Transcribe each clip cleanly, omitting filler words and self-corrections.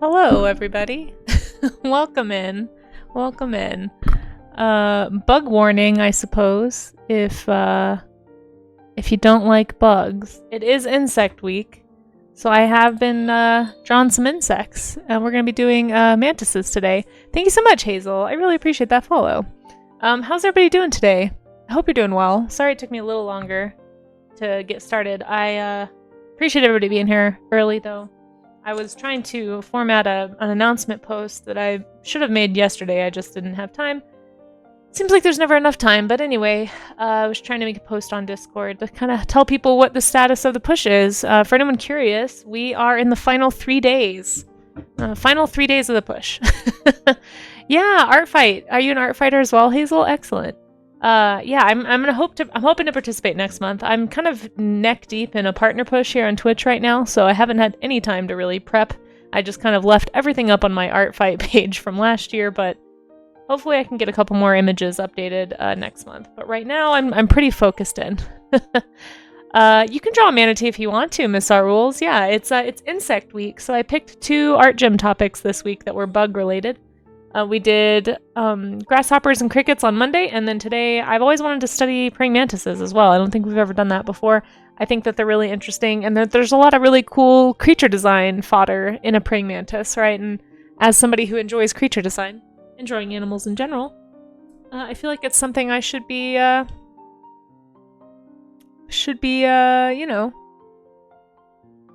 Hello, everybody. Welcome in. Welcome in. Bug warning, I suppose, if you don't like bugs. It is insect week, so I have been drawing some insects, and we're going to be doing mantises today. Thank you so much, Hazel. I really appreciate that follow. How's everybody doing today? I hope you're doing well. Sorry it took me a little longer to get started. I appreciate everybody being here early, though. I was trying to format an announcement post that I should have made yesterday. I just didn't have time. Seems like there's never enough time, but anyway, I was trying to make a post on Discord to kind of tell people what the status of the push is. For anyone curious, we are in the final 3 days. Final 3 days of the push. Yeah, art fight. Are you an art fighter as well, Hazel? Excellent. Yeah, I'm hoping to participate next month. I'm kind of neck deep in a partner push here on Twitch right now, so I haven't had any time to really prep. I just kind of left everything up on my art fight page from last year, but hopefully I can get a couple more images updated next month. But right now I'm pretty focused in. You can draw a manatee if you want to, Miss Art Rules. Yeah, it's insect week, so I picked 2 art gym topics this week that were bug related. We did grasshoppers and crickets on Monday, and then today I've always wanted to study praying mantises as well. I don't think we've ever done that before. I think that they're really interesting, and that there's a lot of really cool creature design fodder in a praying mantis, right? And as somebody who enjoys creature design, enjoying animals in general, I feel like it's something I should be, you know,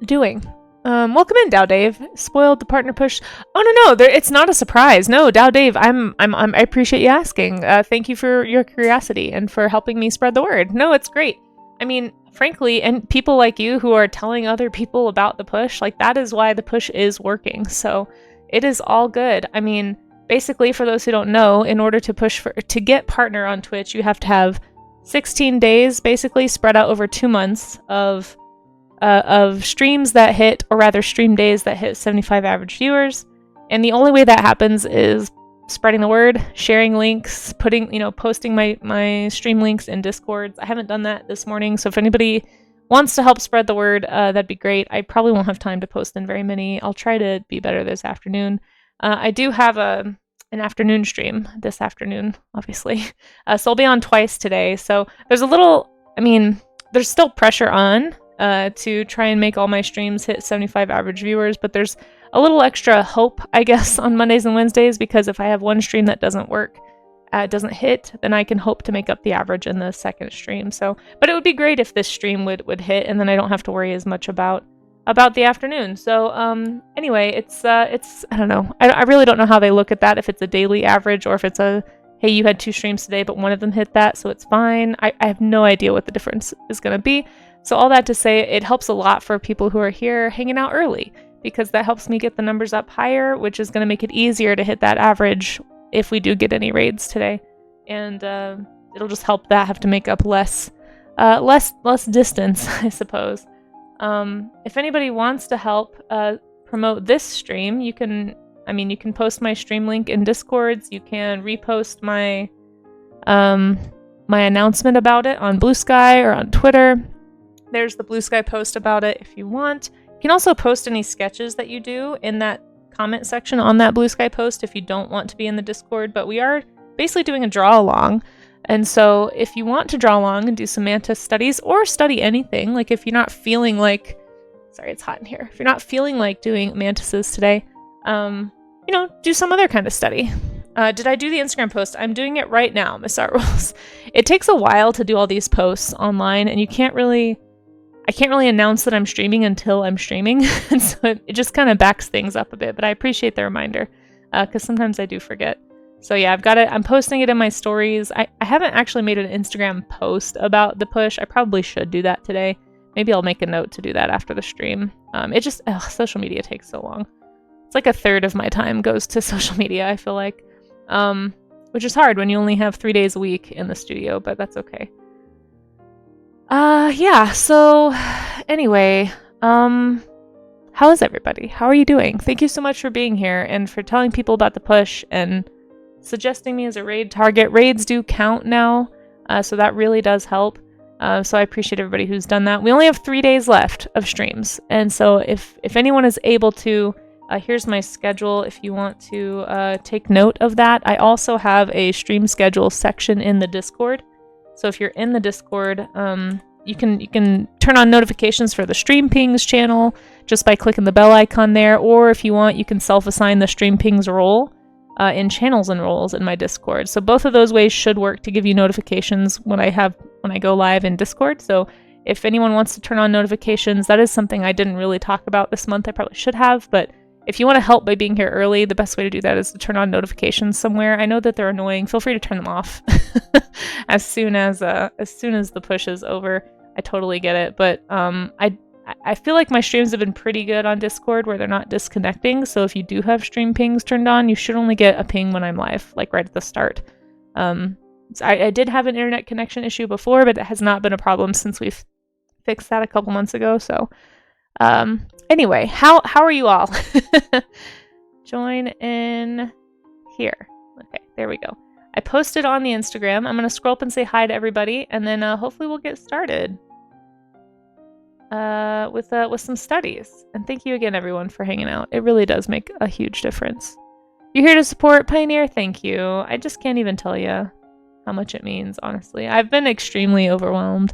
doing. Welcome in, Dow Dave. Spoiled the partner push. Oh no, it's not a surprise. No, Dow Dave, I appreciate you asking. Thank you for your curiosity and for helping me spread the word. No, it's great. I mean, frankly, and people like you who are telling other people about the push, like that is why the push is working. So it is all good. I mean, basically, for those who don't know, in order to get partner on Twitch, you have to have 16 days, basically spread out over 2 months of streams that hit, or rather stream days that hit 75 average viewers. And the only way that happens is spreading the word, sharing links, posting my stream links in Discords. I haven't done that this morning, so if anybody wants to help spread the word, that'd be great. I probably won't have time to post in very many. I'll try to be better this afternoon. I do have an afternoon stream this afternoon, obviously. So I'll be on twice today. So there's there's still pressure on to try and make all my streams hit 75 average viewers, but there's a little extra hope, I guess, on Mondays and Wednesdays, because if I have one stream that doesn't work, doesn't hit, then I can hope to make up the average in the second stream. So, but it would be great if this stream would hit, and then I don't have to worry as much about the afternoon. So anyway, it's I don't know. I really don't know how they look at that, if it's a daily average or if it's a, hey, you had 2 streams today, but one of them hit that, so it's fine. I have no idea what the difference is going to be. So all that to say, it helps a lot for people who are here hanging out early, because that helps me get the numbers up higher, which is going to make it easier to hit that average if we do get any raids today. And it'll just help that have to make up less distance, I suppose. If anybody wants to help promote this stream, you can post my stream link in Discords. You can repost my my announcement about it on Blue Sky or on Twitter. There's the Blue Sky post about it if you want. You can also post any sketches that you do in that comment section on that Blue Sky post if you don't want to be in the Discord, but we are basically doing a draw along. And so if you want to draw along and do some mantis studies, or study anything, like if you're not feeling like, sorry, it's hot in here. If you're not feeling like doing mantises today, do some other kind of study. Did I do the Instagram post? I'm doing it right now, Miss Art Rules. It takes a while to do all these posts online, and I can't really announce that I'm streaming until I'm streaming. And so it just kind of backs things up a bit, but I appreciate the reminder, because sometimes I do forget. So yeah, I've got it. I'm posting it in my stories. I haven't actually made an Instagram post about the push. I probably should do that today. Maybe I'll make a note to do that after the stream. Social media takes so long. It's like a third of my time goes to social media, I feel like. Which is hard when you only have 3 days a week in the studio, but that's okay. Yeah, so anyway, how is everybody? How are you doing? Thank you so much for being here and for telling people about the push and suggesting me as a raid target. Raids do count now, so that really does help. So I appreciate everybody who's done that. We only have 3 days left of streams, and so if anyone is able to Here's my schedule if you want to take note of that. I also have a stream schedule section in the Discord. So if you're in the Discord, you can turn on notifications for the Stream Pings channel just by clicking the bell icon there. Or if you want, you can self-assign the Stream Pings role in channels and roles in my Discord. So both of those ways should work to give you notifications when I go live in Discord. So if anyone wants to turn on notifications, that is something I didn't really talk about this month. I probably should have, but if you want to help by being here early, the best way to do that is to turn on notifications somewhere. I know that they're annoying. Feel free to turn them off as soon as the push is over. I totally get it, but I feel like my streams have been pretty good on Discord where they're not disconnecting. So if you do have stream pings turned on, you should only get a ping when I'm live, like right at the start. I did have an internet connection issue before, but it has not been a problem since we've fixed that a couple months ago. So anyway, how are you all? Join in here. Okay, there we go. I posted on the Instagram. I'm going to scroll up and say hi to everybody, and then hopefully we'll get started with some studies. And thank you again, everyone, for hanging out. It really does make a huge difference. You're here to support Pioneer? Thank you. I just can't even tell you how much it means, honestly. I've been extremely overwhelmed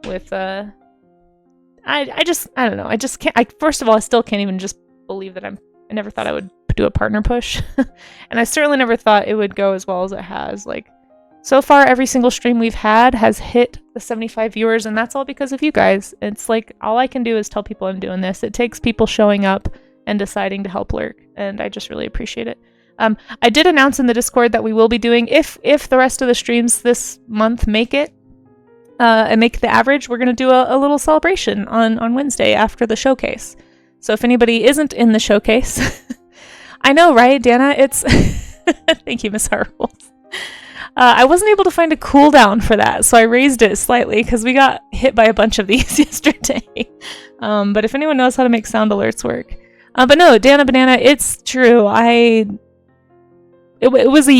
with I don't know. I just can't. First of all, I still can't even just believe that I never thought I would do a partner push. And I certainly never thought it would go as well as it has. Like, so far, every single stream we've had has hit the 75 viewers, and that's all because of you guys. It's like, all I can do is tell people I'm doing this. It takes people showing up and deciding to help lurk, and I just really appreciate it. I did announce in the Discord that we will be doing, if the rest of the streams this month make it, and make the average, we're going to do a little celebration on Wednesday after the showcase. So if anybody isn't in the showcase, I know, right, Dana? It's thank you, Miss Harwolf. I wasn't able to find a cooldown for that, so I raised it slightly because we got hit by a bunch of these yesterday. But if anyone knows how to make sound alerts work. But no, Dana Banana, it's true. It was a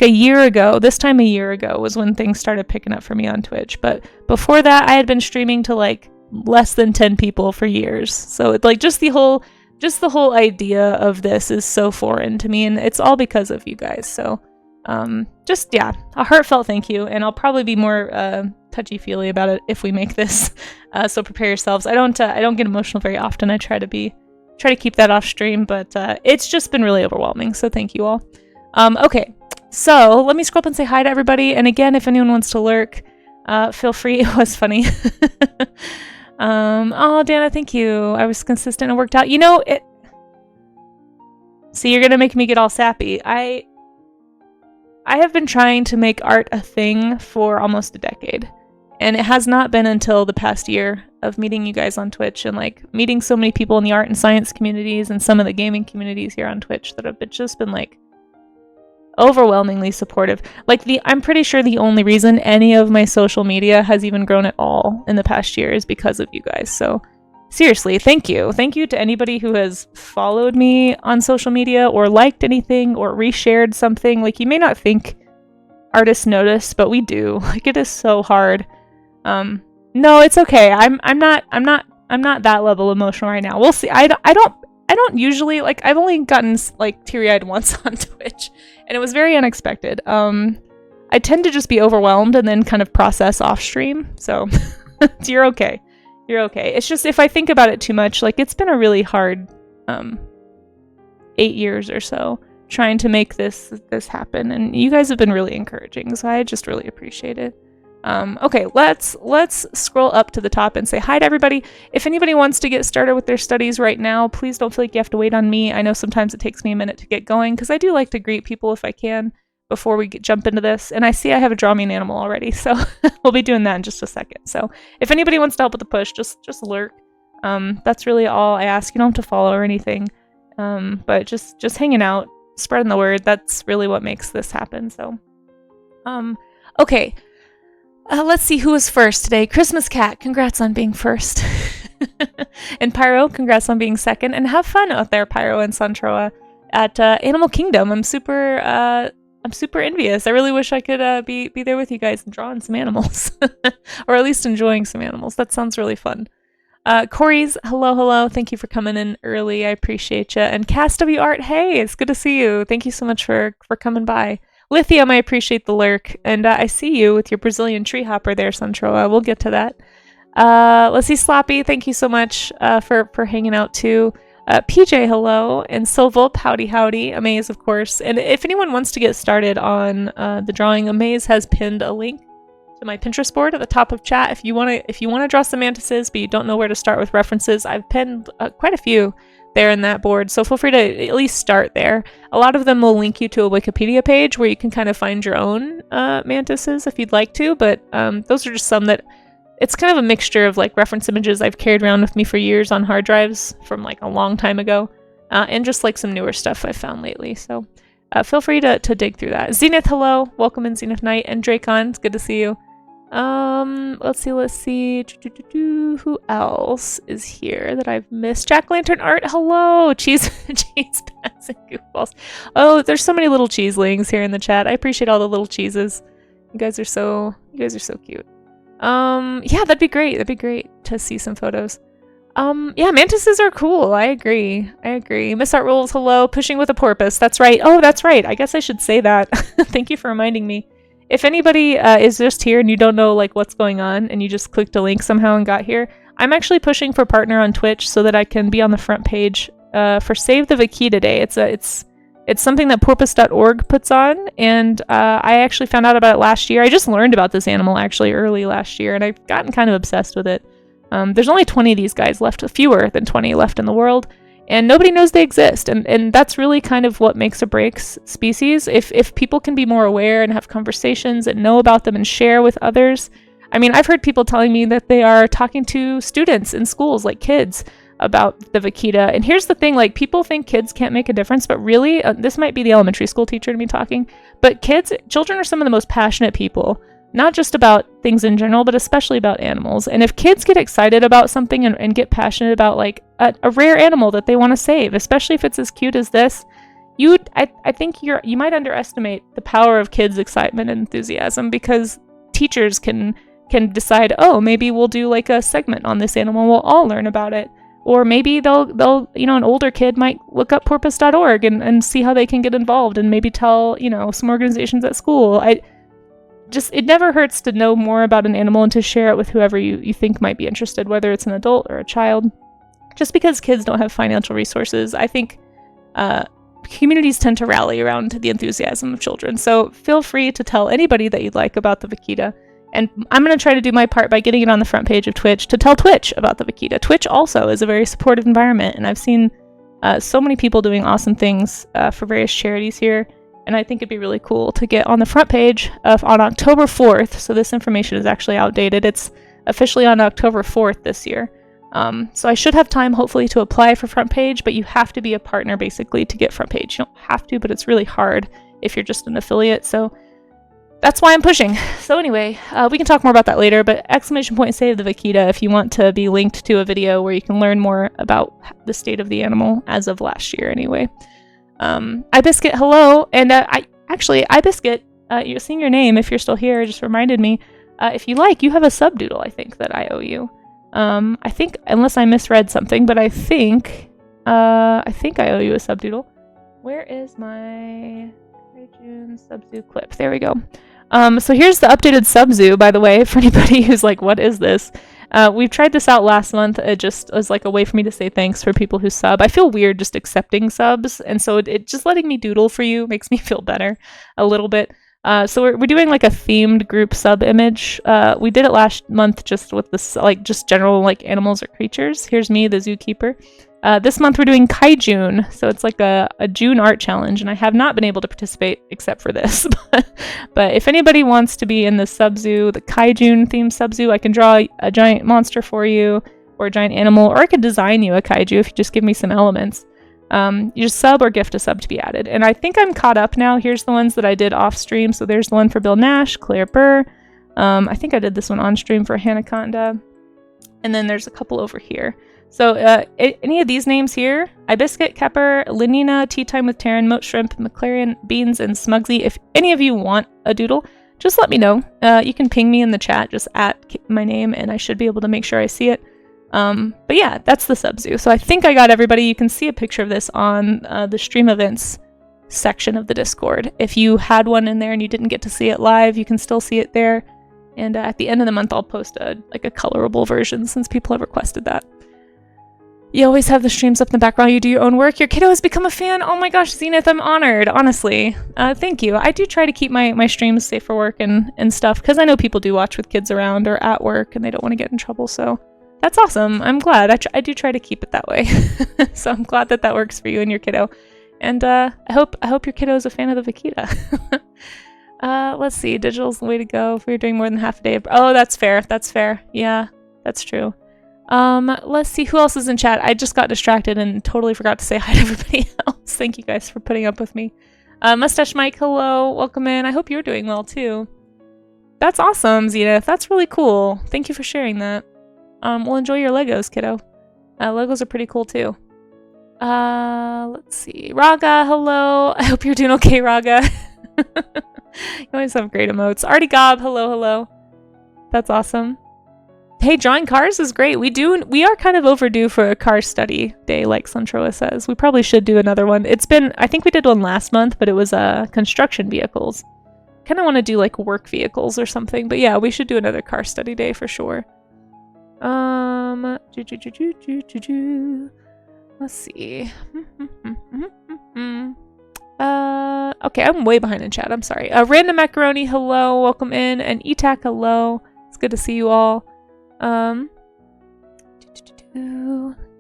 year ago. This time a year ago was when things started picking up for me on Twitch. But before that, I had been streaming to like less than 10 people for years. So it's like just the whole idea of this is so foreign to me, and it's all because of you guys. So a heartfelt thank you, and I'll probably be more touchy-feely about it if we make this. So prepare yourselves. I don't get emotional very often. I try to keep that off stream, but it's just been really overwhelming. So thank you all. Okay, so let me scroll up and say hi to everybody. And again, if anyone wants to lurk, feel free. It was funny. Oh, Dana, thank you. I was consistent and worked out. You know, it. See, you're gonna make me get all sappy. I have been trying to make art a thing for almost a decade. And it has not been until the past year of meeting you guys on Twitch and like meeting so many people in the art and science communities and some of the gaming communities here on Twitch that have just been like overwhelmingly supportive. Like I'm pretty sure the only reason any of my social media has even grown at all in the past year is because of you guys. So seriously, thank you. Thank you to anybody who has followed me on social media or liked anything or reshared something. Like, you may not think artists notice, but we do. Like, it is so hard. No, it's okay. I'm not that level emotional right now. We'll see. I don't usually, like, I've only gotten like teary-eyed once on Twitch, and it was very unexpected. I tend to just be overwhelmed and then kind of process off stream. So you're okay. You're okay. It's just if I think about it too much, like, it's been a really hard 8 years or so trying to make this happen, and you guys have been really encouraging, so I just really appreciate it. Okay, let's scroll up to the top and say hi to everybody. If anybody wants to get started with their studies right now, please don't feel like you have to wait on me. I know sometimes it takes me a minute to get going because I do like to greet people if I can before we jump into this. And I see I have a draw me an animal already, so we'll be doing that in just a second. So if anybody wants to help with the push, just lurk. That's really all I ask. You don't have to follow or anything, but just hanging out, spreading the word. That's really what makes this happen. So, okay. Let's see who was first today. Christmas Cat, congrats on being first. And Pyro, congrats on being second. And have fun out there, Pyro and Santroa, at Animal Kingdom. I'm super envious. I really wish I could be there with you guys and drawing some animals, or at least enjoying some animals. That sounds really fun. Corey's, hello. Thank you for coming in early. I appreciate you. And Cass W Art, hey, it's good to see you. Thank you so much for coming by. Lithium, I appreciate the lurk. And I see you with your Brazilian tree hopper there, Suntroa. We'll get to that. Let's see, Sloppy, thank you so much for hanging out too. PJ, hello. And Silvolp, howdy. Amaze, of course. And if anyone wants to get started on the drawing, Amaze has pinned a link to my Pinterest board at the top of chat. If you want to draw some mantises, but you don't know where to start with references, I've pinned quite a few there in that board, so feel free to at least start there. A lot of them will link you to a Wikipedia page where you can kind of find your own mantises if you'd like to, but those are just some that it's kind of a mixture of like reference images I've carried around with me for years on hard drives from like a long time ago, and just like some newer stuff I've found lately. So feel free to dig through that. Zenith, hello. Welcome in, Zenith Knight. And Dracon, it's good to see you. Let's see. Who else is here that I've missed? Jack Lantern Art, hello. Cheese pads and goofballs. Oh, there's so many little cheeselings here in the chat. I appreciate all the little cheeses. You guys are so cute. Yeah, that'd be great. That'd be great to see some photos. Yeah, mantises are cool. I agree. Miss Art Rules, hello. Pushing with a porpoise. That's right. Oh, that's right. I guess I should say that. Thank you for reminding me. If anybody is just here and you don't know like what's going on and you just clicked a link somehow and got here, I'm actually pushing for partner on Twitch so that I can be on the front page for Save the Vaquita Day. It's something that porpoise.org puts on, and I actually found out about it last year. I just learned about this animal actually early last year, and I've gotten kind of obsessed with it. There's only 20 of these guys left, fewer than 20 left in the world, and nobody knows they exist. And that's really kind of what makes or breaks species. If people can be more aware and have conversations and know about them and share with others. I mean, I've heard people telling me that they are talking to students in schools, like kids, about the vaquita. And here's the thing, like, people think kids can't make a difference, but really, this might be the elementary school teacher to me talking, but children are some of the most passionate people, not just about things in general, but especially about animals. And if kids get excited about something and get passionate about like a rare animal that they want to save, especially if it's as cute as this, I think you might underestimate the power of kids' excitement and enthusiasm, because teachers can decide, oh, maybe we'll do like a segment on this animal, we'll all learn about it. Or maybe they'll an older kid might look up porpoise.org and see how they can get involved, and maybe tell, some organizations at school. It never hurts to know more about an animal and to share it with whoever you think might be interested, whether it's an adult or a child. Just because kids don't have financial resources, I think communities tend to rally around the enthusiasm of children. So feel free to tell anybody that you'd like about the vaquita. And I'm going to try to do my part by getting it on the front page of Twitch to tell Twitch about the vaquita. Twitch also is a very supportive environment, and I've seen so many people doing awesome things for various charities here. And I think it'd be really cool to get on the front page on October 4th. So this information is actually outdated. It's officially on October 4th this year. So I should have time, hopefully, to apply for front page, but you have to be a partner, basically, to get front page. You don't have to, but it's really hard if you're just an affiliate. So that's why I'm pushing. So anyway, we can talk more about that later, but ! Save the vaquita if you want to be linked to a video where you can learn more about the state of the animal as of last year anyway. iBiscuit, hello. And iBiscuit, you're seeing your name if you're still here, just reminded me. If you like, you have a subdoodle, I think, that I owe you. I think, unless I misread something, but I think I owe you a subdoodle. Where is my June Subzoo clip? There we go. So here's the updated Subzoo, by the way, for anybody who's like, what is this? We've tried this out last month. It just was like a way for me to say thanks for people who sub. I feel weird just accepting subs, and so it just letting me doodle for you makes me feel better a little bit. So we're doing like a themed group sub image. We did it last month just with this, like, just general like animals or creatures. Here's me, the zookeeper. This month we're doing Kaijun, so it's like a June art challenge, and I have not been able to participate except for this. But if anybody wants to be in the Subzoo, the Kaijun themed Subzoo, I can draw a giant monster for you, or a giant animal, or I could design you a kaiju if you just give me some elements. You just sub or gift a sub to be added. And I think I'm caught up now. Here's the ones that I did off stream. So there's the one for Bill Nash, Claire Burr. I think I did this one on stream for Hanaconda. And then there's a couple over here. So any of these names here, iBiscuit, Kepper, Lenina, Tea Time with Taryn, Moat Shrimp, McLaren, Beans, and Smugsy. If any of you want a doodle, just let me know. You can ping me in the chat, just at my name, and I should be able to make sure I see it. But yeah, that's the sub-zoo. So I think I got everybody. You can see a picture of this on the stream events section of the Discord. If you had one in there and you didn't get to see it live, you can still see it there. And at the end of the month, I'll post a colorable version since people have requested that. You always have the streams up in the background. You do your own work. Your kiddo has become a fan. Oh my gosh, Zenith, I'm honored. Honestly, thank you. I do try to keep my streams safe for work and stuff because I know people do watch with kids around or at work and they don't want to get in trouble. So that's awesome. I'm glad. I do try to keep it that way. So I'm glad that works for you and your kiddo. And I hope your kiddo is a fan of the Vaquita. Let's see. Digital's the way to go if we're doing more than half a day. Oh, that's fair. That's fair. Yeah, that's true. Let's see who else is in chat. I just got distracted and totally forgot to say hi to everybody else. Thank you guys for putting up with me. Mustache Mike, hello. Welcome in. I hope you're doing well too. That's awesome, Zenith. That's really cool. Thank you for sharing that. We'll enjoy your Legos, kiddo. Legos are pretty cool too. Let's see. Raga, hello. I hope you're doing okay, Raga. You always have great emotes. Artie Gob, hello. That's awesome. Hey, drawing cars is great. We are kind of overdue for a car study day, like Suntroa says. We probably should do another one. I think we did one last month, but it was construction vehicles. Kind of want to do like work vehicles or something, but yeah, we should do another car study day for sure. Let's see. Okay, I'm way behind in chat. I'm sorry. Random Macaroni, hello. Welcome in. And Etac, hello. It's good to see you all.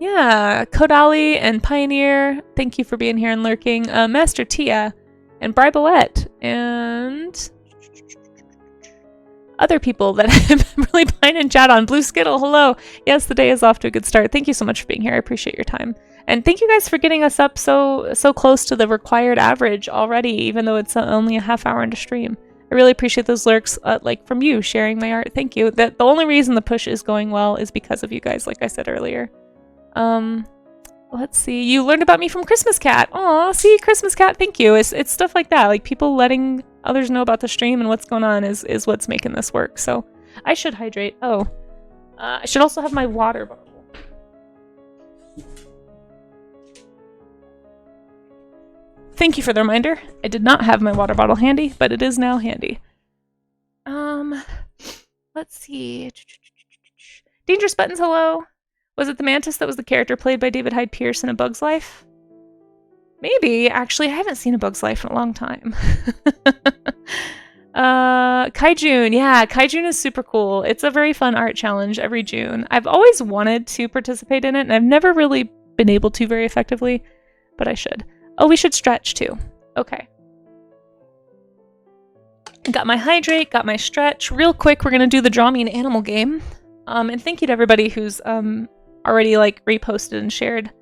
Yeah, Kodali and Pioneer, thank you for being here and lurking. Master Tia and Bribolette and other people that I'm really behind in chat on. Blue Skittle, hello. Yes, the day is off to a good start. Thank you so much for being here. I appreciate your time. And thank you guys for getting us up so close to the required average already, even though it's only a half hour into stream. I really appreciate those lurks, like from you sharing my art. Thank you. The only reason the push is going well is because of you guys, like I said earlier. Let's see. You learned about me from Christmas Cat. Aw, see, Christmas Cat, thank you. It's stuff like that. Like people letting others know about the stream and what's going on is what's making this work. So I should hydrate. Oh, I should also have my water bottle. Thank you for the reminder. I did not have my water bottle handy, but it is now handy. Let's see. Dangerous Buttons, hello. Was it the Mantis that was the character played by David Hyde Pierce in A Bug's Life? Maybe. Actually, I haven't seen A Bug's Life in a long time. Kaijun. Yeah, Kaijun is super cool. It's a very fun art challenge every June. I've always wanted to participate in it, and I've never really been able to very effectively, but I should. Oh, we should stretch too. Okay. Got my hydrate, got my stretch. Real quick, we're gonna do the Draw Me an Animal game. And thank you to everybody who's already like reposted and shared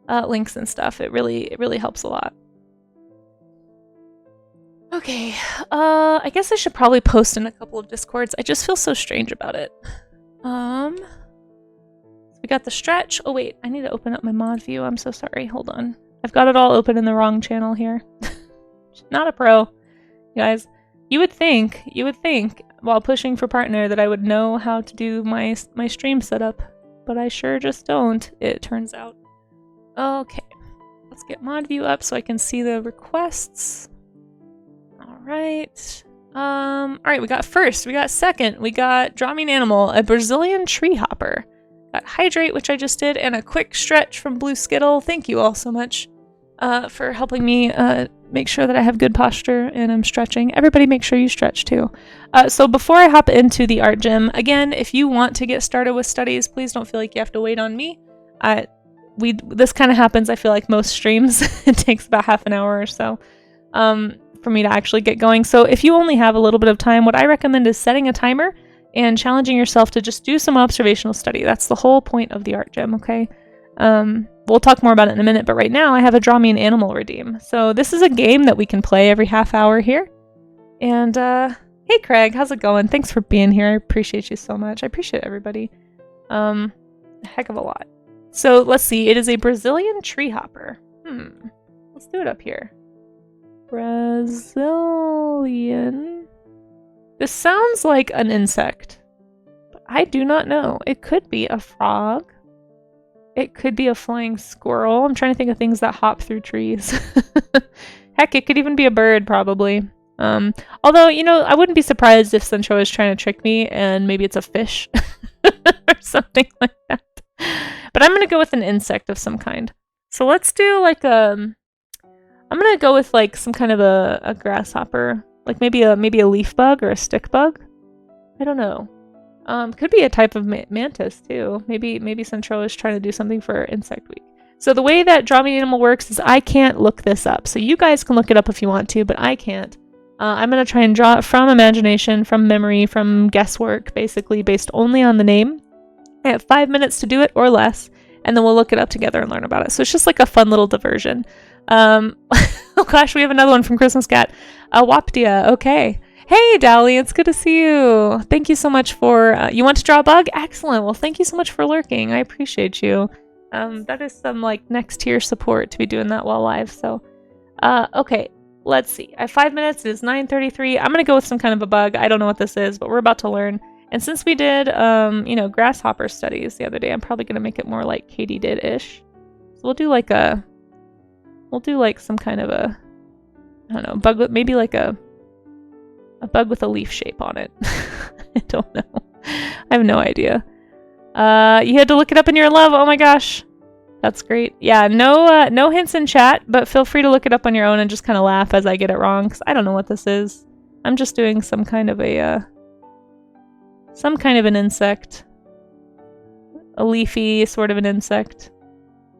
links and stuff. It really helps a lot. Okay, I guess I should probably post in a couple of Discords. I just feel so strange about it. We got the stretch. Oh wait, I need to open up my mod view. I'm so sorry. Hold on. I've got it all open in the wrong channel here. Not a pro, you guys. You would think, while pushing for partner, that I would know how to do my stream setup, but I sure just don't, it turns out. Okay, let's get mod view up so I can see the requests. Alright. Alright, we got first, we got second, we got Draw Me an Animal, a Brazilian tree hopper. Got hydrate, which I just did, and a quick stretch from Blue Skittle. Thank you all so much for helping me make sure that I have good posture and I'm stretching. Everybody make sure you stretch too. So before I hop into the art gym, again, if you want to get started with studies, please don't feel like you have to wait on me. This kind of happens, I feel like most streams. It takes about half an hour or so for me to actually get going. So if you only have a little bit of time, what I recommend is setting a timer and challenging yourself to just do some observational study. That's the whole point of the art gym, okay? We'll talk more about it in a minute, but right now I have a Draw Me an Animal redeem. So this is a game that we can play every half hour here. And hey Craig, how's it going? Thanks for being here. I appreciate you so much. I appreciate everybody. A heck of a lot. So let's see, it is a Brazilian tree hopper. Let's do it up here. Brazilian. This sounds like an insect, but I do not know. It could be a frog. It could be a flying squirrel. I'm trying to think of things that hop through trees. Heck, it could even be a bird, probably. Although, you know, I wouldn't be surprised if Centro is trying to trick me and maybe it's a fish or something like that. But I'm going to go with an insect of some kind. So let's do like I'm going to go with like some kind of a grasshopper. Like maybe a leaf bug or a stick bug. I don't know. Could be a type of mantis too. Maybe Centro is trying to do something for Insect Week. So the way that Draw Me an Animal works is I can't look this up. So you guys can look it up if you want to, but I can't. I'm going to try and draw it from imagination, from memory, from guesswork, basically based only on the name. I have 5 minutes to do it or less, and then we'll look it up together and learn about it. So it's just like a fun little diversion. Oh gosh, we have another one from Christmas Cat. Waptia, okay. Hey, Dally, it's good to see you. Thank you so much for... you want to draw a bug? Excellent. Well, thank you so much for lurking. I appreciate you. That is some, like, next tier support to be doing that while live, so... okay, let's see. I have 5 minutes. It is 9:33. I'm gonna go with some kind of a bug. I don't know what this is, but we're about to learn. And since we did, you know, grasshopper studies the other day, I'm probably gonna make it more like Katie did-ish. So we'll do, like, some kind of a... I don't know, bug with... maybe, like, a bug with a leaf shape on it. I don't know. I have no idea. You had to look it up in your love. Oh my gosh. That's great. Yeah, no hints in chat, but feel free to look it up on your own and just kind of laugh as I get it wrong, because I don't know what this is. I'm just doing some kind of an insect. A leafy sort of an insect.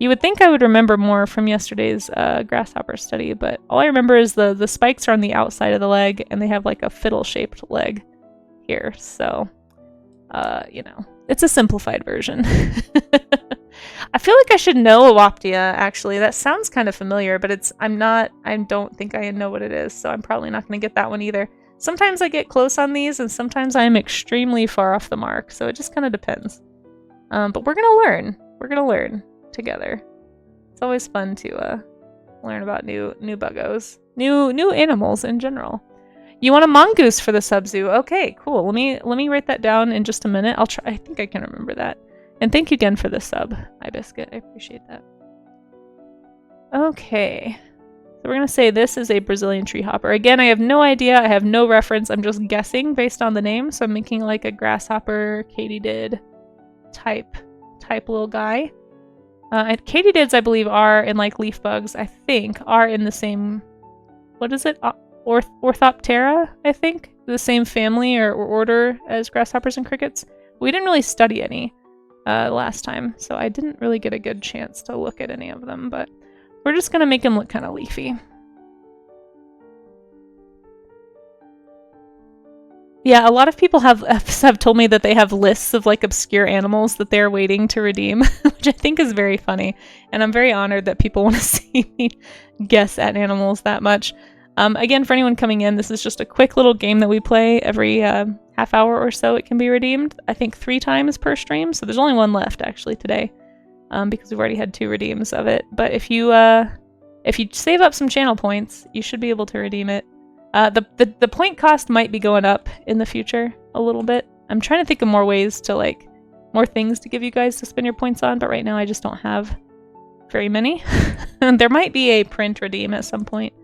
You would think I would remember more from yesterday's grasshopper study, but all I remember is the spikes are on the outside of the leg, and they have like a fiddle-shaped leg here, so, you know, it's a simplified version. I feel like I should know a Waptia, actually. That sounds kind of familiar, but I don't think I know what it is, so I'm probably not going to get that one either. Sometimes I get close on these, and sometimes I'm extremely far off the mark, so it just kind of depends. But we're going to learn. We're going to learn together. It's always fun to learn about new buggos, new animals in general. You want a mongoose for the sub-zoo? Okay, cool. Let me write that down in just a minute. I'll try. I think I can remember that. And thank you again for the sub, iBiscuit. I appreciate that. Okay. So we're gonna say this is a Brazilian tree hopper. Again, I have no idea. I have no reference. I'm just guessing based on the name. So I'm making like a grasshopper, katydid type little guy. And katydids, I believe, are in like leaf bugs. I think are in the same. What is it? Orthoptera, I think, the same family or order as grasshoppers and crickets. We didn't really study any last time, so I didn't really get a good chance to look at any of them. But we're just gonna make them look kind of leafy. Yeah, a lot of people have told me that they have lists of like obscure animals that they're waiting to redeem, which I think is very funny. And I'm very honored that people want to see me guess at animals that much. Again, for anyone coming in, this is just a quick little game that we play every half hour or so. It can be redeemed, I think 3 times per stream. So there's only one left actually today, because we've already had 2 redeems of it. But if you save up some channel points, you should be able to redeem it. The point cost might be going up in the future a little bit. I'm trying to think of more ways to more things to give you guys to spend your points on, but right now I just don't have very many. There might be a print redeem at some point.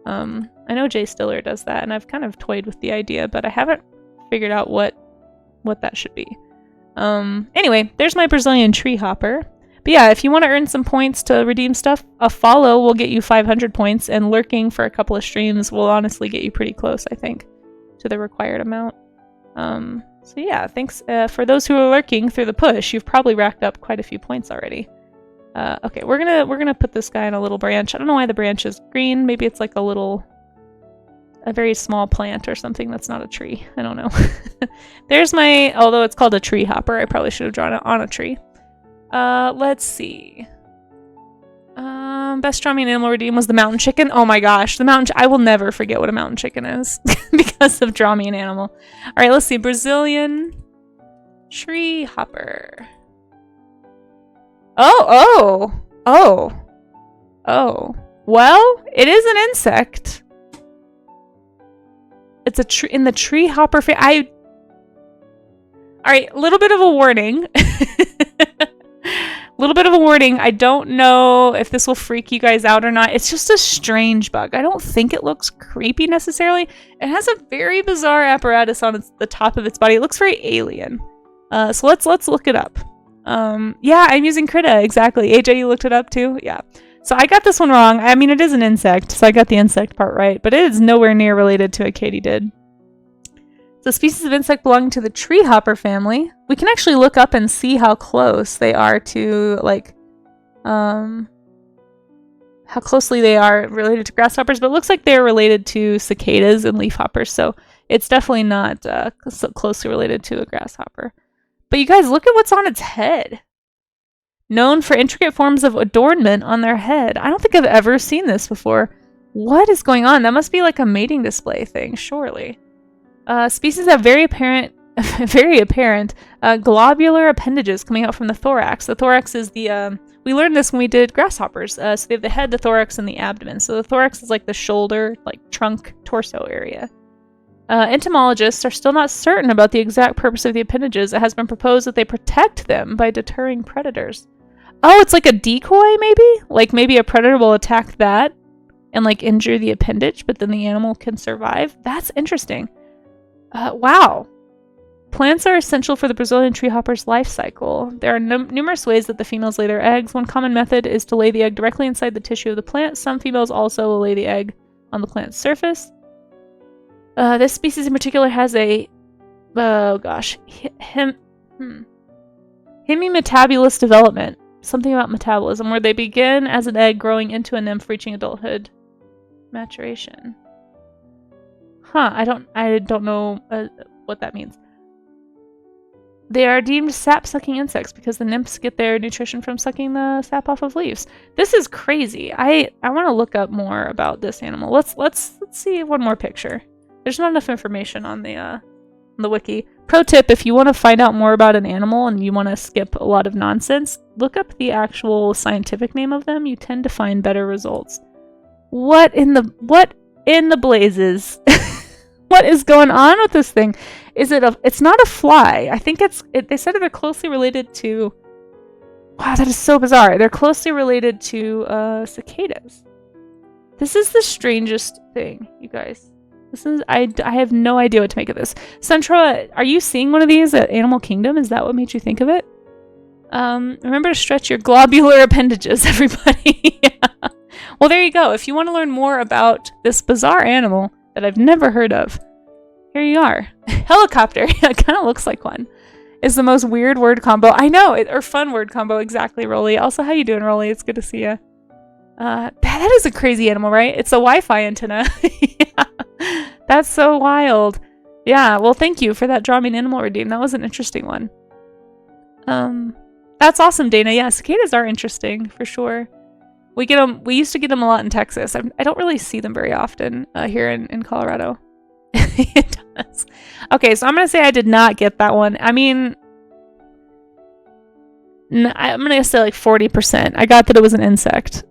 I know Jay Stiller does that, and I've kind of toyed with the idea, but I haven't figured out what that should be. Anyway, there's my Brazilian tree hopper. But yeah, if you want to earn some points to redeem stuff, a follow will get you 500 points, and lurking for a couple of streams will honestly get you pretty close, I think, to the required amount. So yeah, thanks for those who are lurking through the push. You've probably racked up quite a few points already. Okay, we're gonna put this guy on a little branch. I don't know why the branch is green. Maybe it's like a very small plant or something that's not a tree. I don't know. There's although it's called a tree hopper, I probably should have drawn it on a tree. Let's see. Best Draw Me an Animal redeem was the mountain chicken. Oh my gosh, I will never forget what a mountain chicken is because of Draw Me an Animal. All right, let's see. Brazilian tree hopper. Oh. Well, it is an insect. It's in the tree hopper. All right, a little bit of a warning. little bit of a warning. I don't know if this will freak you guys out or not. It's just a strange bug. I don't think it looks creepy necessarily. It has a very bizarre apparatus on the top of its body. It looks very alien. So let's look it up. Yeah, I'm using Krita, exactly. AJ, you looked it up too? Yeah. So I got this one wrong. I mean, it is an insect, so I got the insect part right, but it is nowhere near related to a katydid. So species of insect belonging to the treehopper family. We can actually look up and see how close they are to, like, how closely they are related to grasshoppers, but it looks like they're related to cicadas and leafhoppers, so it's definitely not so closely related to a grasshopper. But you guys, look at what's on its head. Known for intricate forms of adornment on their head. I don't think I've ever seen this before. What is going on? That must be like a mating display thing, surely. Species have very apparent globular appendages coming out from the thorax. The thorax is the, we learned this when we did grasshoppers. So they have the head, the thorax, and the abdomen. So the thorax is like the shoulder, like trunk, torso area. Entomologists are still not certain about the exact purpose of the appendages. It has been proposed that they protect them by deterring predators. Oh, it's like a decoy, maybe? Like maybe a predator will attack that and like injure the appendage, but then the animal can survive. That's interesting. Wow. Plants are essential for the Brazilian treehopper's life cycle. There are numerous ways that the females lay their eggs. One common method is to lay the egg directly inside the tissue of the plant. Some females also will lay the egg on the plant's surface. This species in particular has a, hemimetabolous development. Something about metabolism, where they begin as an egg growing into a nymph reaching adulthood maturation. Huh, I don't know what that means. They are deemed sap-sucking insects because the nymphs get their nutrition from sucking the sap off of leaves. This is crazy. I want to look up more about this animal. Let's see one more picture. There's not enough information on the wiki. Pro tip, if you want to find out more about an animal and you want to skip a lot of nonsense, look up the actual scientific name of them. You tend to find better results. What in the blazes? What is going on with this thing? It's not a fly. I think they said they're closely related to, wow, that is so bizarre. They're closely related to cicadas. This is the strangest thing, you guys. I have no idea what to make of this. Centra, are you seeing one of these at Animal Kingdom? Is that what made you think of it? Remember to stretch your globular appendages, everybody. Yeah. Well, there you go. If you want to learn more about this bizarre animal that I've never heard of, here you are. Helicopter. Yeah, it kind of looks like one. Is the most weird word combo. I know, or fun word combo. Exactly, Rolly. Also, how you doing, Rolly? It's good to see you. That is a crazy animal, right? It's a Wi-Fi antenna. Yeah. That's so wild. Yeah, well, thank you for that Draw Me an Animal redeem. That was an interesting one. That's awesome, Dana. Yeah, cicadas are interesting, for sure. We get them. We used to get them a lot in Texas. I don't really see them very often here in Colorado. It does. Okay, so I'm going to say I did not get that one. I mean, I'm going to say like 40%. I got that it was an insect.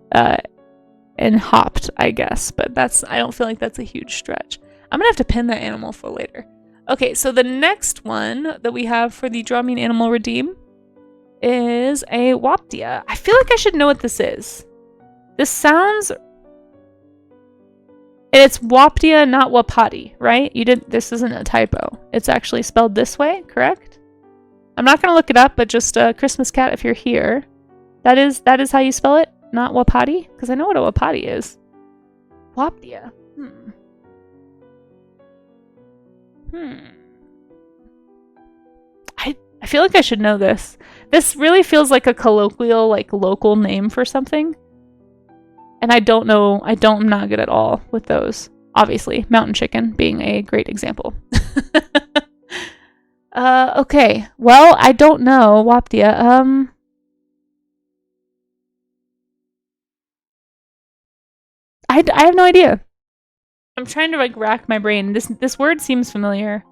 And hopped, I guess, but I don't feel like that's a huge stretch. I'm gonna have to pin that animal for later. Okay, so the next one that we have for the Draw Me an Animal redeem is a Waptia. I feel like I should know what this is. This sounds... It's Waptia, not Wapati, right? This isn't a typo. It's actually spelled this way, correct? I'm not gonna look it up, but just Christmas Cat, if you're here. That is how you spell it? Not Wapati? Because I know what a Wapati is. Waptia. I feel like I should know this. This really feels like a colloquial, like, local name for something. And I don't know. I'm not good at all with those. Obviously, mountain chicken being a great example. Okay. Well, I don't know. Waptia. I have no idea. I'm trying to like rack my brain. This word seems familiar.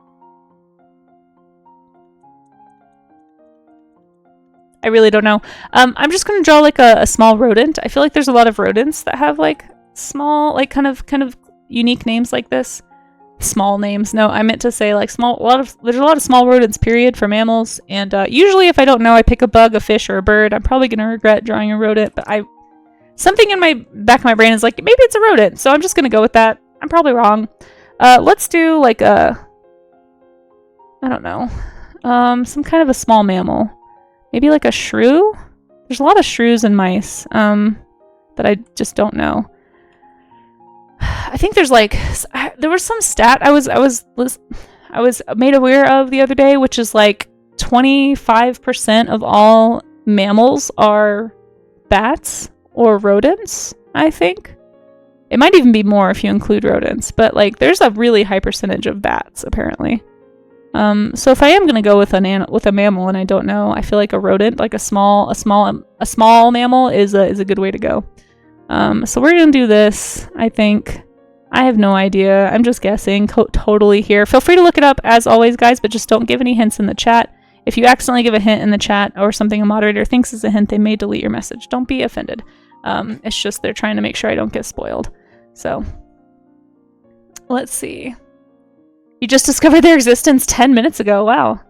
I really don't know. I'm just gonna draw like a small rodent. I feel like there's a lot of rodents that have like small, like kind of unique names like this. small names. No, I meant to say like small. There's a lot of small rodents, period, for mammals. And usually, if I don't know, I pick a bug, a fish, or a bird. I'm probably gonna regret drawing a rodent, but something in my back of my brain is like maybe it's a rodent, so I'm just gonna go with that. I'm probably wrong. Let's do like I don't know, some kind of a small mammal. Maybe like a shrew. There's a lot of shrews and mice that I just don't know. I think there's like there was some stat I was made aware of the other day, which is like 25% of all mammals are bats or rodents. I think it might even be more if you include rodents, but like there's a really high percentage of bats apparently. So if I am gonna go with a mammal and I don't know, I feel like a rodent, like a small mammal is a good way to go. So we're gonna do this. I think. I have no idea. I'm just guessing totally here. Feel free to look it up as always, guys, but just don't give any hints in the chat. If you accidentally give a hint in the chat or something a moderator thinks is a hint, they may delete your message. Don't be offended. It's just they're trying to make sure I don't get spoiled. So let's see. You just discovered their existence 10 minutes ago. Wow.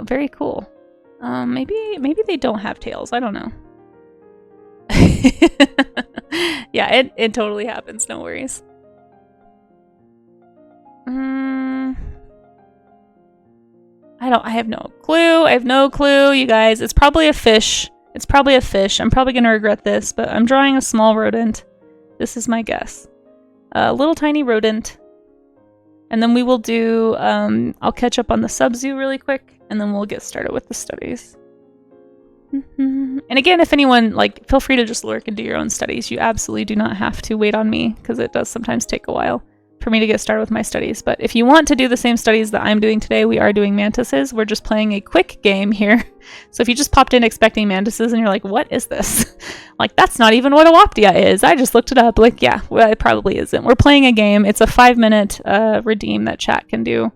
Very cool. Maybe they don't have tails. I don't know. Yeah, it totally happens. No worries. I have no clue. I have no clue, you guys. It's probably a fish. It's probably a fish. I'm probably gonna regret this, but I'm drawing a small rodent. This is my guess. A little tiny rodent. And then we will do, I'll catch up on the sub-zoo really quick, and then we'll get started with the studies. And again, if anyone, like, feel free to just lurk and do your own studies. You absolutely do not have to wait on me, because it does sometimes take a while for me to get started with my studies. But if you want to do the same studies that I'm doing today, we are doing mantises. We're just playing a quick game here. So if you just popped in expecting mantises and you're like, what is this? Like, that's not even what a Waptia is. I just looked it up. Like, yeah, well, it probably isn't. We're playing a game. It's a 5-minute redeem that chat can do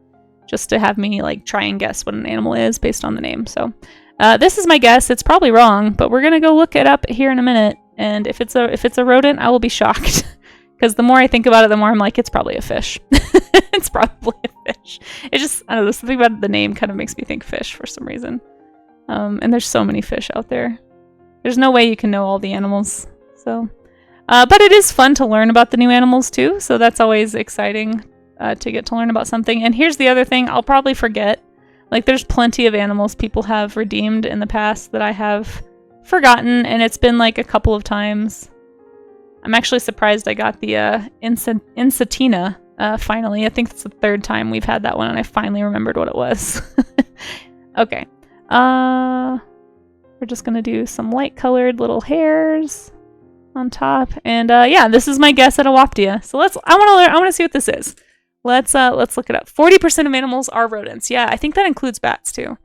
just to have me, like, try and guess what an animal is based on the name. So this is my guess. It's probably wrong, but we're going to go look it up here in a minute. And if it's a rodent, I will be shocked. Because the more I think about it, the more I'm like, it's probably a fish. It's probably a fish. It just, I don't know, something about the name kind of makes me think fish for some reason. And there's so many fish out there. There's no way you can know all the animals. So, but it is fun to learn about the new animals too. So that's always exciting to get to learn about something. And here's the other thing I'll probably forget. Like, there's plenty of animals people have redeemed in the past that I have forgotten. And it's been like a couple of times. I'm actually surprised I got the Insatina finally. I think it's the 3rd time we've had that one, and I finally remembered what it was. Okay. We're just gonna do some light-colored little hairs on top, and yeah, this is my guess at a Waptia. So I want to see what this is. Let's look it up. 40% of animals are rodents. Yeah, I think that includes bats too.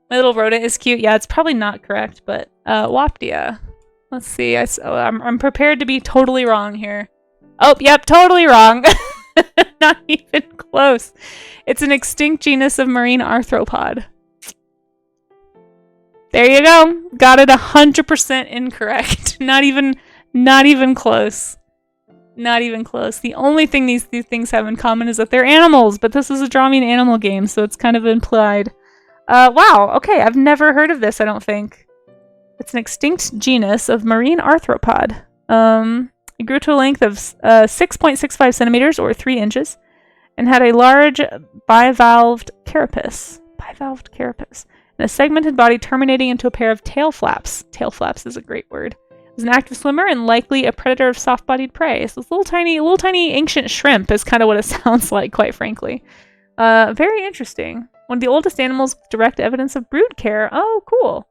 My little rodent is cute. Yeah, it's probably not correct, but Waptia. Let's see. I'm prepared to be totally wrong here. Oh, yep, totally wrong. Not even close. It's an extinct genus of marine arthropod. There you go. Got it 100% incorrect. Not even close. Not even close. The only thing these things have in common is that they're animals, but this is a Draw Me an Animal game, so it's kind of implied. Wow. Okay, I've never heard of this, I don't think. It's an extinct genus of marine arthropod. It grew to a length of 6.65 centimeters, or 3 inches, and had a large bivalved carapace. Bivalved carapace. And a segmented body terminating into a pair of tail flaps. Tail flaps is a great word. It was an active swimmer and likely a predator of soft-bodied prey. So this little tiny ancient shrimp is kind of what it sounds like, quite frankly. Very interesting. One of the oldest animals with direct evidence of brood care. Oh, cool.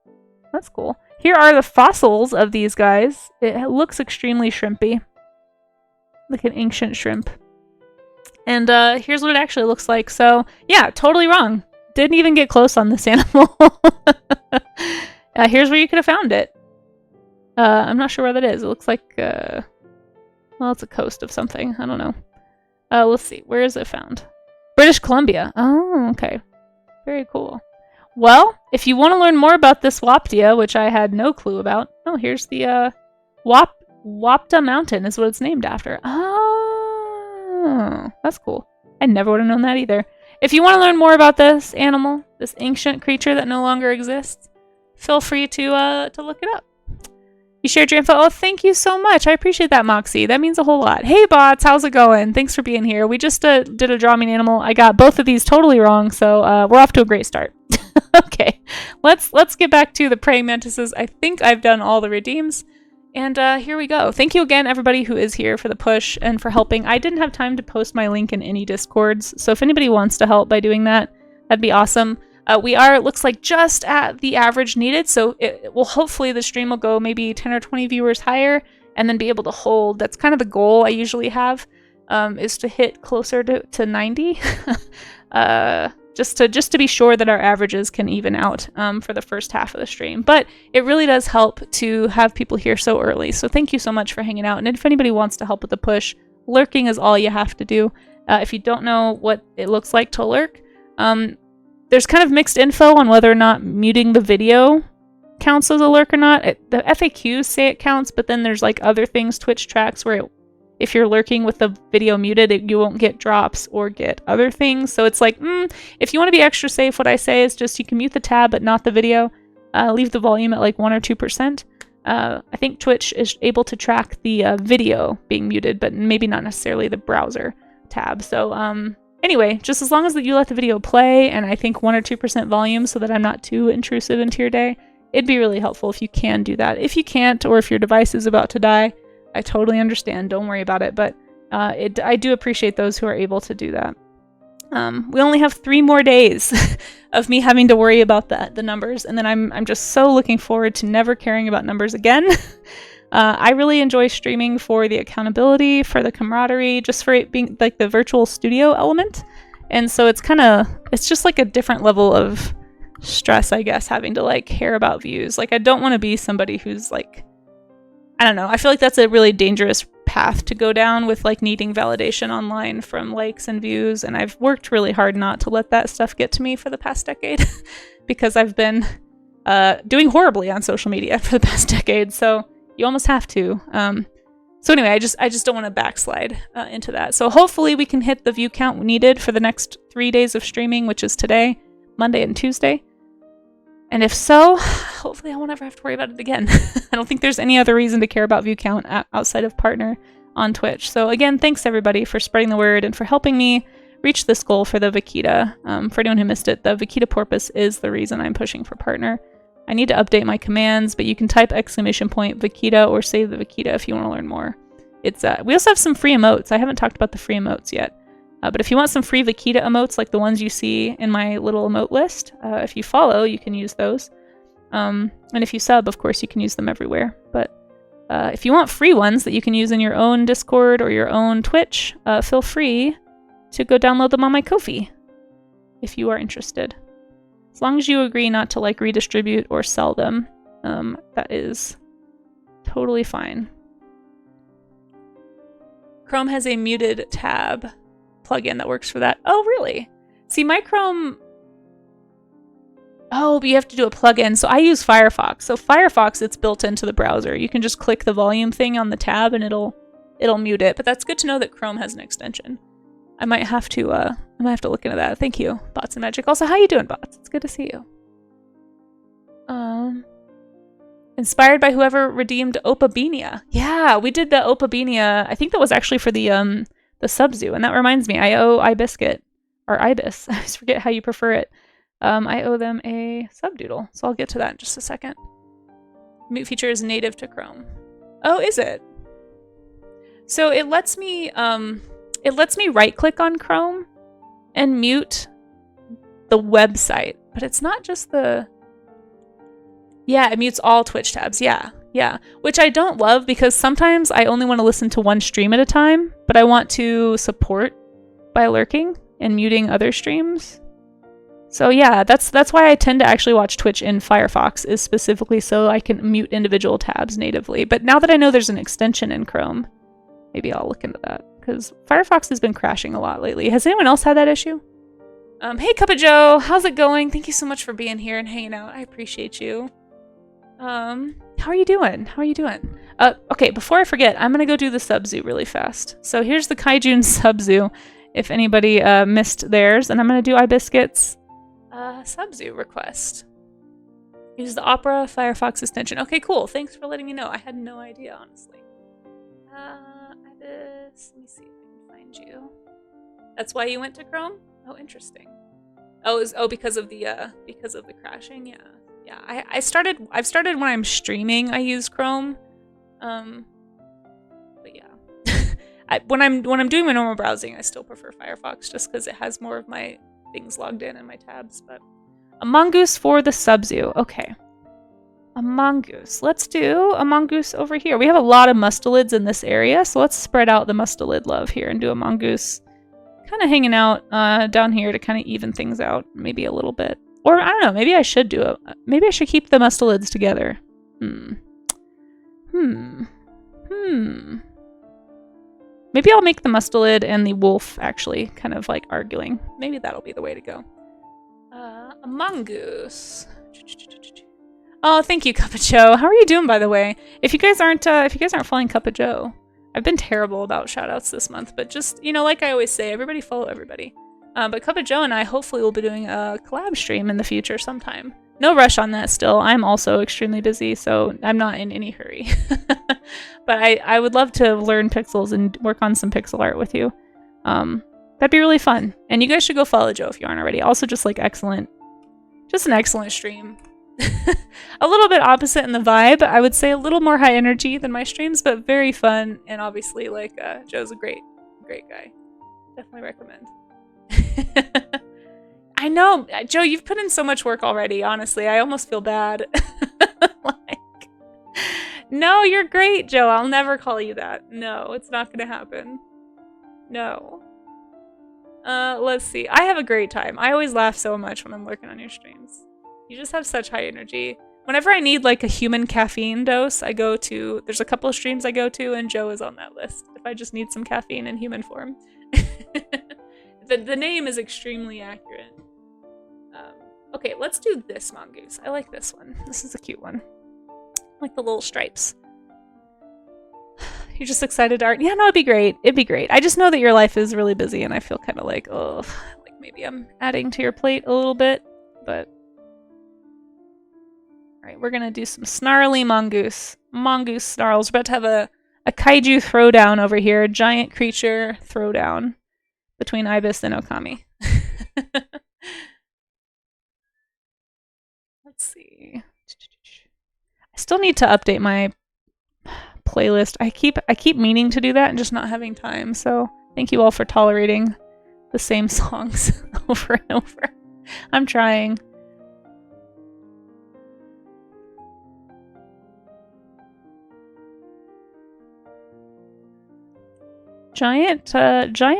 That's cool. Here are the fossils of these guys. It looks extremely shrimpy. Like an ancient shrimp. And here's what it actually looks like. So, yeah, totally wrong. Didn't even get close on this animal. Here's where you could have found it. I'm not sure where that is. It looks like, well, it's a coast of something. I don't know. Let's see. Where is it found? British Columbia. Oh, okay. Very cool. Well, if you want to learn more about this Waptia, which I had no clue about. Oh, here's the Wapta Mountain is what it's named after. Oh, that's cool. I never would have known that either. If you want to learn more about this animal, this ancient creature that no longer exists, feel free to look it up. You shared your info. Oh, thank you so much. I appreciate that, Moxie. That means a whole lot. Hey, bots, how's it going? Thanks for being here. We just did a draw me an animal. I got both of these totally wrong, so we're off to a great start. Okay, let's get back to the praying mantises. I think I've done all the redeems, and here we go. Thank you again, everybody who is here for the push and for helping. I didn't have time to post my link in any Discords, so if anybody wants to help by doing that, that'd be awesome. We are, it looks like, just at the average needed, so it will hopefully the stream will go maybe 10 or 20 viewers higher and then be able to hold. That's kind of the goal I usually have, is to hit closer to 90, just to be sure that our averages can even out for the first half of the stream. But it really does help to have people here so early, so thank you so much for hanging out. And if anybody wants to help with the push, lurking is all you have to do. If you don't know what it looks like to lurk, there's kind of mixed info on whether or not muting the video counts as a lurk or not. The FAQs say it counts, but then there's like other things Twitch tracks where if you're lurking with the video muted, you won't get drops or get other things. So it's like, if you want to be extra safe, what I say is just you can mute the tab but not the video. Leave the volume at like 1 or 2%. I think Twitch is able to track the video being muted, but maybe not necessarily the browser tab. So anyway, just as long as you let the video play and I think 1 or 2% volume so that I'm not too intrusive into your day, it'd be really helpful if you can do that. If you can't, or if your device is about to die, I totally understand. Don't worry about it. But I do appreciate those who are able to do that. We only have 3 more days of me having to worry about the numbers, and then I'm just so looking forward to never caring about numbers again. I really enjoy streaming for the accountability, for the camaraderie, just for it being like the virtual studio element. And so it's just like a different level of stress, I guess, having to like care about views. Like I don't want to be somebody who's like, I don't know. I feel like that's a really dangerous path to go down with like needing validation online from likes and views. And I've worked really hard not to let that stuff get to me for the past decade because I've been doing horribly on social media for the past decade. So you almost have to. So anyway, I just don't want to backslide into that. So hopefully we can hit the view count needed for the next 3 days of streaming, which is today, Monday, and Tuesday. And if so, hopefully I won't ever have to worry about it again. I don't think there's any other reason to care about view count outside of partner on Twitch. So again, thanks everybody for spreading the word and for helping me reach this goal for the Vaquita. For anyone who missed it, the Vaquita porpoise is the reason I'm pushing for partner. I need to update my commands, but you can type !Vaquita or save the Vaquita if you want to learn more. It's we also have some free emotes. I haven't talked about the free emotes yet. But if you want some free Vaquita emotes like the ones you see in my little emote list, if you follow, you can use those. And if you sub, of course, you can use them everywhere. But if you want free ones that you can use in your own Discord or your own Twitch, feel free to go download them on my Ko-fi if you are interested. As long as you agree not to like redistribute or sell them, that is totally fine. Chrome has a muted tab plugin that works for that. Oh, really? See, my Chrome... Oh, but you have to do a plugin. So I use Firefox. So Firefox, it's built into the browser. You can just click the volume thing on the tab and it'll mute it. But that's good to know that Chrome has an extension. I might have to look into that. Thank you, Bots and Magic. Also, how you doing, Bots? It's good to see you. Inspired by whoever redeemed Opabinia. Yeah, we did the Opabinia. I think that was actually for the Subzoo, and that reminds me, I owe iBiscuit or Ibis. I always forget how you prefer it. I owe them a subdoodle, so I'll get to that in just a second. Mute feature is native to Chrome. Oh, is it? So it lets me right-click on Chrome and mute the website, but it's not just the... Yeah, it mutes all Twitch tabs. Yeah, which I don't love because sometimes I only want to listen to one stream at a time, but I want to support by lurking and muting other streams. So yeah, that's why I tend to actually watch Twitch in Firefox, is specifically so I can mute individual tabs natively. But now that I know there's an extension in Chrome, maybe I'll look into that, because Firefox has been crashing a lot lately. Has anyone else had that issue? Hey Cup of Joe, how's it going? Thank you so much for being here and hanging out. I appreciate you. How are you doing? Okay, before I forget, I'm gonna go do the Subzoo really fast. So here's the Kaijun Subzoo. if anybody missed theirs. And I'm going to do iBiscuit's Subzoo request. Use the Opera Firefox extension. Okay, cool. Thanks for letting me know. I had no idea, honestly. Ibis, let me see if I can find you. That's why you went to Chrome? Oh, interesting. Oh, because of the crashing. Yeah. I've started when I'm streaming. I use Chrome. But yeah, when I'm doing my normal browsing, I still prefer Firefox just because it has more of my things logged in and my tabs. But a mongoose for the Subzoo. Okay. A mongoose. Let's do a mongoose over here. We have a lot of mustelids in this area, so let's spread out the mustelid love here and do a mongoose kind of hanging out down here to kind of even things out maybe a little bit. Or I don't know, maybe I should do it. Maybe I should keep the mustelids together. Maybe I'll make the mustelid and the wolf actually kind of like arguing. Maybe that'll be the way to go. A mongoose. Oh, thank you, Cup of Joe. How are you doing, by the way? If you guys aren't following Cup of Joe, I've been terrible about shoutouts this month, but just, you know, like I always say, everybody follow everybody. But Cup of Joe and I hopefully will be doing a collab stream in the future sometime. No rush on that still. I'm also extremely busy, so I'm not in any hurry. But I would love to learn pixels and work on some pixel art with you. That'd be really fun. And you guys should go follow Joe if you aren't already. Also just like an excellent stream. A little bit opposite in the vibe. I would say a little more high energy than my streams, but very fun. And obviously like Joe's a great guy. Definitely recommend. I know, Joe, you've put in so much work already, honestly. I almost feel bad. No, you're great, Joe. I'll never call you that. No, it's not gonna happen. No. Let's see. I have a great time. I always laugh so much when I'm lurking on your streams. You just have such high energy. Whenever I need like a human caffeine dose, there's a couple of streams I go to, and Joe is on that list. If I just need some caffeine in human form. The name is extremely accurate. Okay, let's do this mongoose. I like this one. This is a cute one. I like the little stripes. You're just excited to art? Yeah, no, it'd be great. It'd be great. I just know that your life is really busy, and I feel kind of like, oh, like maybe I'm adding to your plate a little bit, but... Alright, we're gonna do some snarly mongoose. Mongoose snarls. We're about to have a kaiju throwdown over here. A giant creature throwdown between Ibis and Okami. Let's see. I still need to update my playlist. I keep meaning to do that and just not having time. So thank you all for tolerating the same songs over and over. I'm trying. Giant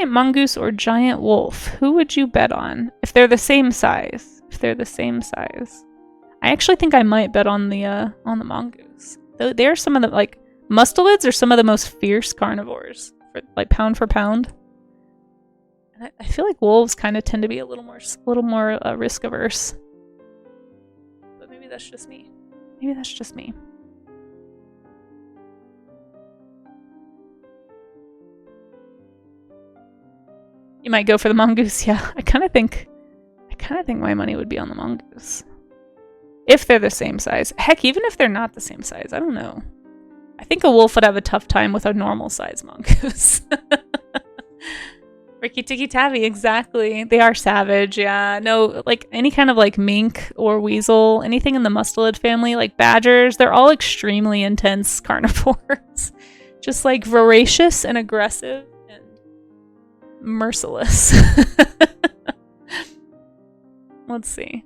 mongoose or giant wolf? Who would you bet on? If they're the same size. I actually think I might bet on the mongoose. They're some of the, like, mustelids are some of the most fierce carnivores, like pound for pound. And I feel like wolves kind of tend to be a little more risk averse. But maybe that's just me. You might go for the mongoose, yeah. I kind of think my money would be on the mongoose. If they're the same size. Heck, even if they're not the same size, I don't know. I think a wolf would have a tough time with a normal size mongoose. Ricky Tikki Tavi, exactly. They are savage, yeah. No, like any kind of like mink or weasel, anything in the mustelid family, like badgers, they're all extremely intense carnivores. Just like voracious and aggressive and merciless. Let's see.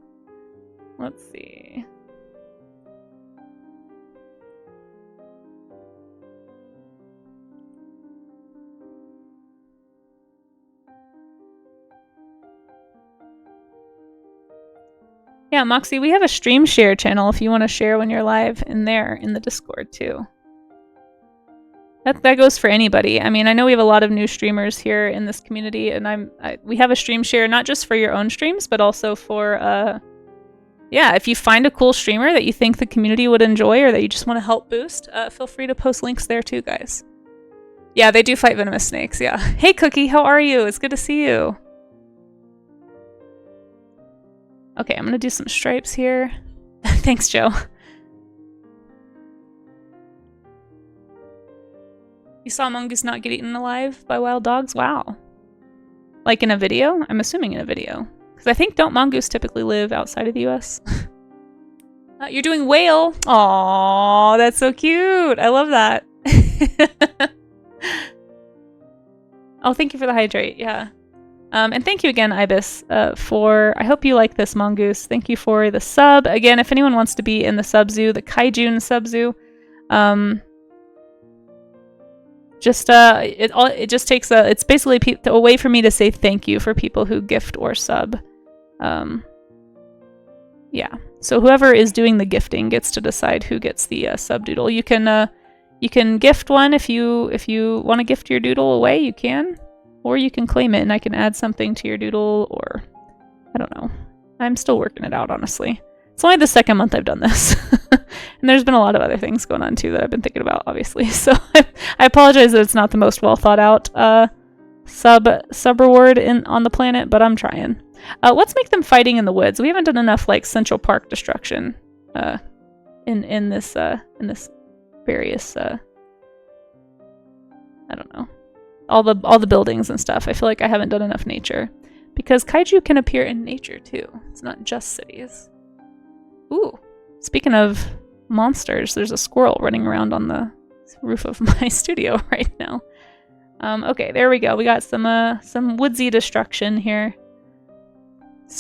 Yeah, Moxie, we have a stream share channel if you want to share when you're live in there in the Discord too. That goes for anybody. I mean, I know we have a lot of new streamers here in this community, and we have a stream share not just for your own streams, but also for yeah, if you find a cool streamer that you think the community would enjoy or that you just want to help boost, feel free to post links there too, guys. Yeah, they do fight venomous snakes, yeah. Hey, Cookie, how are you? It's good to see you. Okay, I'm gonna do some stripes here. Thanks, Joe. You saw a mongoose not get eaten alive by wild dogs? Wow. Like in a video? I'm assuming in a video. Because I think don't mongoose typically live outside of the US? You're doing whale. Aww, that's so cute. I love that. Oh, thank you for the hydrate. Yeah. And thank you again, Ibis, for... I hope you like this mongoose. Thank you for the sub. Again, if anyone wants to be in the sub-zoo, the Kaijun sub-zoo, it just takes a... It's basically a way for me to say thank you for people who gift or sub. Yeah. So whoever is doing the gifting gets to decide who gets the sub doodle. You can gift one if you want to gift your doodle away. You can, or you can claim it, and I can add something to your doodle. Or I don't know. I'm still working it out, honestly. It's only the second month I've done this, and there's been a lot of other things going on too that I've been thinking about, obviously. So I apologize that it's not the most well thought out sub reward on the planet, but I'm trying. Let's make them fighting in the woods. We haven't done enough like Central Park destruction in this various I don't know, all the buildings and stuff. I feel like I haven't done enough nature because kaiju can appear in nature too. It's not just cities. Ooh, speaking of monsters, there's a squirrel running around on the roof of my studio right now. Okay, there we go. We got some woodsy destruction here.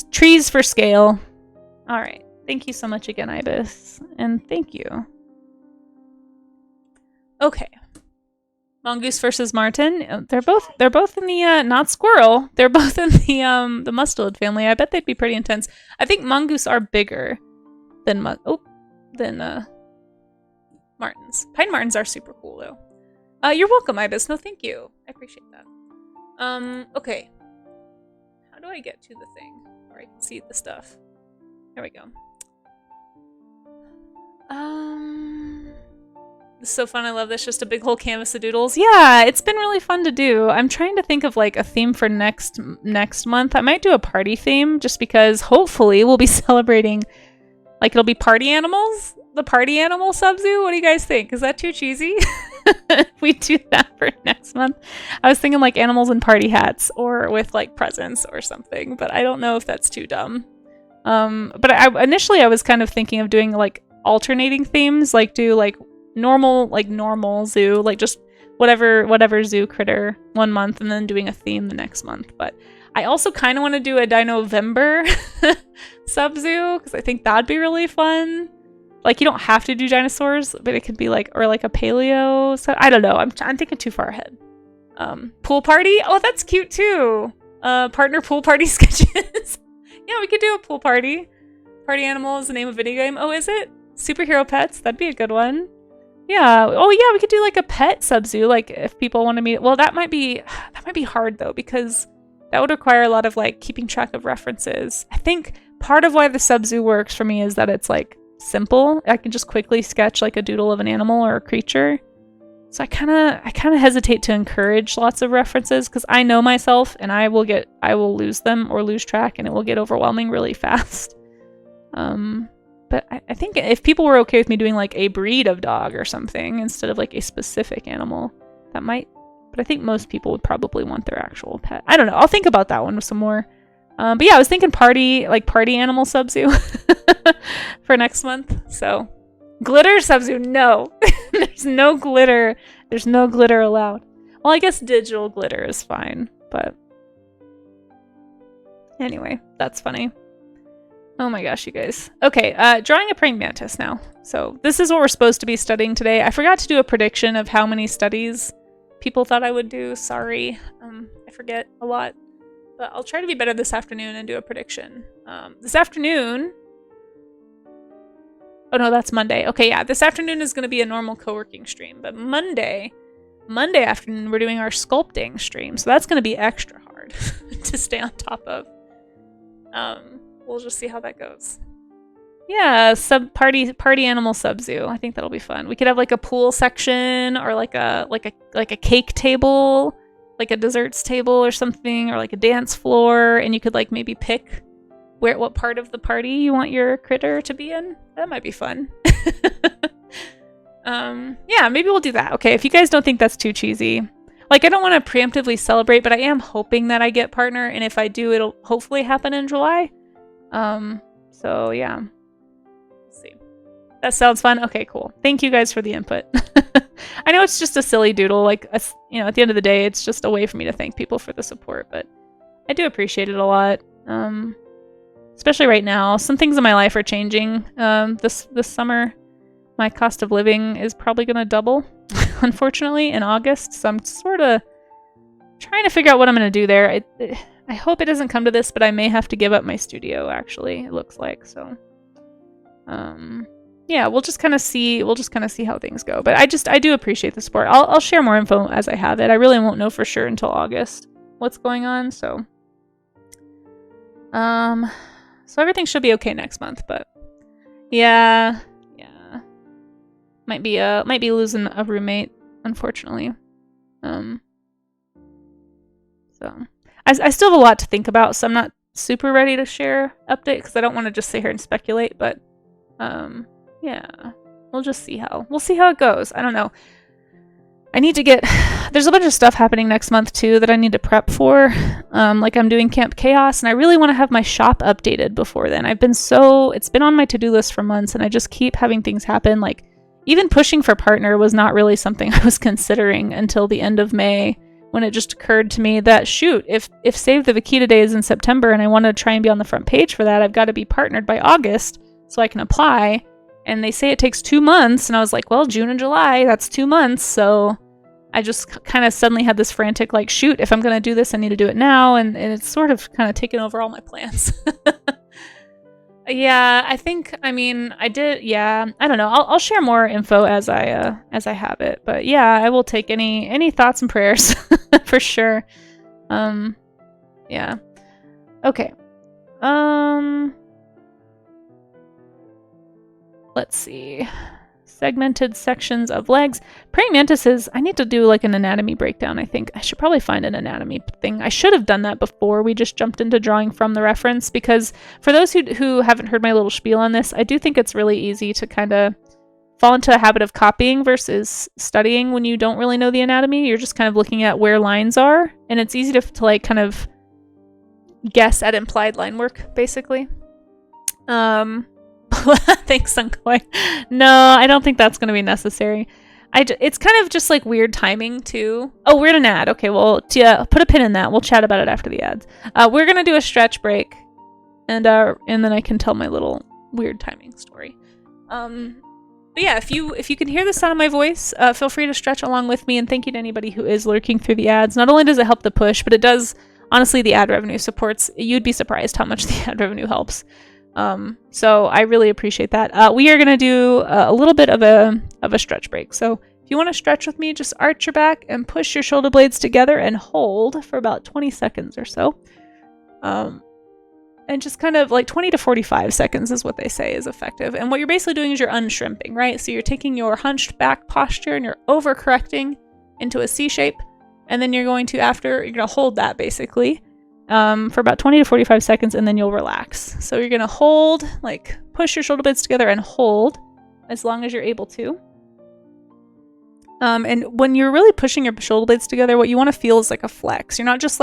Trees for scale. All right. Thank you so much again, Ibis. And thank you. Okay. Mongoose versus marten. They're both in the not squirrel. They're both in the mustelid family. I bet they'd be pretty intense. I think mongoose are bigger than martens. Pine martens are super cool though. You're welcome, Ibis. No, thank you. I appreciate that. Okay. How do I get to the thing where I can see the stuff? There we go. This is so fun. I love this. Just a big whole canvas of doodles. Yeah, it's been really fun to do. I'm trying to think of like a theme for next month. I might do a party theme just because hopefully we'll be celebrating, like it'll be party animals. The party animal sub-zoo. What do you guys think? Is that too cheesy? If we do that for next month. I was thinking like animals in party hats or with like presents or something, but I don't know if that's too dumb. But initially I was kind of thinking of doing like alternating themes, like do like normal zoo, like just whatever zoo critter one month and then doing a theme the next month. But I also kind of want to do a Dino-vember sub-zoo because I think that'd be really fun. Like, you don't have to do dinosaurs, but it could be like, or like a paleo. So I don't know. I'm thinking too far ahead. Pool party. Oh, that's cute too. Partner pool party sketches. Yeah, we could do a pool party. Party animal is the name of a video game. Oh, is it? Superhero pets. That'd be a good one. Yeah. Oh, yeah. We could do like a pet sub-zoo. Like if people want to meet. Well, that might be hard though because that would require a lot of like keeping track of references. I think part of why the sub-zoo works for me is that it's like simple. I can just quickly sketch like a doodle of an animal or a creature. So I kind of hesitate to encourage lots of references because I know myself and I will lose them or lose track and it will get overwhelming really fast. But I think if people were okay with me doing like a breed of dog or something instead of like a specific animal, that might, but I think most people would probably want their actual pet. I don't know. I'll think about that one with some more. But yeah, I was thinking party animal sub-zoo for next month. So glitter sub-zoo, no. There's no glitter. There's no glitter allowed. Well, I guess digital glitter is fine, but anyway, that's funny. Oh my gosh, you guys. Okay, drawing a praying mantis now. So this is what we're supposed to be studying today. I forgot to do a prediction of how many studies people thought I would do. Sorry. I forget a lot. But I'll try to be better this afternoon and do a prediction. This afternoon... Oh no, that's Monday. Okay, yeah, this afternoon is going to be a normal co-working stream. But Monday afternoon, we're doing our sculpting stream. So that's going to be extra hard to stay on top of. We'll just see how that goes. Yeah, party animal sub zoo. I think that'll be fun. We could have like a pool section or like a cake table, like a desserts table or something, or like a dance floor, and you could like maybe pick what part of the party you want your critter to be in. That might be fun. Yeah, maybe we'll do that. Okay, if you guys don't think that's too cheesy. Like, I don't want to preemptively celebrate, but I am hoping that I get partner, and if I do, it'll hopefully happen in July. So yeah. Let's see. That sounds fun. Okay, cool. Thank you guys for the input. I know it's just a silly doodle, like, you know, at the end of the day, it's just a way for me to thank people for the support, but I do appreciate it a lot. Especially right now. Some things in my life are changing. This summer, my cost of living is probably going to double, unfortunately, in August. So I'm sort of trying to figure out what I'm going to do there. I hope it doesn't come to this, but I may have to give up my studio, actually, it looks like. So, yeah, we'll just kind of see how things go. But I do appreciate the support. I'll share more info as I have it. I really won't know for sure until August what's going on. So, so everything should be okay next month. But yeah. Might be losing a roommate, unfortunately. So I still have a lot to think about, so I'm not super ready to share update because I don't want to just sit here and speculate. But yeah, we'll just see how it goes. I don't know. I need to get. There's a bunch of stuff happening next month too that I need to prep for. Like I'm doing Camp Chaos, and I really want to have my shop updated before then. It's been on my to-do list for months, and I just keep having things happen. Like even pushing for partner was not really something I was considering until the end of May, when it just occurred to me that shoot, if Save the Vaquita Day is in September and I want to try and be on the front page for that, I've got to be partnered by August so I can apply. And they say it takes 2 months, and I was like, well, June and July, that's 2 months. So I just kind of suddenly had this frantic, like, shoot, if I'm going to do this, I need to do it now. And it's sort of kind of taken over all my plans. Yeah, I did. Yeah, I don't know. I'll share more info as I have it. But yeah, I will take any thoughts and prayers for sure. Yeah. Okay. Let's see. Segmented sections of legs. Praying mantises, I need to do like an anatomy breakdown, I think. I should probably find an anatomy thing. I should have done that before we just jumped into drawing from the reference, because for those who haven't heard my little spiel on this, I do think it's really easy to kind of fall into a habit of copying versus studying when you don't really know the anatomy. You're just kind of looking at where lines are, and it's easy to like kind of guess at implied line work, basically. Thanks, Sunkoi. No, I don't think that's going to be necessary. It's kind of just like weird timing too. Oh, we're in an ad. Okay, well, put a pin in that. We'll chat about it after the ads. We're going to do a stretch break, and then I can tell my little weird timing story. But yeah, if you can hear the sound of my voice, feel free to stretch along with me, and thank you to anybody who is lurking through the ads. Not only does it help the push, but it does, honestly, the ad revenue supports. You'd be surprised how much the ad revenue helps. So I really appreciate that. We are going to do a little bit of a stretch break. So if you want to stretch with me, just arch your back and push your shoulder blades together and hold for about 20 seconds or so. And just kind of like 20 to 45 seconds is what they say is effective. And what you're basically doing is you're unshrimping, right? So you're taking your hunched back posture and you're overcorrecting into a C shape. And then you're going to hold that basically. For about 20 to 45 seconds, and then you'll relax. So you're going to hold, like push your shoulder blades together and hold as long as you're able to. And when you're really pushing your shoulder blades together, what you want to feel is like a flex. You're not just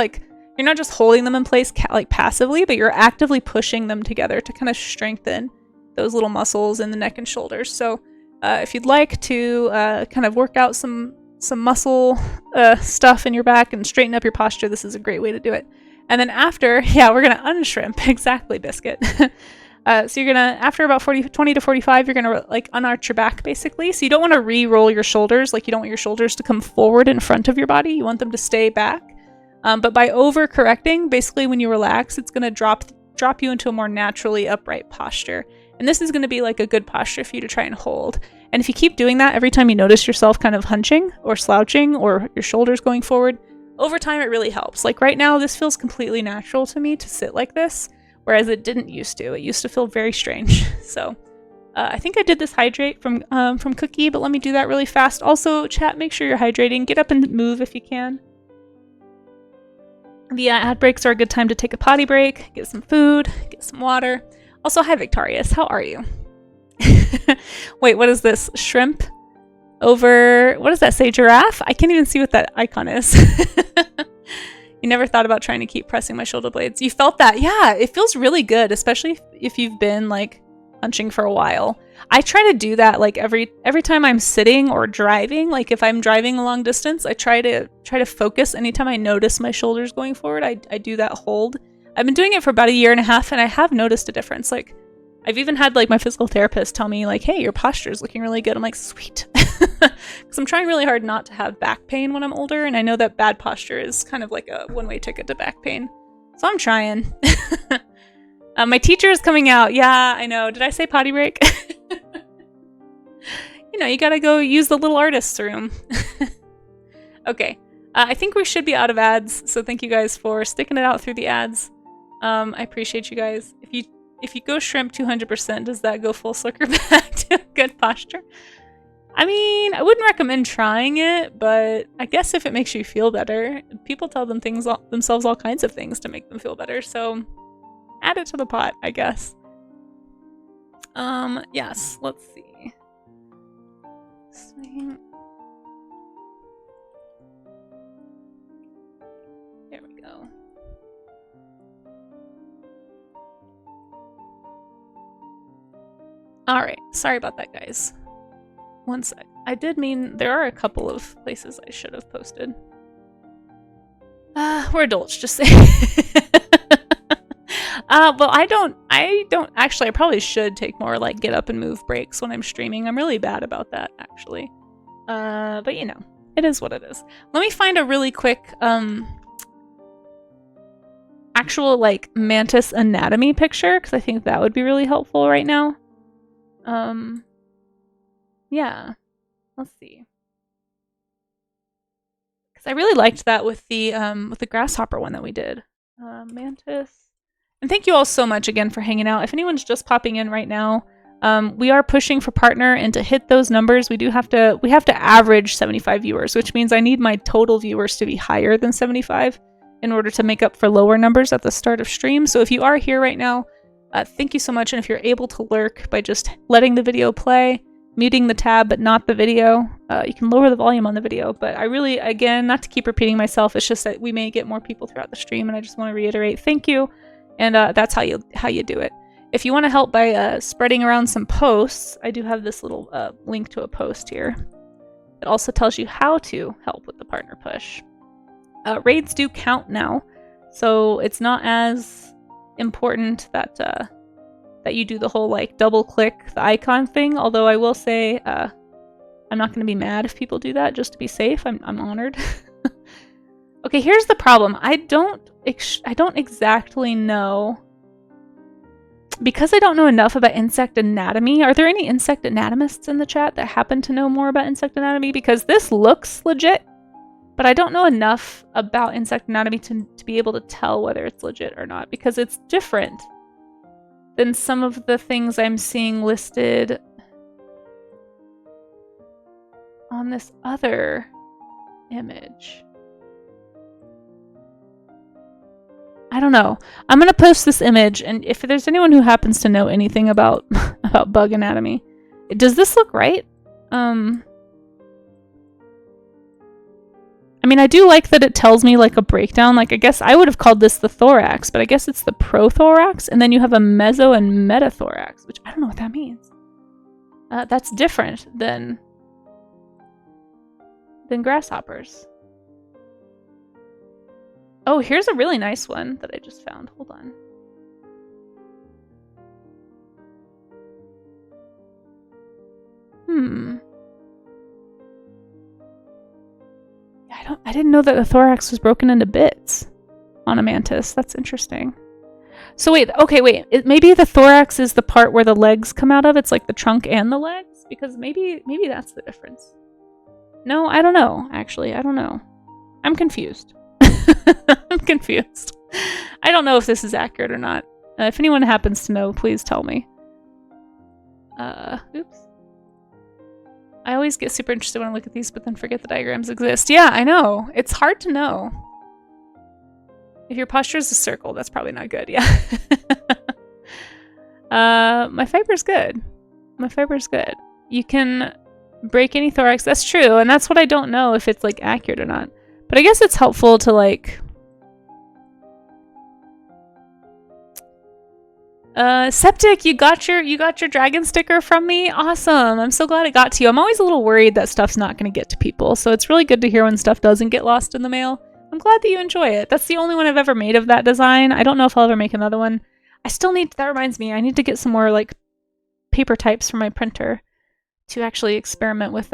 holding them in place like passively, but you're actively pushing them together to kind of strengthen those little muscles in the neck and shoulders. So if you'd like to kind of work out some muscle stuff in your back and straighten up your posture, this is a great way to do it. And then after, we're going to unshrimp. Exactly, Biscuit. So you're going to, after about 20 to 45, you're going to like unarch your back, basically. So you don't want to re-roll your shoulders. Like you don't want your shoulders to come forward in front of your body. You want them to stay back. But by over-correcting, basically when you relax, it's going to drop you into a more naturally upright posture. And this is going to be like a good posture for you to try and hold. And if you keep doing that, every time you notice yourself kind of hunching or slouching or your shoulders going forward, over time, it really helps. Like right now, this feels completely natural to me to sit like this. whereas it didn't used to. It used to feel very strange. So I think I did this hydrate from Cookie, but let me do that really fast. Also, chat, make sure you're hydrating. Get up and move if you can. The ad breaks are a good time to take a potty break, get some food, get some water. Also, hi Victorious, how are you? Wait, what is this? Shrimp over, what does that say? Giraffe? I can't even see what that icon is. You never thought about trying to keep pressing my shoulder blades. You felt that? Yeah, it feels really good, especially if you've been like punching for a while. I try to do that like every time I'm sitting or driving. Like if I'm driving a long distance, I try to focus. Anytime I notice my shoulders going forward, I do that hold. I've been doing it for about 1.5 years, and I have noticed a difference. Like I've even had like my physical therapist tell me like, hey, your posture is looking really good. I'm like, sweet. Because I'm trying really hard not to have back pain when I'm older, and I know that bad posture is kind of like a one-way ticket to back pain. So I'm trying. My teacher is coming out. Yeah, I know. Did I say potty break? You know, you gotta go use the little artist's room. Okay. I think we should be out of ads, so thank you guys for sticking it out through the ads. I appreciate you guys. If you go shrimp 200%, does that go full circle back to good posture? I mean, I wouldn't recommend trying it, but I guess if it makes you feel better, people tell themselves all kinds of things to make them feel better, so add it to the pot, I guess. Yes, let's see. Swing. There we go. Alright, sorry about that, guys. One sec. I did mean there are a couple of places I should have posted. We're adults, just say. Well, I don't actually, I probably should take more like get up and move breaks when I'm streaming. I'm really bad about that, actually. But you know, it is what it is. Let me find a really quick, actual like mantis anatomy picture, because I think that would be really helpful right now. Yeah, let's see. Because I really liked that with the grasshopper one that we did. Mantis. And thank you all so much again for hanging out. If anyone's just popping in right now, we are pushing for partner, and to hit those numbers, we have to average 75 viewers, which means I need my total viewers to be higher than 75 in order to make up for lower numbers at the start of stream. So if you are here right now, thank you so much. And if you're able to lurk by just letting the video play, muting the tab but not the video, you can lower the volume on the video. But I really, again, not to keep repeating myself, it's just that we may get more people throughout the stream, and I just want to reiterate thank you. And that's how you do it. If you want to help by spreading around some posts, I do have this little link to a post here. It also tells you how to help with the partner push. Raids do count now, so it's not as important that that you do the whole like double click the icon thing. Although I will say I'm not going to be mad if people do that, just to be safe. I'm honored. Okay, here's the problem. I don't exactly know, because I don't know enough about insect anatomy. Are there any insect anatomists in the chat that happen to know more about insect anatomy? Because this looks legit, but I don't know enough about insect anatomy to be able to tell whether it's legit or not, because it's different than some of the things I'm seeing listed on this other image. I don't know. I'm gonna post this image, and if there's anyone who happens to know anything about about bug anatomy, does this look right? I mean, I do like that it tells me like a breakdown. Like, I guess I would have called this the thorax, but I guess it's the prothorax, and then you have a meso and metathorax, which I don't know what that means. That's different than grasshoppers. Oh, here's a really nice one that I just found. Hold on. I didn't know that the thorax was broken into bits on a mantis. That's interesting. So wait, okay, wait. Maybe the thorax is the part where the legs come out of. It's like the trunk and the legs, because maybe that's the difference. No, I don't know. Actually, I don't know. I'm confused. I'm confused. I don't know if this is accurate or not. If anyone happens to know, please tell me. Oops. I always get super interested when I look at these, but then forget the diagrams exist. Yeah, I know. It's hard to know. If your posture is a circle, that's probably not good. Yeah. My fiber's good. My fiber's good. You can break any thorax. That's true, and that's what I don't know if it's like accurate or not. But I guess it's helpful to like... Septic, you got your dragon sticker from me? Awesome. I'm so glad it got to you. I'm always a little worried that stuff's not going to get to people, so it's really good to hear when stuff doesn't get lost in the mail. I'm glad that you enjoy it. That's the only one I've ever made of that design. I don't know if I'll ever make another one. I still need, that reminds me, I need to get some more like paper types for my printer to actually experiment with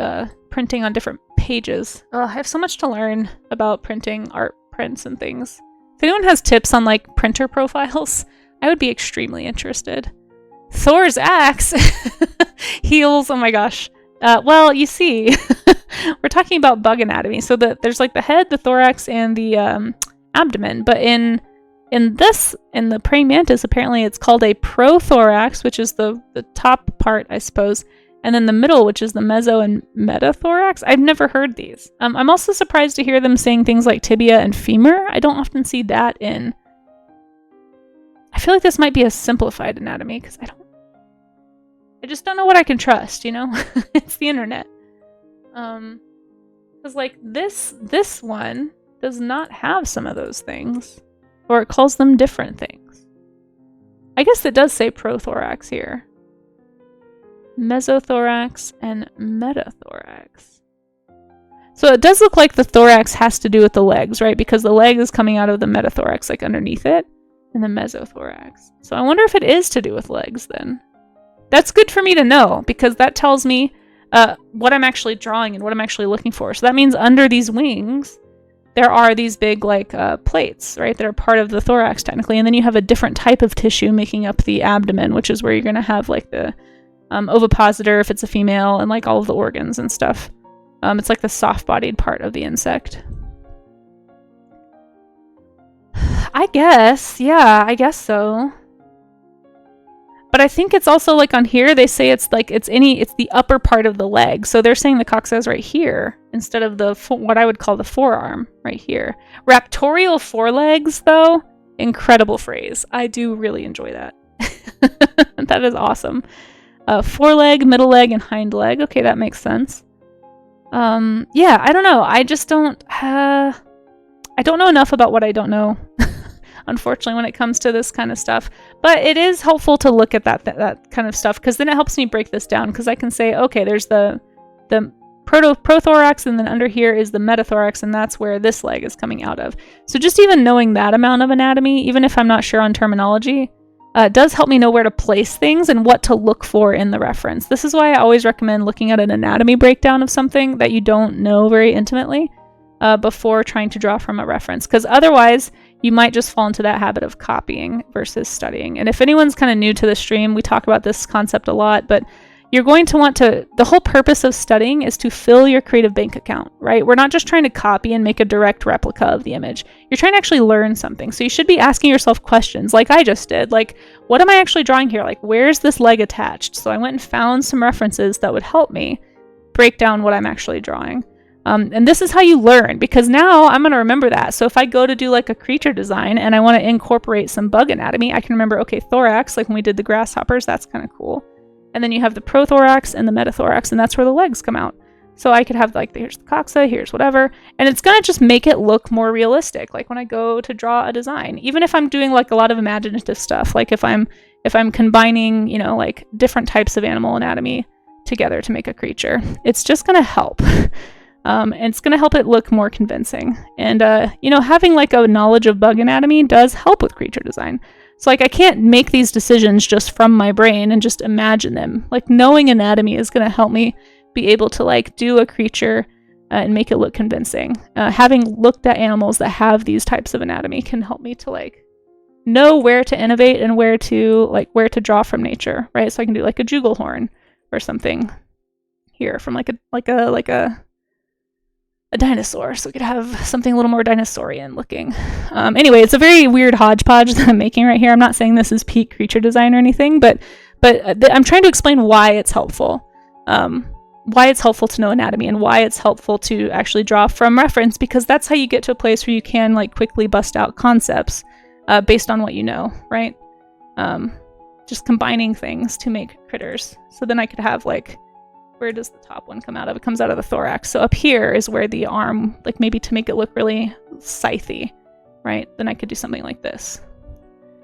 printing on different pages. I have so much to learn about printing art prints and things. If anyone has tips on like printer profiles, I would be extremely interested. Thor's axe heals. Oh my gosh. Well, you see, we're talking about bug anatomy. So there's like the head, the thorax, and the abdomen. But in the praying mantis, apparently it's called a prothorax, which is the top part, I suppose, and then the middle, which is the meso and metathorax. I've never heard these. I'm also surprised to hear them saying things like tibia and femur. I don't often see that in. I feel like this might be a simplified anatomy because I just don't know what I can trust, you know? It's the internet. Because like this one does not have some of those things, or it calls them different things. I guess it does say prothorax here. Mesothorax and metathorax. So it does look like the thorax has to do with the legs, right? Because the leg is coming out of the metathorax, like underneath it. And the mesothorax. So I wonder if it is to do with legs then. That's good for me to know because that tells me what I'm actually drawing and what I'm actually looking for. So that means under these wings, there are these big like plates, right? That are part of the thorax technically. And then you have a different type of tissue making up the abdomen, which is where you're going to have like the ovipositor if it's a female and like all of the organs and stuff. It's like the soft-bodied part of the insect. I guess, yeah, I guess so. But I think it's also like on here, they say it's like it's the upper part of the leg. So they're saying the coccyx is right here instead of what I would call the forearm right here. Raptorial forelegs, though, incredible phrase. I do really enjoy that. That is awesome. Foreleg, middle leg, and hind leg. Okay, that makes sense. Yeah, I don't know. I just don't. I don't know enough about what I don't know. Unfortunately, when it comes to this kind of stuff. But it is helpful to look at that kind of stuff because then it helps me break this down because I can say, okay, there's the prothorax and then under here is the metathorax and that's where this leg is coming out of. So just even knowing that amount of anatomy, even if I'm not sure on terminology, does help me know where to place things and what to look for in the reference. This is why I always recommend looking at an anatomy breakdown of something that you don't know very intimately before trying to draw from a reference because otherwise you might just fall into that habit of copying versus studying. And if anyone's kind of new to the stream, we talk about this concept a lot, but you're going to want to, the whole purpose of studying is to fill your creative bank account, right? We're not just trying to copy and make a direct replica of the image. You're trying to actually learn something. So you should be asking yourself questions like I just did. Like, what am I actually drawing here? Like, where's this leg attached? So I went and found some references that would help me break down what I'm actually drawing. And this is how you learn because now I'm going to remember that. So if I go to do like a creature design and I want to incorporate some bug anatomy, I can remember, okay, thorax, like when we did the grasshoppers, that's kind of cool. And then you have the prothorax and the metathorax, and that's where the legs come out. So I could have like, here's the coxa, here's whatever. And it's going to just make it look more realistic. Like when I go to draw a design, even if I'm doing like a lot of imaginative stuff, like if I'm combining, you know, like different types of animal anatomy together to make a creature, it's just going to help. And it's going to help it look more convincing. And, you know, having like a knowledge of bug anatomy does help with creature design. So like I can't make these decisions just from my brain and just imagine them. Like knowing anatomy is going to help me be able to like do a creature and make it look convincing. Having looked at animals that have these types of anatomy can help me to like know where to innovate and where to draw from nature, right? So I can do like a jugal horn or something here from like a a dinosaur, so we could have something a little more dinosaurian looking. Anyway, it's a very weird hodgepodge that I'm making right here. I'm not saying this is peak creature design or anything, but I'm trying to explain why it's helpful. Why it's helpful to know anatomy and why it's helpful to actually draw from reference, because that's how you get to a place where you can like quickly bust out concepts based on what you know, right? Just combining things to make critters. So then I could have like, where does the top one come out of? It comes out of the thorax. So up here is where the arm, like maybe to make it look really scythy, right? Then I could do something like this.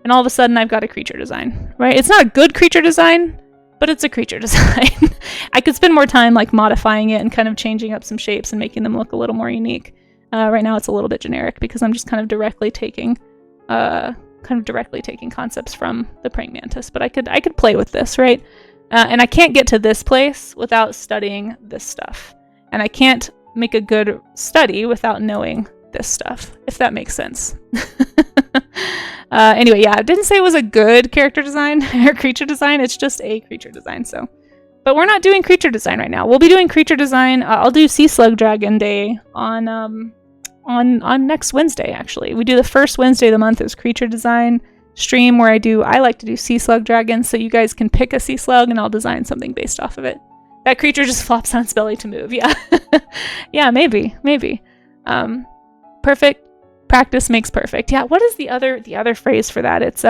And all of a sudden I've got a creature design, right? It's not a good creature design, but it's a creature design. I could spend more time like modifying it and kind of changing up some shapes and making them look a little more unique. Right now it's a little bit generic because I'm just kind of directly taking concepts from the praying mantis. But I could play with this, right? And I can't get to this place without studying this stuff. And I can't make a good study without knowing this stuff, if that makes sense. Anyway, yeah, I didn't say it was a good character design or creature design. It's just a creature design. So, but we're not doing creature design right now. We'll be doing creature design. I'll do Sea Slug Dragon Day on next Wednesday. Actually, we do the first Wednesday of the month is creature design stream where I like to do sea slug dragons, so you guys can pick a sea slug and I'll design something based off of it. That creature just flops on its belly to move. Yeah. Yeah, maybe. Perfect practice makes perfect. Yeah, what is the other phrase for that? It's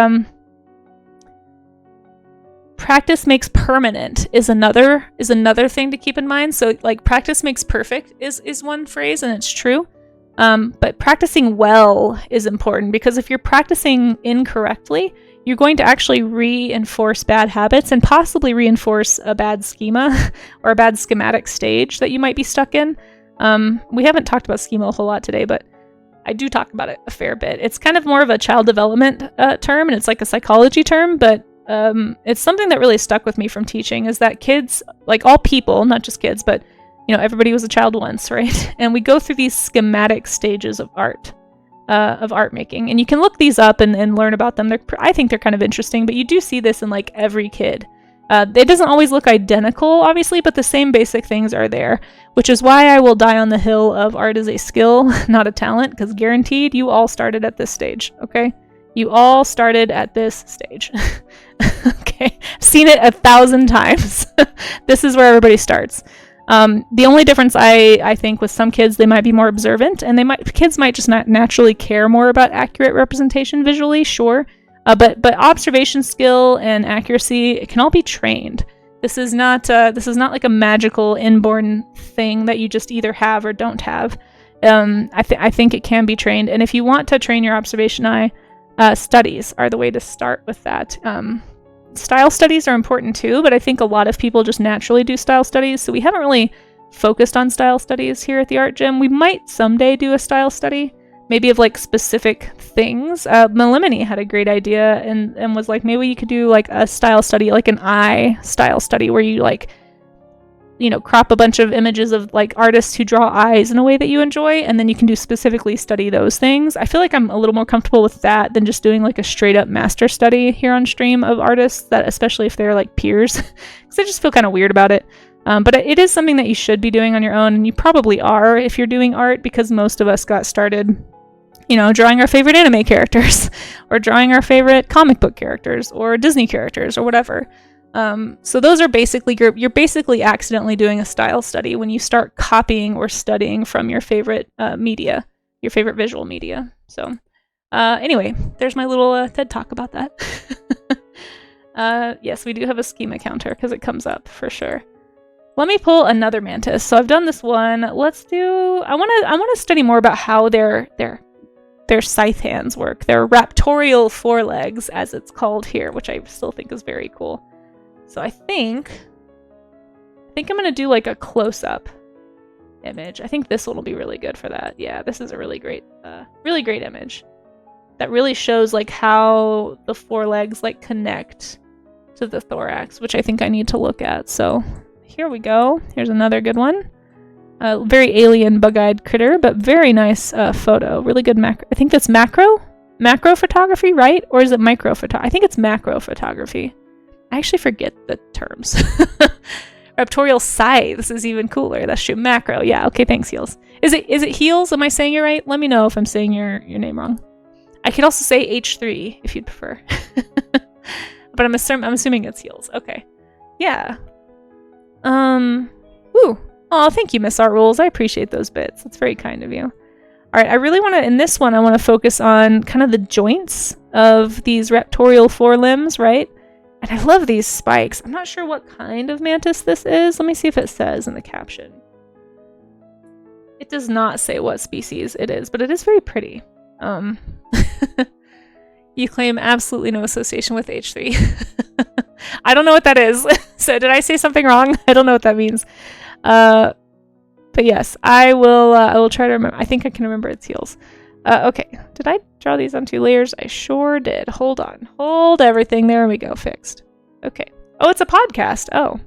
practice makes permanent is another thing to keep in mind. So like practice makes perfect is one phrase, and it's true. But practicing well is important, because if you're practicing incorrectly, you're going to actually reinforce bad habits and possibly reinforce a bad schema or a bad schematic stage that you might be stuck in. We haven't talked about schema a whole lot today, but I do talk about it a fair bit. It's kind of more of a child development term, and it's like a psychology term, but it's something that really stuck with me from teaching, is that kids, like all people, not just kids, but you know, everybody was a child once, right? And we go through these schematic stages of art making. And you can look these up and learn about them. I think they're kind of interesting, but you do see this in like every kid. It doesn't always look identical, obviously, but the same basic things are there, which is why I will die on the hill of art is a skill, not a talent, because guaranteed you all started at this stage, okay? You all started at this stage. Okay? Seen it 1,000 times. This is where everybody starts. The only difference I think with some kids, they might be more observant, and kids might just not naturally care more about accurate representation visually, sure. But observation skill and accuracy, it can all be trained. This is not like a magical inborn thing that you just either have or don't have. I think it can be trained, and if you want to train your observation eye, studies are the way to start with that. Style studies are important too, but I think a lot of people just naturally do style studies, so we haven't really focused on style studies here at the art gym. We might someday do a style study, maybe of like specific things. Melimony had a great idea and was like, maybe you could do like a style study, like an eye style study, where you like, you know, crop a bunch of images of like artists who draw eyes in a way that you enjoy, and then you can do specifically study those things. I feel like I'm a little more comfortable with that than just doing like a straight up master study here on stream of artists, that especially if they're like peers, because I just feel kind of weird about it. But it is something that you should be doing on your own, and you probably are if you're doing art, because most of us got started, you know, drawing our favorite anime characters or drawing our favorite comic book characters or Disney characters or whatever. So those are basically, you're basically accidentally doing a style study when you start copying or studying from your favorite media, your favorite visual media. So anyway, there's my little TED talk about that. Yes, we do have a schema counter because it comes up for sure. Let me pull another mantis. So I've done this one. Let's do, I want to study more about how their scythe hands work. Their raptorial forelegs, as it's called here, which I still think is very cool. So I think I'm going to do like a close-up image. I think this one will be really good for that. Yeah, this is a really great image that really shows like how the forelegs like connect to the thorax, which I think I need to look at. So here we go. Here's another good one. Very alien bug-eyed critter, but very nice photo. Really good macro. I think that's macro photography, right? Or is it micro photography? I think it's macro photography. I actually forget the terms. Raptorial scythes is even cooler. That's true. Macro. Yeah. Okay. Thanks, Heels. Is it Heels? Am I saying it right? Let me know if I'm saying your name wrong. I could also say H3 if you'd prefer. But I'm assuming it's Heels. Okay. Yeah. Ooh. Oh, thank you, Miss Art Rules. I appreciate those bits. That's very kind of you. All right. I really want to, in this one, I want to focus on kind of the joints of these raptorial forelimbs, right? And I love these spikes. I'm not sure what kind of mantis this is. Let me see if it says in the caption. It does not say what species it is, but it is very pretty. You claim absolutely no association with H3. I don't know what that is. So did I say something wrong? I don't know what that means. But yes, I will try to remember. I think I can remember its heels. Okay. Did I draw these on 2 layers? I sure did. Hold on. Hold everything. There we go. Fixed. Okay. Oh, it's a podcast. Oh.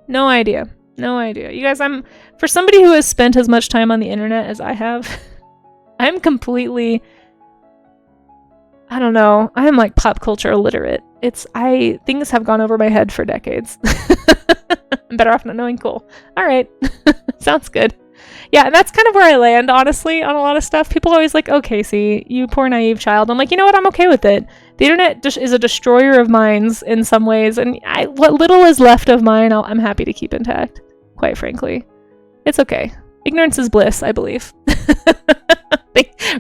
No idea. No idea. You guys, for somebody who has spent as much time on the internet as I have, I'm completely, I don't know. I am like pop culture illiterate. Things have gone over my head for decades. I'm better off not knowing. Cool. All right. Sounds good. Yeah, and that's kind of where I land, honestly, on a lot of stuff. People are always like, oh, Casey, you poor naive child. I'm like, you know what? I'm okay with it. The internet just is a destroyer of minds in some ways, and what little is left of mine, I'm happy to keep intact, quite frankly. It's okay. Ignorance is bliss, I believe.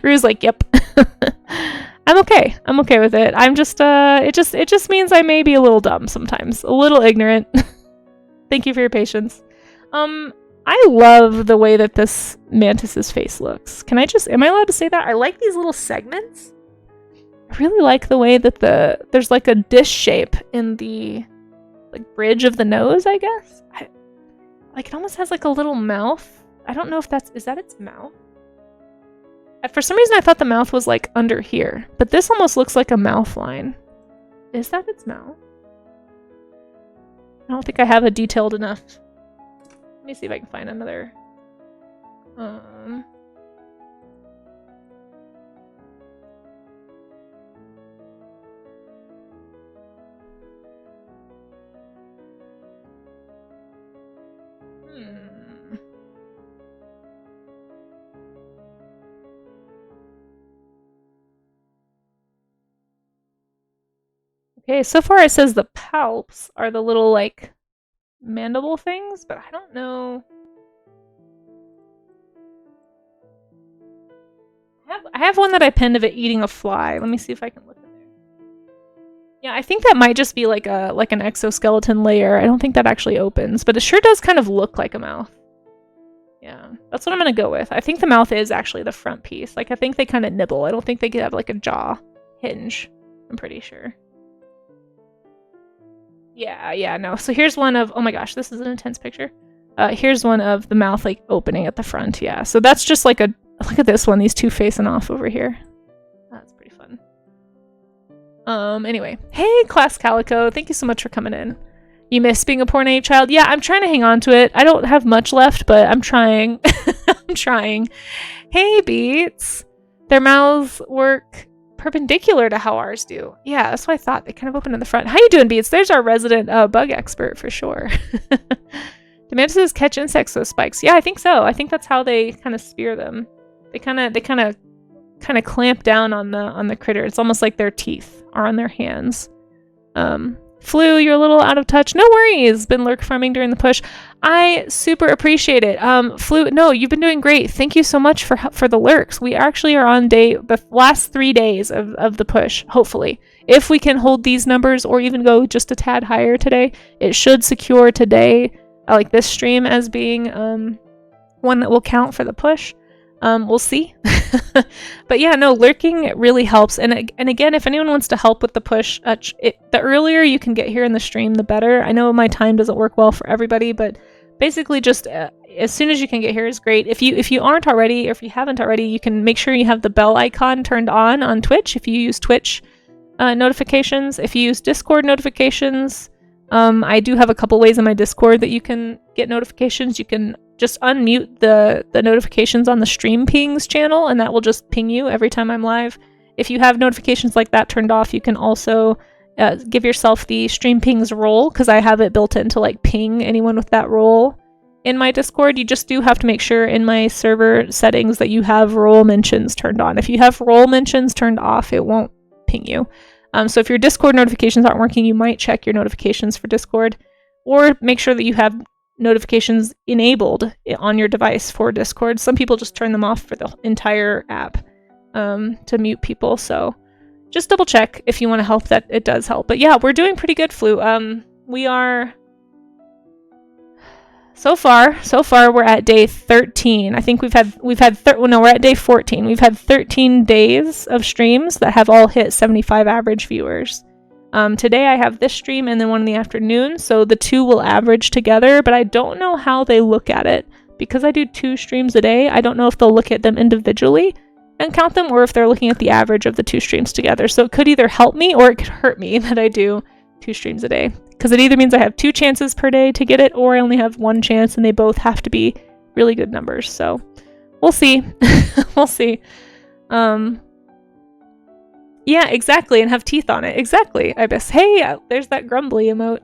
Rue's like, yep. I'm okay. I'm okay with it. I'm just, it just means I may be a little dumb sometimes, a little ignorant. Thank you for your patience. I love the way that this mantis's face looks. Am I allowed to say that? I like these little segments. I really like the way that there's like a dish shape in the like bridge of the nose, I guess. It almost has like a little mouth. I don't know if is that its mouth? For some reason I thought the mouth was like under here, but this almost looks like a mouth line. Is that its mouth? I don't think I have a detailed enough. Let me see if I can find another. Okay, so far it says the palps are the little like mandible things, but I don't know. I have one that I pinned of it eating a fly. Let me see if I can look in there. Yeah, I think that might just be like an exoskeleton layer. I don't think that actually opens, but it sure does kind of look like a mouth. Yeah, that's what I'm gonna go with. I think the mouth is actually the front piece. Like I think they kind of nibble. I don't think they could have like a jaw hinge. I'm pretty sure. Yeah, no. So here's one of, oh my gosh, this is an intense picture. Here's one of the mouth like opening at the front. Yeah, so that's just like look at this one, these two facing off over here. That's pretty fun. Anyway, hey Class Calico, thank you so much for coming in. You miss being a poor naive child? Yeah, I'm trying to hang on to it. I don't have much left, but I'm trying. I'm trying. Hey Beats, their mouths work perpendicular to how ours do. Yeah, that's what I thought. They kind of open in the front. How you doing, Beats? There's our resident bug expert for sure. Do mantises catch insects with spikes? Yeah, I think so. I think that's how they kind of spear them. They kind of clamp down on the critter. It's almost like their teeth are on their hands. Flu, you're a little out of touch. No worries. Been lurk farming during the push. I super appreciate it. Flu, no, you've been doing great. Thank you so much for the lurks. We actually are on the last 3 days of the push, hopefully. If we can hold these numbers or even go just a tad higher today, it should secure today, like this stream, as being one that will count for the push. We'll see. But yeah, no, lurking really helps. And again, if anyone wants to help with the push, the earlier you can get here in the stream, the better. I know my time doesn't work well for everybody, but basically just as soon as you can get here is great. If you aren't already, or if you haven't already, you can make sure you have the bell icon turned on Twitch. If you use Twitch notifications, if you use Discord notifications, I do have a couple ways in my Discord that you can get notifications. You can just unmute the notifications on the stream pings channel, and that will just ping you every time I'm live. If you have notifications like that turned off, you can also give yourself the stream pings role, because I have it built in to like ping anyone with that role in my Discord. You just do have to make sure in my server settings that you have role mentions turned on. If you have role mentions turned off, it won't ping you. So if your Discord notifications aren't working, you might check your notifications for Discord, or make sure that you have notifications enabled on your device for Discord. Some people just turn them off for the entire app to mute people. So just double check if you want to help, that it does help. But yeah, we're doing pretty good, Flu. We are so far we're at day 13. I think we're at day 14. We've had 13 days of streams that have all hit 75 average viewers. Today I have this stream and then one in the afternoon, so the two will average together, but I don't know how they look at it. Because I do 2 streams a day, I don't know if they'll look at them individually and count them, or if they're looking at the average of the 2 streams together. So it could either help me or it could hurt me that I do 2 streams a day. Because it either means I have 2 chances per day to get it, or I only have 1 chance, and they both have to be really good numbers. So we'll see. We'll see. Yeah, exactly, and have teeth on it. Exactly, Ibis. Hey, there's that grumbly emote.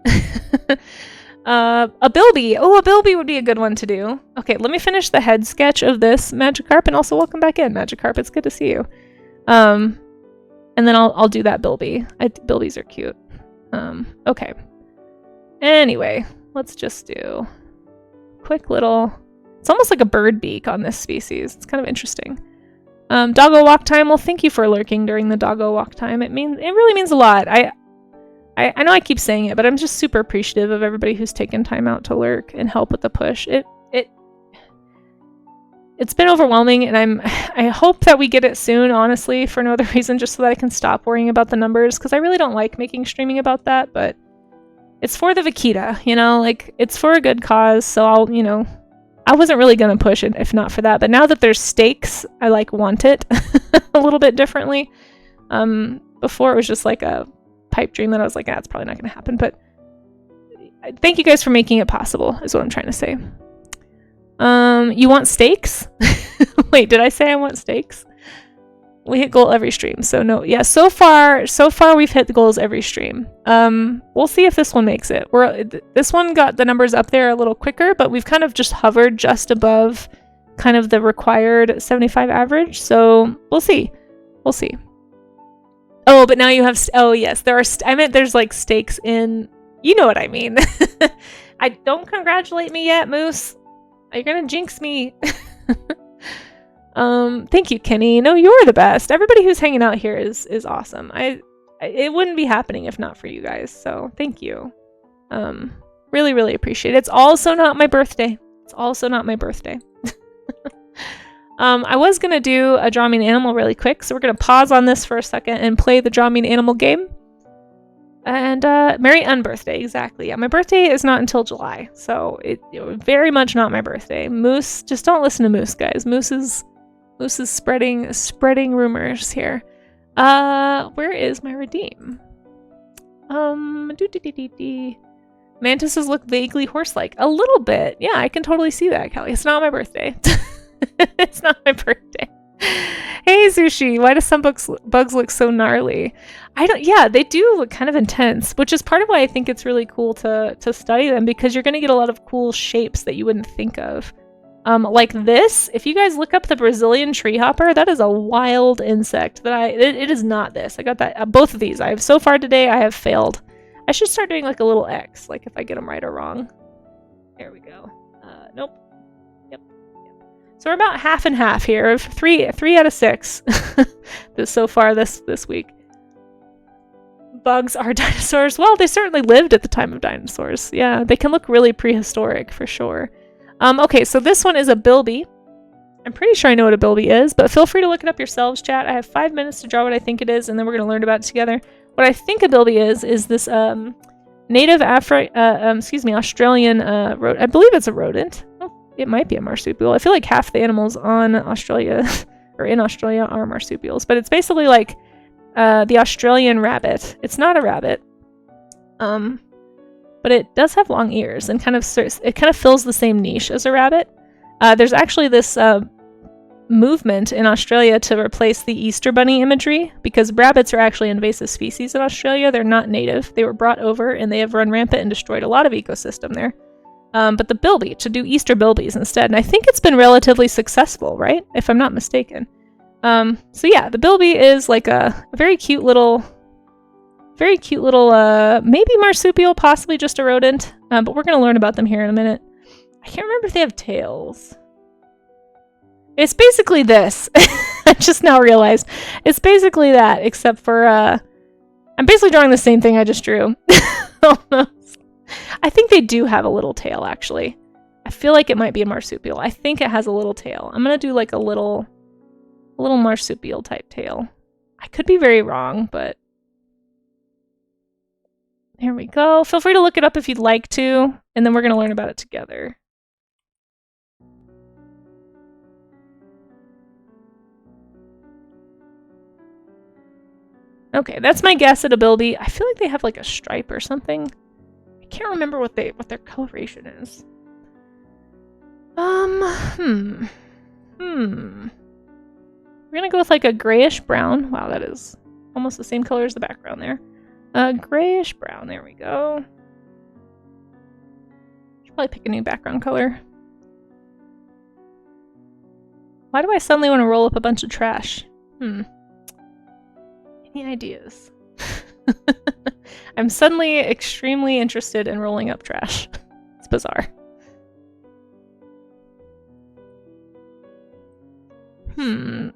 A Bilby. Oh, a Bilby would be a good one to do. Okay, let me finish the head sketch of this Magikarp, and also welcome back in, Magikarp. It's good to see you. And then I'll do that Bilby. Bilbies are cute. Okay. Anyway, let's just do quick little... It's almost like a bird beak on this species. It's kind of interesting. Doggo walk time. Well, thank you for lurking during the doggo walk time. It really means a lot. I know I keep saying it, but I'm just super appreciative of everybody who's taken time out to lurk and help with the push. It's been overwhelming, and I hope that we get it soon, honestly, for no other reason, just so that I can stop worrying about the numbers, because I really don't like making streaming about that, but it's for the Vaquita, you know, like, it's for a good cause, so I wasn't really going to push it if not for that, but now that there's stakes, I, want it a little bit differently. Before it was just like a pipe dream that I was like, it's probably not going to happen, but thank you guys for making it possible, is what I'm trying to say. You want stakes? Wait, did I say I want stakes? We hit goal every stream, so no. Yeah, so far we've hit the goals every stream. We'll see if this one makes it. This one got the numbers up there a little quicker, but we've kind of just hovered just above kind of the required 75 average, so we'll see. We'll see. Oh, but now you have... oh, yes, there are... I meant there's, stakes in... You know what I mean. Don't congratulate me yet, Moose. You're gonna jinx me. Thank you, Kenny. No, you're the best. Everybody who's hanging out here is awesome. It wouldn't be happening if not for you guys, so thank you. Really, really appreciate it. It's also not my birthday. I was gonna do a Draw Me an Animal really quick, so we're gonna pause on this for a second and play the Draw Me an Animal game. And Merry Unbirthday, exactly. Yeah, my birthday is not until July, so it very much not my birthday. Moose, just don't listen to Moose, guys. Moose is spreading rumors here. Where is my redeem? Mantises look vaguely horse-like. A little bit. Yeah, I can totally see that, Kelly. It's not my birthday. It's not my birthday. Hey, Sushi, why do some bugs look so gnarly? Yeah, they do look kind of intense, which is part of why I think it's really cool to study them, because you're going to get a lot of cool shapes that you wouldn't think of. Like this, if you guys look up the Brazilian treehopper, that is a wild insect that it is not this. I got that, both of these. So far today, I have failed. I should start doing like a little X, like if I get them right or wrong. There we go. Nope. Yep. So we're about half and half here. Three out of 6 so far this week. Bugs are dinosaurs. Well, they certainly lived at the time of dinosaurs. Yeah, they can look really prehistoric for sure. Okay, so this one is a Bilby. I'm pretty sure I know what a Bilby is, but feel free to look it up yourselves, chat. I have 5 minutes to draw what I think it is, and then we're going to learn about it together. What I think a Bilby is this native Australian I believe it's a rodent. Oh, it might be a marsupial. I feel like half the animals on Australia or in Australia are marsupials, but it's basically like the Australian rabbit. It's not a rabbit, but it does have long ears and it kind of fills the same niche as a rabbit. There's actually this movement in Australia to replace the Easter Bunny imagery, because rabbits are actually invasive species in Australia. They're not native. They were brought over, and they have run rampant and destroyed a lot of ecosystem there. But the bilby, to do Easter bilbies instead. And I think it's been relatively successful, right? If I'm not mistaken. So yeah, the bilby is like a very cute little, maybe marsupial, possibly just a rodent. But we're going to learn about them here in a minute. I can't remember if they have tails. It's basically this. I just now realized. It's basically that, except for, I'm basically drawing the same thing I just drew. Almost. I think they do have a little tail, actually. I feel like it might be a marsupial. I think it has a little tail. I'm gonna do like a little marsupial type tail. I could be very wrong, but there we go. Feel free to look it up if you'd like to, and then we're gonna learn about it together. Okay, that's my guess at a bilby. I feel like they have like a stripe or something. I can't remember what their coloration is. We're gonna go with like a grayish brown. Wow, that is almost the same color as the background there. Grayish brown, there we go. Should probably pick a new background color. Why do I suddenly want to roll up a bunch of trash? Any ideas? I'm suddenly extremely interested in rolling up trash. It's bizarre.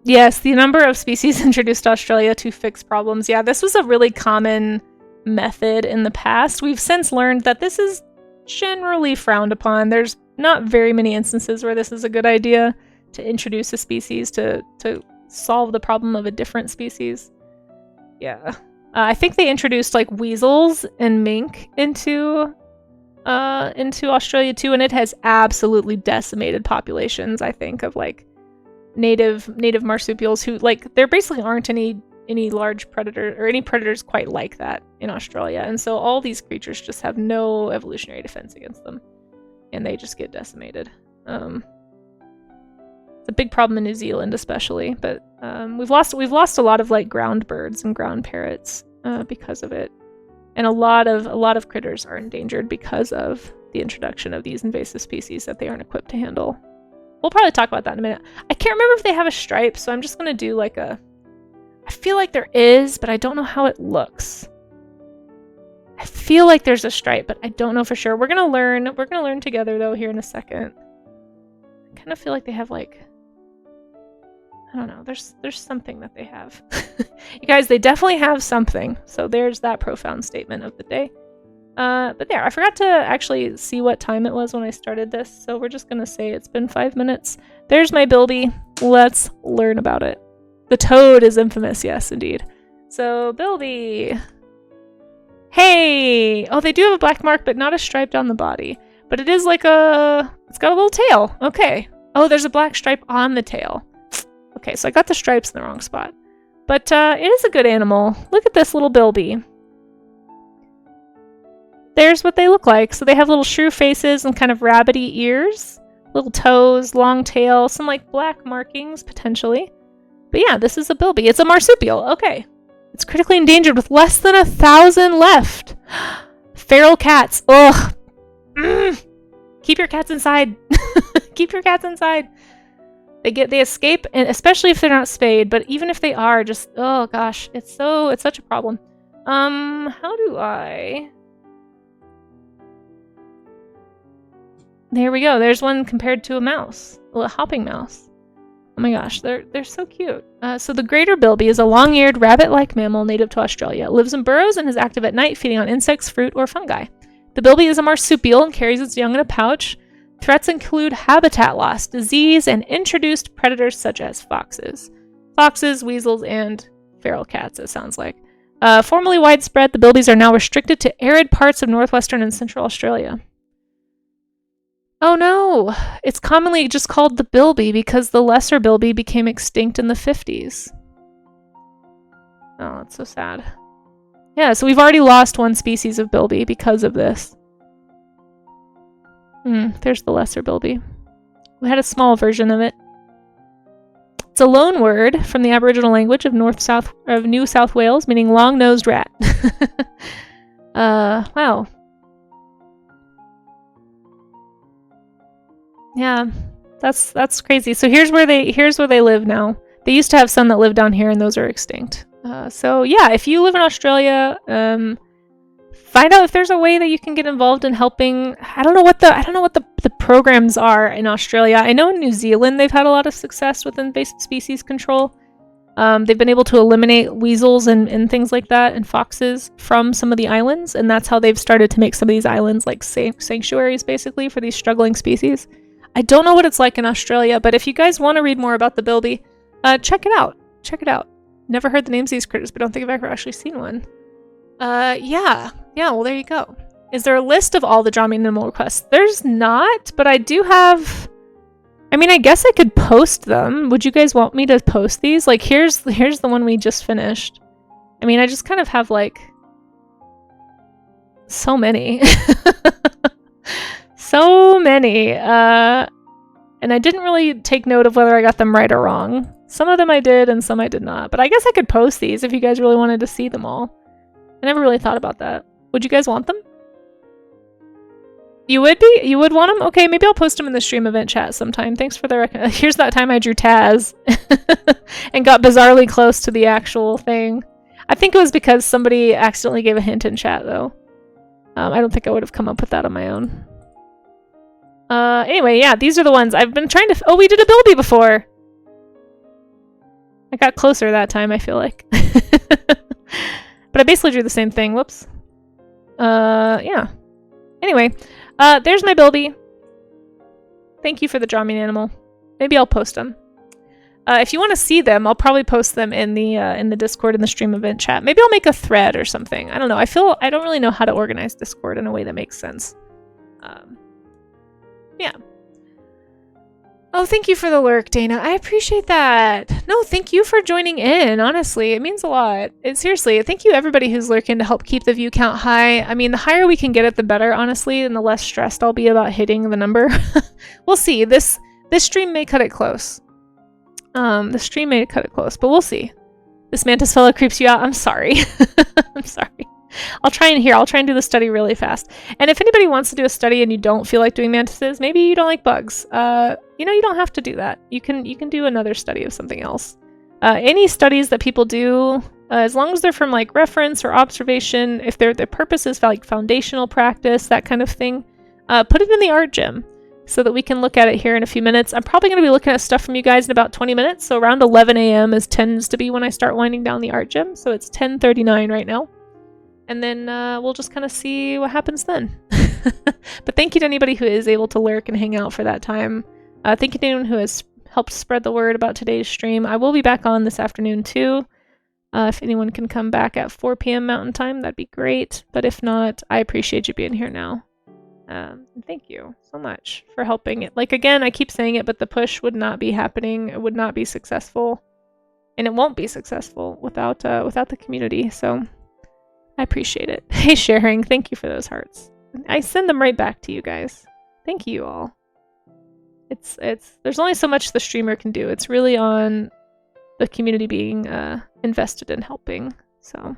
Yes, the number of species introduced to Australia to fix problems. Yeah, this was a really common method in the past. We've since learned that this is generally frowned upon. There's not very many instances where this is a good idea to introduce a species to solve the problem of a different species. Yeah. I think they introduced like weasels and mink into Australia too, and it has absolutely decimated populations, I think, of like native marsupials who like there basically aren't any large predator or any predators quite like that in Australia, and so all these creatures just have no evolutionary defense against them, and they just get decimated. It's a big problem in New Zealand especially, but we've lost a lot of like ground birds and ground parrots because of it, and a lot of critters are endangered because of the introduction of these invasive species that they aren't equipped to handle. We'll probably talk about that in a minute. I can't remember if they have a stripe, so I'm just gonna do like a... I feel like there is, but I don't know how it looks. I feel like there's a stripe, but I don't know for sure. We're gonna learn together though here in a second. I kind of feel like they have like... I don't know, there's something that they have. You guys, they definitely have something. So there's that profound statement of the day. But there, I forgot to actually see what time it was when I started this, so we're just gonna say it's been 5 minutes. There's my bilby. Let's learn about it. The toad is infamous, yes, indeed. So, bilby. Hey! Oh, they do have a black mark, but not a stripe down the body. But it is like a... It's got a little tail. Okay. Oh, there's a black stripe on the tail. Okay, so I got the stripes in the wrong spot. But it is a good animal. Look at this little bilby. There's what they look like. So they have little shrew faces and kind of rabbity ears, little toes, long tail, some like black markings potentially. But yeah, this is a bilby. It's a marsupial. Okay. It's critically endangered with less than 1,000 left. Feral cats. Ugh. Keep your cats inside. Keep your cats inside. They escape, and especially if they're not spayed, but even if they are, just oh gosh, it's such a problem. How do I... There we go. There's one compared to a mouse, a hopping mouse. Oh my gosh, they're so cute. So the greater bilby is a long-eared rabbit-like mammal native to Australia. It lives in burrows and is active at night, feeding on insects, fruit, or fungi. The bilby is a marsupial and carries its young in a pouch. Threats include habitat loss, disease, and introduced predators such as foxes. Foxes, weasels, and feral cats, it sounds like. Formerly widespread, the bilbies are now restricted to arid parts of northwestern and central Australia. Oh no! It's commonly just called the bilby because the lesser bilby became extinct in the 50s. Oh, that's so sad. Yeah, so we've already lost one species of bilby because of this. There's the lesser bilby. We had a small version of it. It's a loan word from the Aboriginal language of New South Wales, meaning long-nosed rat. Wow. Yeah, that's crazy. So here's where they live now. They used to have some that lived down here, and those are extinct. So yeah, if you live in Australia, find out if there's a way that you can get involved in helping. I don't know what the programs are in Australia. I know in New Zealand they've had a lot of success with invasive species control. They've been able to eliminate weasels and things like that and foxes from some of the islands, and that's how they've started to make some of these islands like sanctuaries basically for these struggling species. I don't know what it's like in Australia, but if you guys want to read more about the bilby, check it out. Check it out. Never heard the names of these critters, but don't think I've ever actually seen one. Yeah, well, there you go. Is there a list of all the Draw Me Animal requests? There's not, but I do have... I mean, I guess I could post them. Would you guys want me to post these? Like, here's the one we just finished. I mean, I just kind of have, like... so many. So many. And I didn't really take note of whether I got them right or wrong. Some of them I did, and some I did not. But I guess I could post these if you guys really wanted to see them all. I never really thought about that. Would you guys want them? You would be? You would want them? Okay, maybe I'll post them in the stream event chat sometime. Thanks for the Here's that time I drew Taz and got bizarrely close to the actual thing. I think it was because somebody accidentally gave a hint in chat, though. I don't think I would have come up with that on my own. Anyway, yeah, these are the ones I've been trying to... Oh, we did a bilby before! I got closer that time, I feel like. But I basically drew the same thing. Whoops. Yeah. Anyway, there's my bilby. Thank you for the Draw Me an Animal. Maybe I'll post them. If you want to see them, I'll probably post them in the Discord in the stream event chat. Maybe I'll make a thread or something. I don't know. I don't really know how to organize Discord in a way that makes sense. Yeah. Oh, thank you for the lurk, Dana. I appreciate that. No, thank you for joining in, honestly. It means a lot. Seriously, thank you everybody who's lurking to help keep the view count high. I mean, the higher we can get it, the better, honestly, and the less stressed I'll be about hitting the number. We'll see. This stream may cut it close. The stream may cut it close, but we'll see. This mantis fellow creeps you out. I'm sorry. I'm sorry. I'll try and do the study really fast. And if anybody wants to do a study and you don't feel like doing mantises, maybe you don't like bugs, you know, you don't have to do that. You can do another study of something else. Any studies that people do, as long as they're from like reference or observation, if their purpose is like foundational practice, that kind of thing, put it in the art gym so that we can look at it here in a few minutes. I'm probably going to be looking at stuff from you guys in about 20 minutes. So around 11 a.m. tends to be when I start winding down the art gym. So it's 10:39 right now. And then we'll just kind of see what happens then. But thank you to anybody who is able to lurk and hang out for that time. Thank you to anyone who has helped spread the word about today's stream. I will be back on this afternoon too. If anyone can come back at 4 p.m. Mountain Time, that'd be great. But if not, I appreciate you being here now. Thank you so much for helping it. Like, again, I keep saying it, but the push would not be happening. It would not be successful. And it won't be successful without the community. So I appreciate it. Hey, sharing. Thank you for those hearts. I send them right back to you guys. Thank you all. There's only so much the streamer can do. It's really on the community being invested in helping. So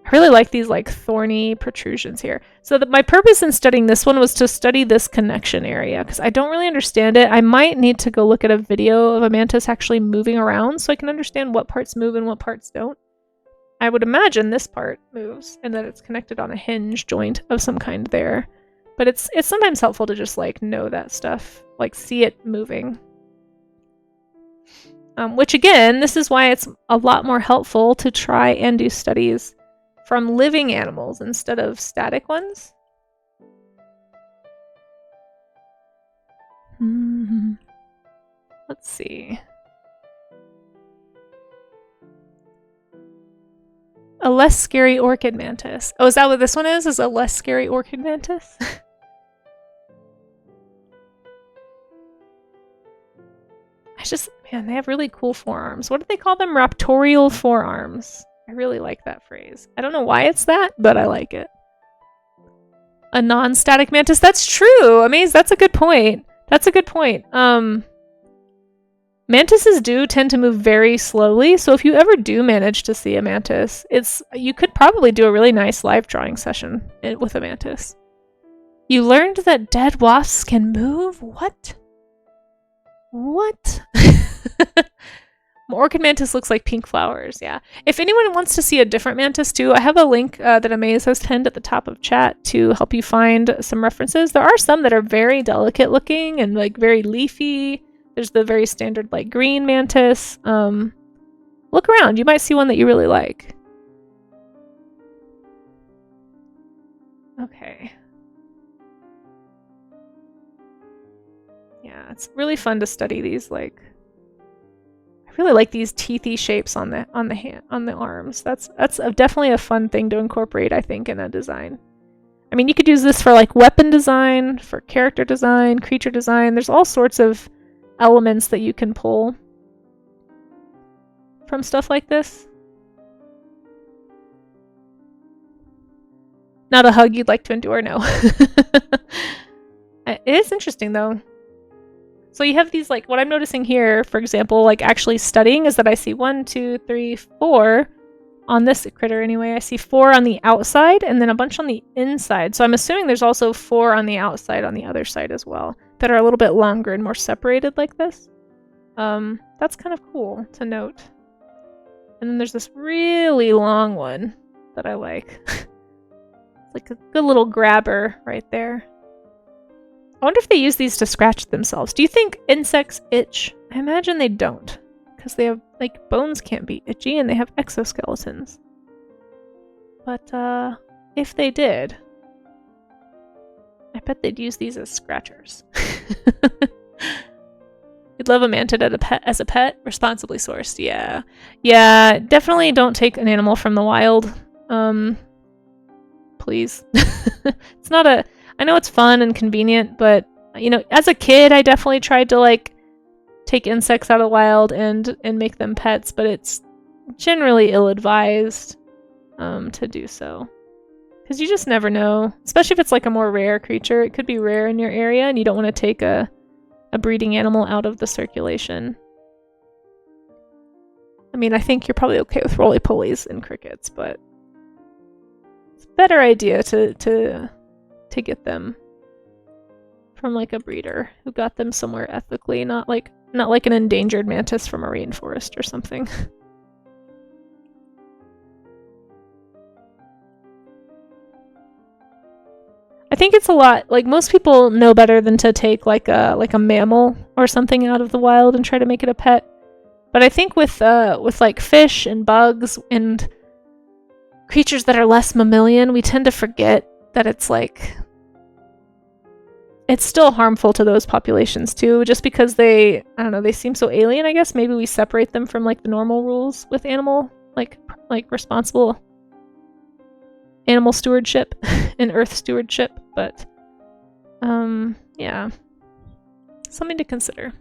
I really like these like thorny protrusions here. So my purpose in studying this one was to study this connection area because I don't really understand it. I might need to go look at a video of a mantis actually moving around so I can understand what parts move and what parts don't. I would imagine this part moves and that it's connected on a hinge joint of some kind there. But it's sometimes helpful to just like know that stuff, like see it moving. Which again, this is why it's a lot more helpful to try and do studies from living animals instead of static ones. Let's see. A less scary orchid mantis. Oh, is that what this one is? Is a less scary orchid mantis? Man, they have really cool forearms. What do they call them? Raptorial forearms. I really like that phrase. I don't know why it's that, but I like it. A non-static mantis. That's true. Amazing. That's a good point. That's a good point. Mantises do tend to move very slowly, so if you ever do manage to see a mantis, you could probably do a really nice live drawing session with a mantis. You learned that dead wasps can move? What? What? Orchid mantis looks like pink flowers, yeah. If anyone wants to see a different mantis too, I have a link that Amaze has pinned at the top of chat to help you find some references. There are some that are very delicate looking and like very leafy. There's the very standard like green mantis. Look around, you might see one that you really like. Okay. Yeah, it's really fun to study these like I really like these teethy shapes on the arms. That's definitely a fun thing to incorporate, I think, in a design. I mean, you could use this for like weapon design, for character design, creature design. There's all sorts of elements that you can pull from stuff like this. Not a hug you'd like to endure, no. It is interesting though. So you have these, like, what I'm noticing here, for example, like actually studying, is that I see 1, 2, 3, 4 on this critter anyway. I see 4 on the outside and then a bunch on the inside. So I'm assuming there's also 4 on the outside on the other side as well that are a little bit longer and more separated like this. That's kind of cool to note. And then there's this really long one that I like. It's like a good little grabber right there. I wonder if they use these to scratch themselves. Do you think insects itch? I imagine they don't, because they have, like, bones can't be itchy and they have exoskeletons. But, if they did, I bet they'd use these as scratchers. You'd love a mantid as a pet? Responsibly sourced, yeah. Yeah, definitely don't take an animal from the wild. Please. It's not a... I know it's fun and convenient, but, you know, as a kid, I definitely tried to, like, take insects out of the wild and make them pets, but it's generally ill-advised to do so. Because you just never know. Especially if it's, like, a more rare creature. It could be rare in your area, and you don't want to take a breeding animal out of the circulation. I mean, I think you're probably okay with roly-polies and crickets, but it's a better idea to get them from like a breeder who got them somewhere ethically, not like an endangered mantis from a rainforest or something. I think it's a lot, like, most people know better than to take like a mammal or something out of the wild and try to make it a pet. But I think with like fish and bugs and creatures that are less mammalian, we tend to forget that it's like, it's still harmful to those populations too, just because they, I don't know, they seem so alien, I guess. Maybe we separate them from like the normal rules with animal, like responsible animal stewardship and earth stewardship, but yeah, something to consider.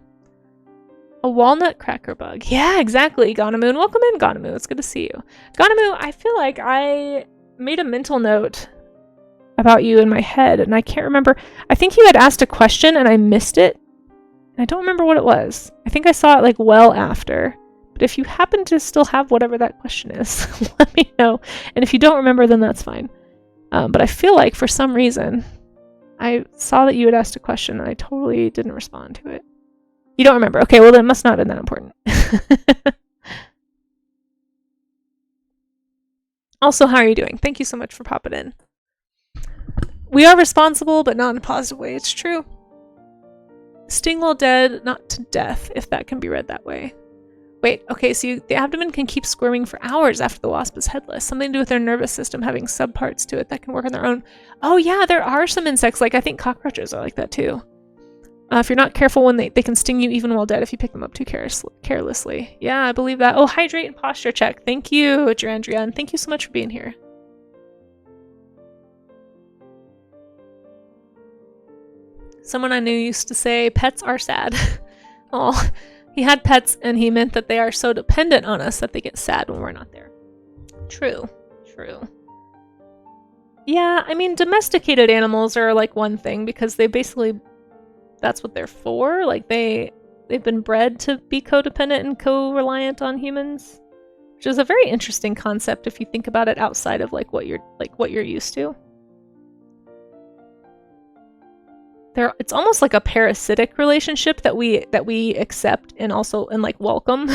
A walnut cracker bug. Yeah, exactly, Gonamoon. Welcome in, Gonamoon. It's good to see you. Gonamoon, I feel like I made a mental note about you in my head, and I can't remember. I think you had asked a question and I missed it. And I don't remember what it was. I think I saw it like well after. But if you happen to still have whatever that question is, let me know. And if you don't remember, then that's fine. But I feel like for some reason, I saw that you had asked a question and I totally didn't respond to it. You don't remember. Okay, well, then it must not have been that important. Also, how are you doing? Thank you so much for popping in. We are responsible, but not in a positive way. It's true. Sting while dead, not to death, if that can be read that way. Wait, okay, so the abdomen can keep squirming for hours after the wasp is headless. Something to do with their nervous system having subparts to it that can work on their own. Oh yeah, there are some insects, like I think cockroaches are like that too. If you're not careful, when they can sting you even while dead if you pick them up too carelessly. Yeah, I believe that. Oh, hydrate and posture check. Thank you, Durandria, and thank you so much for being here. Someone I knew used to say, pets are sad. Oh, he had pets and he meant that they are so dependent on us that they get sad when we're not there. True, true. Yeah, I mean, domesticated animals are like one thing because they basically, that's what they're for. Like they they've been bred to be codependent and co-reliant on humans, which is a very interesting concept if you think about it outside of like what you're used to. It's almost like a parasitic relationship that we accept and also like welcome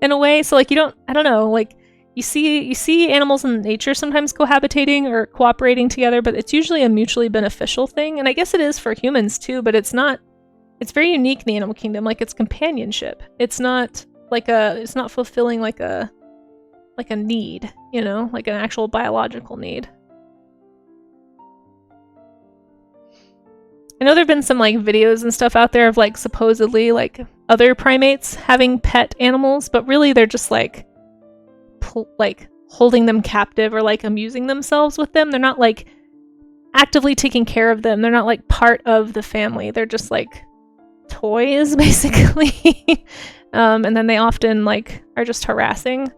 in a way. So like I don't know, like you see animals in nature sometimes cohabitating or cooperating together, but it's usually a mutually beneficial thing. And I guess it is for humans too, but it's very unique in the animal kingdom. Like it's companionship. It's not fulfilling like a need, you know, like an actual biological need. I know there've been some like videos and stuff out there of like supposedly like other primates having pet animals, but really they're just like holding them captive or like amusing themselves with them. They're not like actively taking care of them. They're not like part of the family. They're just like toys basically. And then they often like are just harassing,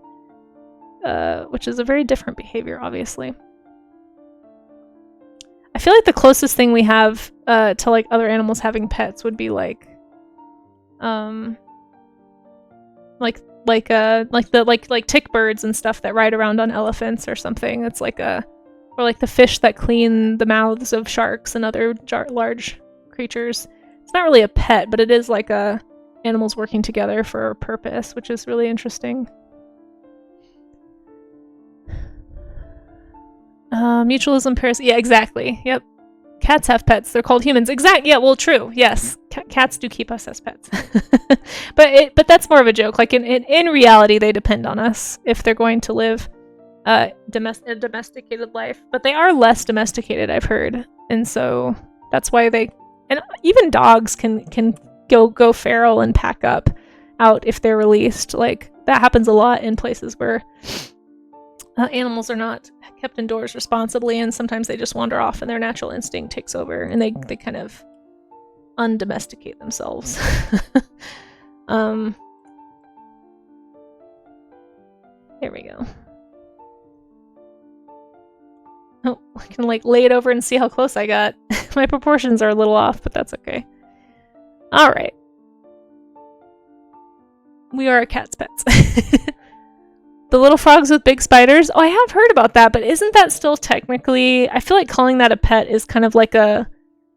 which is a very different behavior, obviously. I feel like the closest thing we have to like other animals having pets would be like tick birds and stuff that ride around on elephants or something. It's like or like the fish that clean the mouths of sharks and other large creatures. It's not really a pet, but it is like animals working together for a purpose, which is really interesting. Mutualism, yeah, exactly. Yep. Cats have pets. They're called humans. Yeah, well, true. Yes. Cats do keep us as pets. but that's more of a joke. Like in reality, they depend on us if they're going to live a domesticated life. But they are less domesticated, I've heard. And so that's why and even dogs can go feral and pack up out if they're released. Like that happens a lot in places where animals are not kept indoors responsibly, and sometimes they just wander off and their natural instinct takes over and they kind of undomesticate themselves. There we go. Oh, I can like lay it over and see how close I got. My proportions are a little off, but that's okay. All right. We are a cat's pets. The little frogs with big spiders. Oh, I have heard about that, but isn't that still technically... I feel like calling that a pet is kind of like a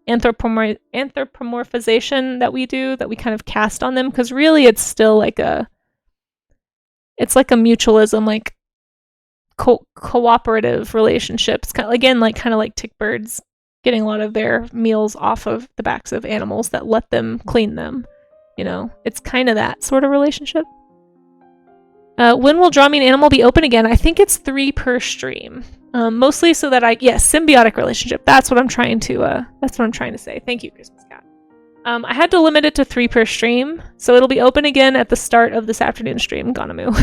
anthropomorphization that we do, that we kind of cast on them, because really it's still like it's like a mutualism, like cooperative relationship. It's kind of, again, like kind of like tick birds getting a lot of their meals off of the backs of animals that let them clean them. You know, it's kind of that sort of relationship. When will Draw Me an Animal be open again? I think it's 3 per stream. Mostly so that symbiotic relationship. That's what I'm trying to say. Thank you, Christmas Cat. I had to limit it to 3 per stream, so it'll be open again at the start of this afternoon stream, Gonamu.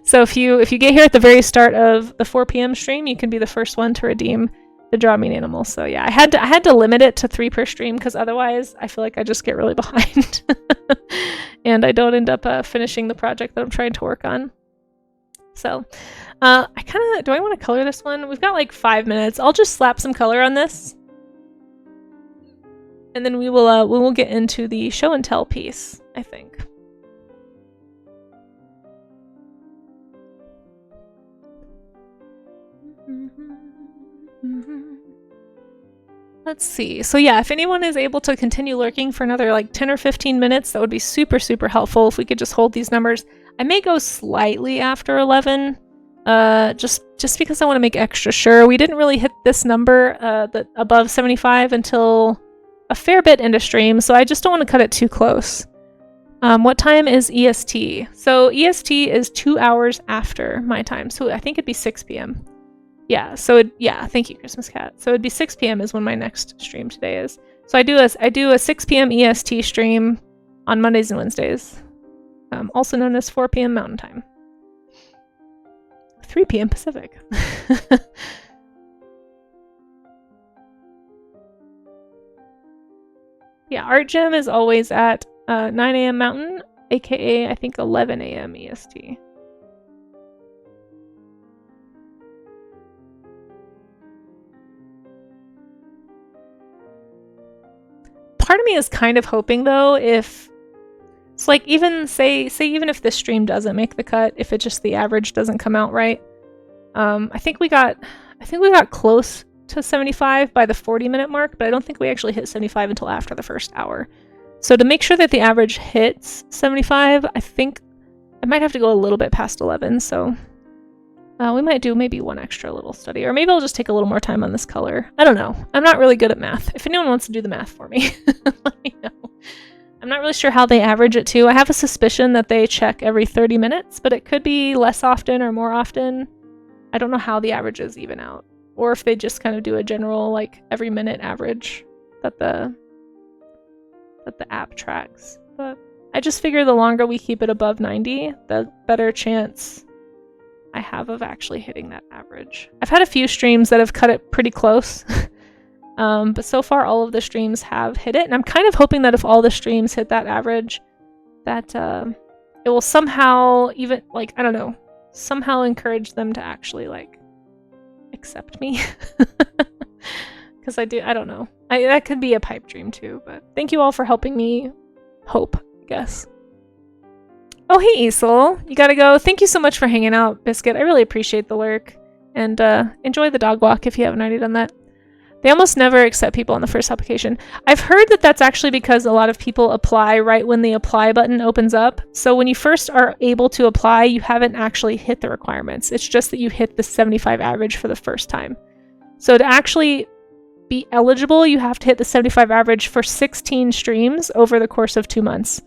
So if you get here at the very start of the 4 p.m. stream, you can be the first one to redeem the Draw Me an Animal. So yeah, I had to limit it to 3 per stream because otherwise I feel like I just get really behind. And I don't end up finishing the project that I'm trying to work on. So, do I want to color this one? We've got like 5 minutes. I'll just slap some color on this. And then we will get into the show and tell piece, I think. Let's see. So yeah, if anyone is able to continue lurking for another like 10 or 15 minutes, that would be super, super helpful if we could just hold these numbers. I may go slightly after 11, just because I want to make extra sure. We didn't really hit this number, above 75 until a fair bit into stream, so I just don't want to cut it too close. What time is EST? So EST is 2 hours after my time, so I think it'd be 6 p.m. Yeah, thank you, Christmas Cat. So it'd be 6 p.m. is when my next stream today is. So I do a 6 p.m. EST stream on Mondays and Wednesdays, also known as 4 p.m. Mountain Time. 3 p.m. Pacific. Yeah, Art Gym is always at 9 a.m. Mountain, aka I think 11 a.m. EST. Part of me is kind of hoping, though, if It's like even say even if this stream doesn't make the cut, if it just the average doesn't come out right, I think we got close to 75 by the 40-minute mark, but I don't think we actually hit 75 until after the first hour. So to make sure that the average hits 75, I think I might have to go a little bit past 11. So we might do maybe one extra little study, or maybe I'll just take a little more time on this color. I don't know. I'm not really good at math. If anyone wants to do the math for me, let me know. I'm not really sure how they average it too. I have a suspicion that they check every 30 minutes, but it could be less often or more often. I don't know how the averages even out, or if they just kind of do a general like every minute average that the app tracks. But I just figure the longer we keep it above 90, the better chance I have of actually hitting that average. I've had a few streams that have cut it pretty close. But so far all of the streams have hit it, and I'm kind of hoping that if all the streams hit that average, that it will somehow even, like, I don't know, somehow encourage them to actually, like, accept me. Because I don't know. That could be a pipe dream too, but thank you all for helping me hope, I guess. Oh, hey, Isel. You gotta go. Thank you so much for hanging out, Biscuit. I really appreciate the lurk. And enjoy the dog walk if you haven't already done that. They almost never accept people on the first application. I've heard that that's actually because a lot of people apply right when the apply button opens up. So when you first are able to apply, you haven't actually hit the requirements. It's just that you hit the 75 average for the first time. So to actually be eligible, you have to hit the 75 average for 16 streams over the course of 2 months.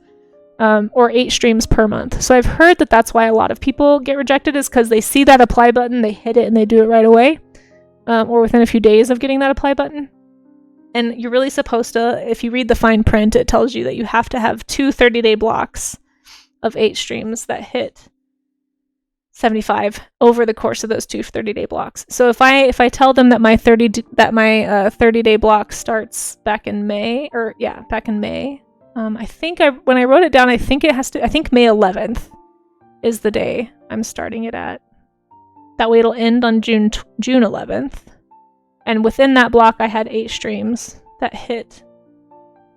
Or 8 streams per month. So I've heard that that's why a lot of people get rejected, is because they see that apply button, they hit it, and they do it right away. Or within a few days of getting that apply button. And you're really supposed to, if you read the fine print, it tells you that you have to have 2 30-day blocks of 8 streams that hit 75 over the course of those 2 30-day blocks. So if I tell them that my 30-day block starts back in May, I think when I wrote it down, I think May 11th is the day I'm starting it at. That way it'll end on June 11th. And within that block, I had 8 streams that hit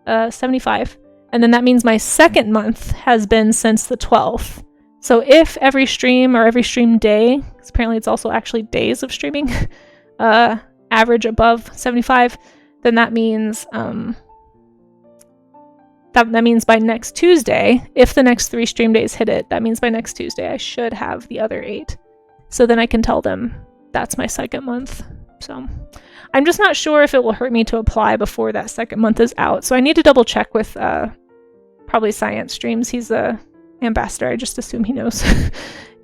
75. And then that means my second month has been since the 12th. So if every stream or every stream day, because apparently it's also actually days of streaming, average above 75, then that means that means by next Tuesday, if the next 3 stream days hit it, that means by next Tuesday I should have the other 8. So then I can tell them that's my second month. So I'm just not sure if it will hurt me to apply before that second month is out. So I need to double check with probably Science Streams. He's the ambassador. I just assume he knows.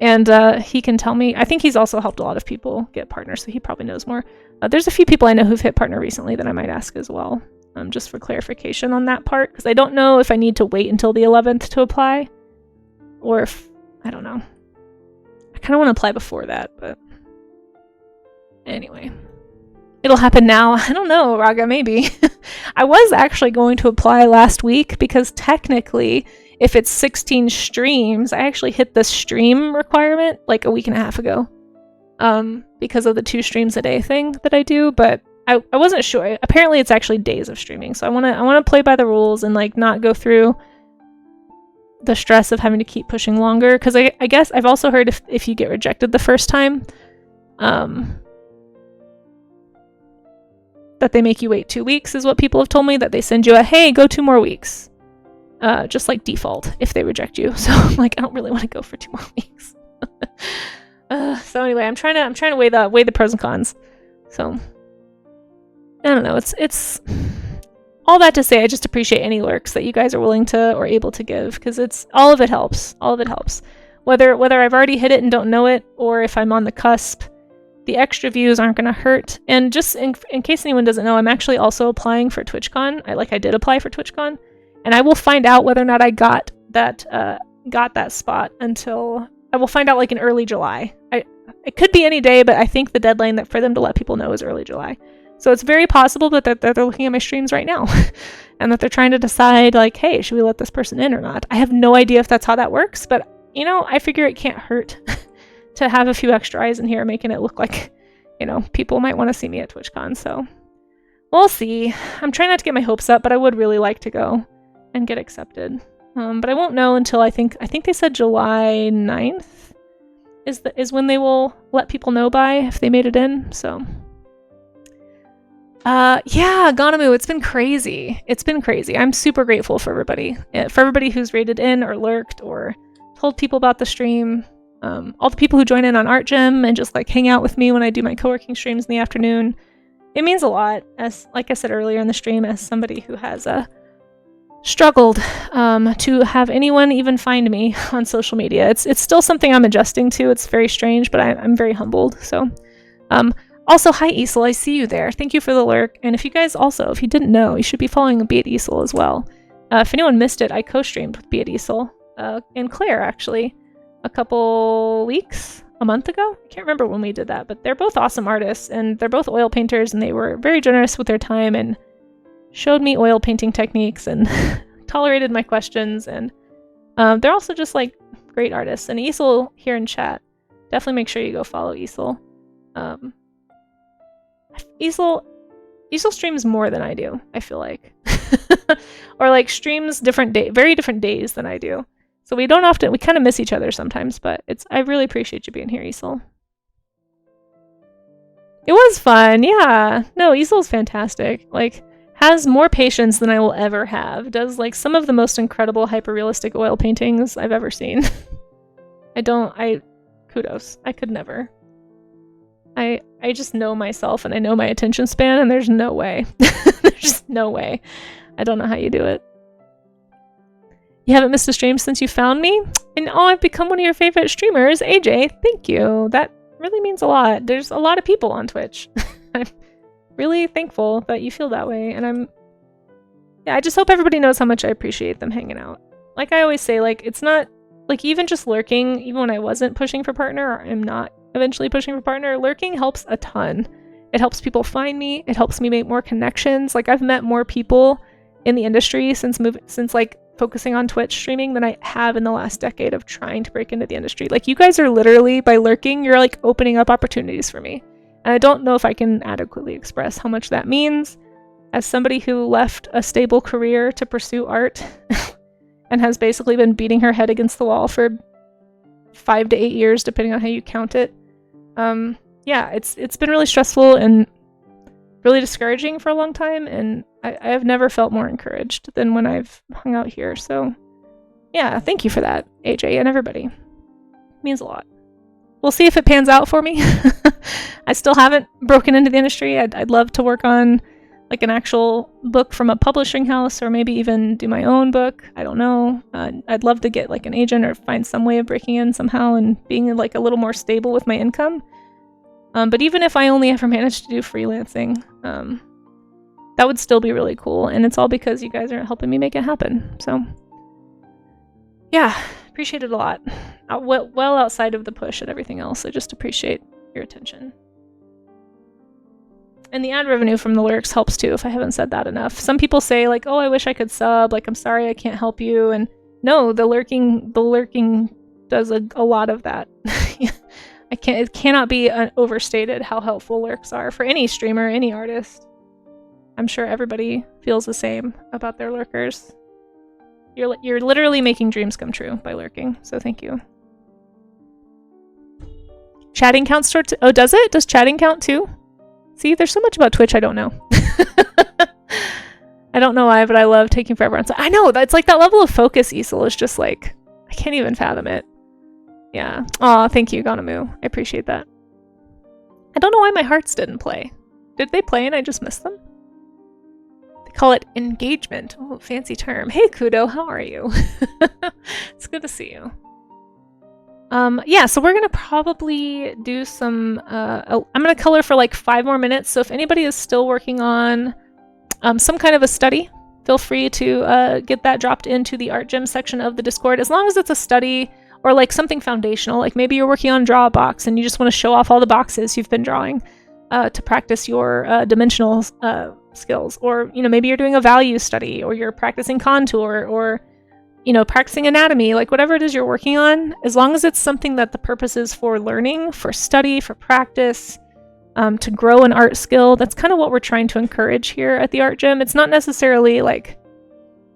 And he can tell me. I think he's also helped a lot of people get partners, so he probably knows more. There's a few people I know who've hit partner recently that I might ask as well, just for clarification on that part. Because I don't know if I need to wait until the 11th to apply. Or if, I don't know. I kind of want to apply before that, but anyway. It'll happen now. I don't know, Raga, maybe. I was actually going to apply last week because technically, if it's 16 streams, I actually hit the stream requirement like a week and a half ago. Because of the 2 streams a day thing that I do, but I wasn't sure. Apparently it's actually days of streaming. So I want to play by the rules and like not go through the stress of having to keep pushing longer, because I guess I've also heard if you get rejected the first time, that they make you wait 2 weeks is what people have told me, that they send you a, hey, go 2 more weeks. Just like default if they reject you. So I'm like, I don't really want to go for 2 more weeks. So anyway, I'm trying to weigh the pros and cons. So I don't know. It's all that to say, I just appreciate any lurks that you guys are willing to or able to give, because it's all of it helps. All of it helps. Whether I've already hit it and don't know it, or if I'm on the cusp, the extra views aren't going to hurt. And just in case anyone doesn't know, I'm actually also applying for TwitchCon. I did apply for TwitchCon, and I will find out whether or not I got that spot until I will find out like in early July. It could be any day, but I think the deadline for them to let people know is early July. So it's very possible that they're looking at my streams right now and that they're trying to decide like, hey, should we let this person in or not? I have no idea if that's how that works, but I figure it can't hurt to have a few extra eyes in here, making it look like, people might want to see me at TwitchCon. So we'll see. I'm trying not to get my hopes up, but I would really like to go and get accepted. But I won't know until I think they said July 9th is when they will let people know by if they made it in. So yeah, Gonamu, it's been crazy. It's been crazy. I'm super grateful for everybody who's rated in or lurked or told people about the stream. All the people who join in on Art Gym and just like hang out with me when I do my co-working streams in the afternoon. It means a lot, as like I said earlier in the stream, as somebody who has struggled to have anyone even find me on social media. It's still something I'm adjusting to. It's very strange, but I'm very humbled. So also, hi Easel, I see you there. Thank you for the lurk. And if you guys also, if you didn't know, you should be following Be It Easel as well. If anyone missed it, I co-streamed with Be It Easel and Claire actually a month ago. I can't remember when we did that, but they're both awesome artists and they're both oil painters and they were very generous with their time and showed me oil painting techniques and tolerated my questions. And they're also just like great artists. And Easel here in chat, definitely make sure you go follow Easel. Easel streams more than I do, I feel like. Or like streams very different days than I do. So we kind of miss each other sometimes, but I really appreciate you being here, Easel. It was fun, yeah. No, Easel's fantastic. Like, has more patience than I will ever have. Does like some of the most incredible hyper-realistic oil paintings I've ever seen. Kudos. I could never. I just know myself and I know my attention span and there's no way. There's just no way. I don't know how you do it. You haven't missed a stream since you found me? And I've become one of your favorite streamers. AJ, thank you. That really means a lot. There's a lot of people on Twitch. I'm really thankful that you feel that way. And I just hope everybody knows how much I appreciate them hanging out. Like I always say, like, it's not, like, even just lurking, even when I wasn't pushing for partner, or I'm not eventually pushing for partner, lurking helps a ton. It helps people find me. It helps me make more connections. Like, I've met more people in the industry since like focusing on Twitch streaming than I have in the last decade of trying to break into the industry. Like, you guys are literally, by lurking, you're like opening up opportunities for me. And I don't know if I can adequately express how much that means as somebody who left a stable career to pursue art and has basically been beating her head against the wall for 5 to 8 years, depending on how you count it. Yeah, it's been really stressful and really discouraging for a long time, and I have never felt more encouraged than when I've hung out here. So yeah, thank you for that, AJ, and everybody. It means a lot. We'll see if it pans out for me. I still haven't broken into the industry. I'd love to work on like an actual book from a publishing house, or maybe even do my own book. I don't know. I'd love to get like an agent or find some way of breaking in somehow and being like a little more stable with my income. But even if I only ever managed to do freelancing, that would still be really cool. And it's all because you guys are helping me make it happen. So yeah, appreciate it a lot. Well outside of the push and everything else, I just appreciate your attention. And the ad revenue from the lyrics helps too, if I haven't said that enough. Some people say like, oh, I wish I could sub, like, I'm sorry I can't help you. And no, the lurking does a lot of that. It cannot be overstated how helpful lurks are for any streamer, any artist. I'm sure everybody feels the same about their lurkers. You're literally making dreams come true by lurking, so thank you. Chatting counts too? Oh, does it? Does chatting count too? See, there's so much about Twitch I don't know. I don't know why, but I love taking forever on. I know, that's like that level of focus, Easel, is just like, I can't even fathom it. Yeah. Aw, thank you, Gonamu. I appreciate that. I don't know why my hearts didn't play. Did they play and I just missed them? They call it engagement. Oh, fancy term. Hey, Kudo, how are you? It's good to see you. Yeah, so we're gonna probably do some, I'm gonna color for like 5 more minutes, so if anybody is still working on some kind of a study, feel free to get that dropped into the art gym section of the Discord, as long as it's a study or like something foundational, like maybe you're working on draw a box and you just want to show off all the boxes you've been drawing to practice your dimensional skills, or maybe you're doing a value study, or you're practicing contour, or practicing anatomy, like whatever it is you're working on, as long as it's something that the purpose is for learning, for study, for practice, to grow an art skill. That's kind of what we're trying to encourage here at the art gym. It's not necessarily like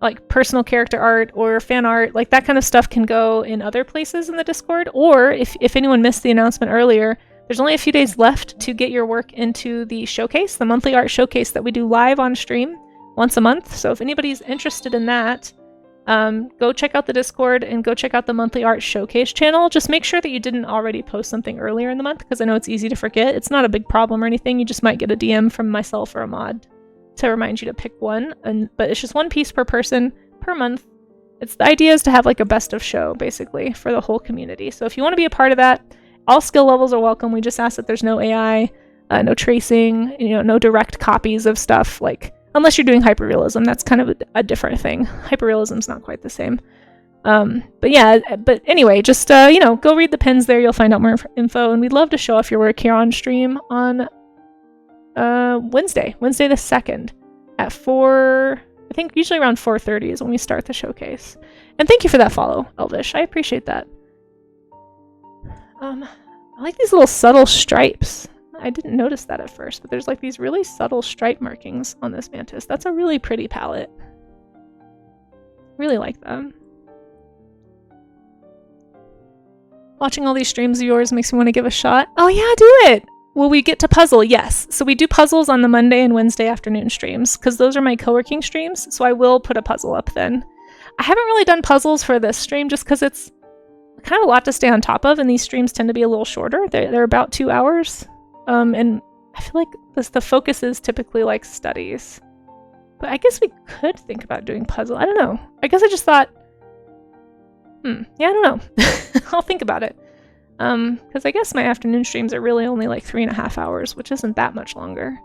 like personal character art or fan art, like that kind of stuff can go in other places in the Discord. Or if anyone missed the announcement earlier, there's only a few days left to get your work into the showcase, the monthly art showcase that we do live on stream once a month. So if anybody's interested in that, go check out the Discord and go check out the monthly art showcase channel. Just make sure that you didn't already post something earlier in the month, because I know it's easy to forget. It's not a big problem or anything. You just might get a DM from myself or a mod to remind you to pick one. But it's just one piece per person per month. The idea is to have like a best of show basically for the whole community. So if you want to be a part of that, all skill levels are welcome. We just ask that there's no AI, no tracing, no direct copies of stuff, like unless you're doing hyperrealism. That's kind of a different thing. Hyperrealism's not quite the same. But anyway, just go read the pins there. You'll find out more info, and we'd love to show off your work here on stream on Wednesday the 2nd at 4. I think usually around 4:30 is when we start the showcase. And thank you for that follow, Elvish. I appreciate that. I like these little subtle stripes. I didn't notice that at first, but there's like these really subtle stripe markings on this mantis. That's a really pretty palette. Really like them. Watching all these streams of yours makes me want to give a shot. Oh yeah, do it! Will we get to puzzle? Yes. So we do puzzles on the Monday and Wednesday afternoon streams, because those are my co-working streams, so I will put a puzzle up then. I haven't really done puzzles for this stream just because it's kind of a lot to stay on top of, and these streams tend to be a little shorter. They're about 2 hours. And I feel like the focus is typically like studies. But I guess we could think about doing puzzle. I don't know. I guess I just thought, yeah, I don't know. I'll think about it. Because I guess my afternoon streams are really only like 3.5 hours, which isn't that much longer.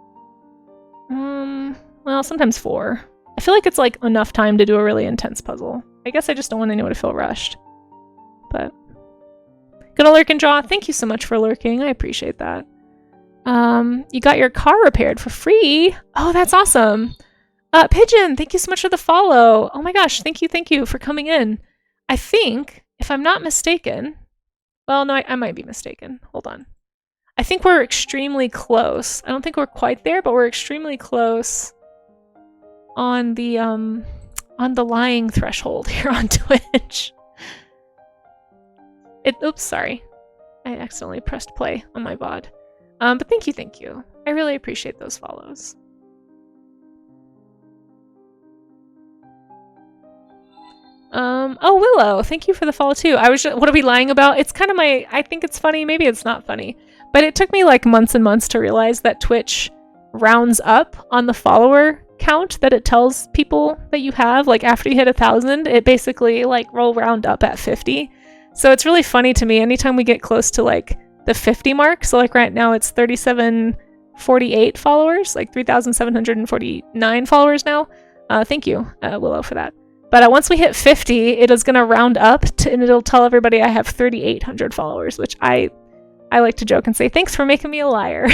Well, sometimes 4. I feel like it's like enough time to do a really intense puzzle. I guess I just don't want anyone to feel rushed. But gonna lurk and draw. Thank you so much for lurking. I appreciate that. You got your car repaired for free. Oh, that's awesome. Pigeon, thank you so much for the follow. Oh my gosh, thank you for coming in. I think, if I'm not mistaken, well, no, I might be mistaken. Hold on. I think we're extremely close. I don't think we're quite there, but we're extremely close on the lying threshold here on Twitch. Oops, sorry. I accidentally pressed play on my VOD. But thank you. I really appreciate those follows. Oh, Willow, thank you for the follow too. What are we lying about? It's kind of I think it's funny, maybe it's not funny, but it took me like months and months to realize that Twitch rounds up on the follower count that it tells people that you have. Like after you hit 1,000, it basically like will round up at 50. So it's really funny to me anytime we get close to like the 50 mark. So like right now it's 3,748 followers, like 3,749 followers now. Thank you, Willow, for that. But once we hit 50, it is going to round up and it'll tell everybody I have 3,800 followers, which I like to joke and say, thanks for making me a liar.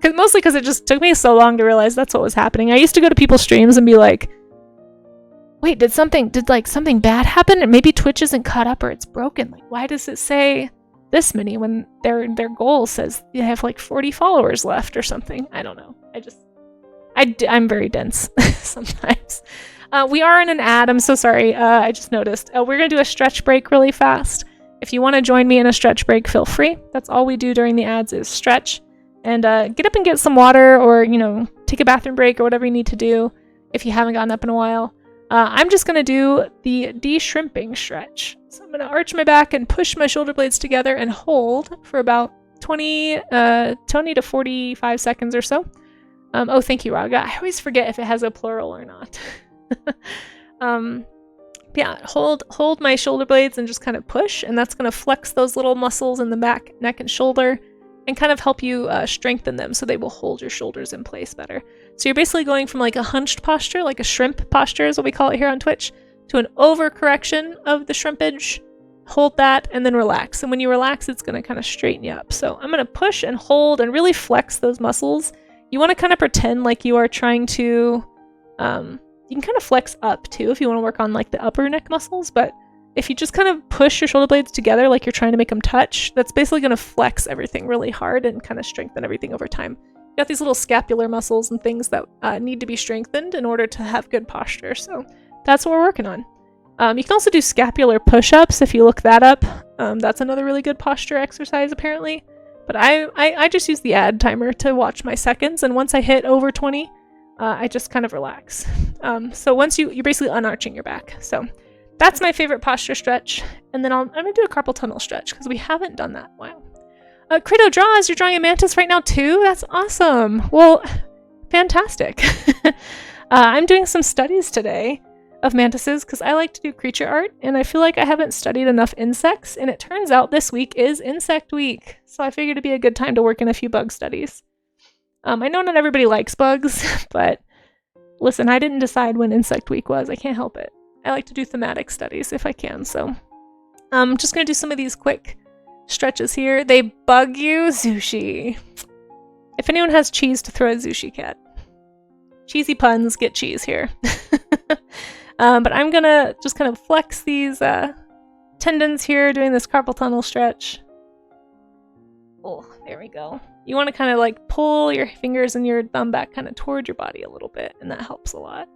Mostly because it just took me so long to realize that's what was happening. I used to go to people's streams and be like, wait, did something bad happen? And maybe Twitch isn't caught up or it's broken. Like, why does it say this many when their goal says you have like 40 followers left or something? I don't know. I'm very dense sometimes. We are in an ad. I'm so sorry. I just noticed. We're going to do a stretch break really fast. If you want to join me in a stretch break, feel free. That's all we do during the ads is stretch. And get up and get some water or, take a bathroom break or whatever you need to do if you haven't gotten up in a while. I'm just going to do the de-shrimping stretch. So I'm going to arch my back and push my shoulder blades together and hold for about 20 to 45 seconds or so. Oh, thank you, Raga. I always forget if it has a plural or not. Yeah, hold my shoulder blades and just kind of push, and that's going to flex those little muscles in the back, neck, and shoulder and kind of help you strengthen them so they will hold your shoulders in place better. So you're basically going from like a hunched posture, like a shrimp posture is what we call it here on Twitch, to an overcorrection of the shrimpage. Hold that and then relax. And when you relax, it's going to kind of straighten you up. So I'm going to push and hold and really flex those muscles. You want to kind of pretend like you are trying to, you can kind of flex up too if you want to work on like the upper neck muscles, but if you just kind of push your shoulder blades together like you're trying to make them touch, that's basically going to flex everything really hard and kind of strengthen everything over time. got these little scapular muscles and things that need to be strengthened in order to have good posture. So that's what we're working on. You can also do scapular push-ups if you look that up. That's another really good posture exercise apparently. But I just use the ad timer to watch my seconds, and once I hit over 20, I just kind of relax. So once you're basically unarching your back. So that's my favorite posture stretch. And then I'm gonna do a carpal tunnel stretch because we haven't done that in a while. Credo Draws, you're drawing a mantis right now too? That's awesome. Well, fantastic. I'm doing some studies today of mantises because I like to do creature art, and I feel like I haven't studied enough insects, and it turns out this week is insect week. So I figured it'd be a good time to work in a few bug studies. I know not everybody likes bugs, but listen, I didn't decide when insect week was. I can't help it. I like to do thematic studies if I can, so I'm just going to do some of these quick stretches here. They bug you? Zushi. If anyone has cheese to throw at Zushi Cat. Cheesy puns, get cheese here. But I'm going to just kind of flex these tendons here, doing this carpal tunnel stretch. Oh, there we go. You want to kind of like pull your fingers and your thumb back kind of toward your body a little bit, and that helps a lot.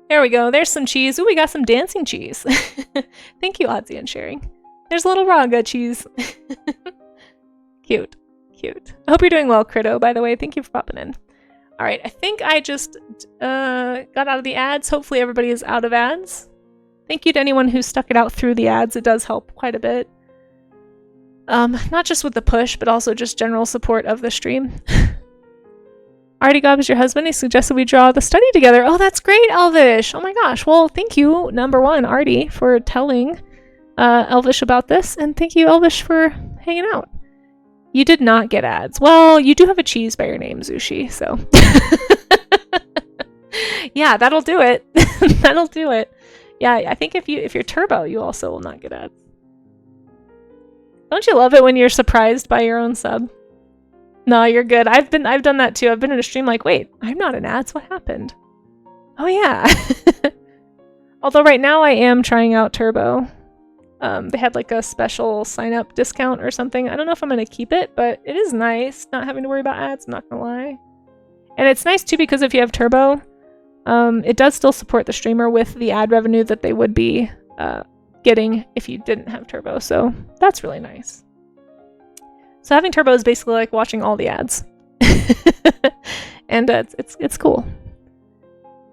There we go. There's some cheese. Ooh, we got some dancing cheese. Thank you, Oddsy, and sharing. There's a little raga cheese. Cute. Cute. I hope you're doing well, Crito, by the way. Thank you for popping in. All right, I think I just got out of the ads. Hopefully everybody is out of ads. Thank you to anyone who stuck it out through the ads. It does help quite a bit. Not just with the push, but also just general support of the stream. Artie Gob is your husband. He suggested we draw the study together. Oh, that's great, Elvish. Oh my gosh. Well, thank you, number one, Artie, for telling Elvish about this. And thank you, Elvish, for hanging out. You did not get ads. Well, you do have a cheese by your name, Zushi, so. Yeah, that'll do it. That'll do it. Yeah, I think if you're turbo, you also will not get ads. Don't you love it when you're surprised by your own sub? No, you're good. I've done that too. I've been in a stream like, wait, I'm not in ads. What happened? Oh yeah. Although right now I am trying out turbo. They had like a special sign up discount or something. I don't know if I'm gonna keep it, but it is nice not having to worry about ads. I'm not gonna lie. And it's nice too because if you have turbo, it does still support the streamer with the ad revenue that they would be getting if you didn't have turbo. So that's really nice. So having turbo is basically like watching all the ads. And it's cool.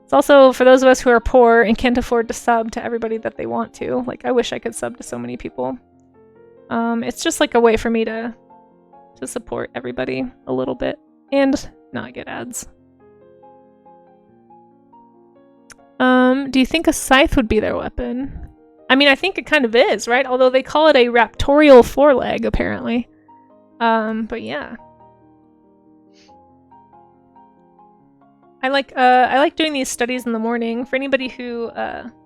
It's also for those of us who are poor and can't afford to sub to everybody that they want to. Like, I wish I could sub to so many people. It's just like a way for me to support everybody a little bit and not get ads. Do you think a scythe would be their weapon? I mean, I think it kind of is, right? Although they call it a raptorial foreleg, apparently. But yeah. I like doing these studies in the morning. For anybody who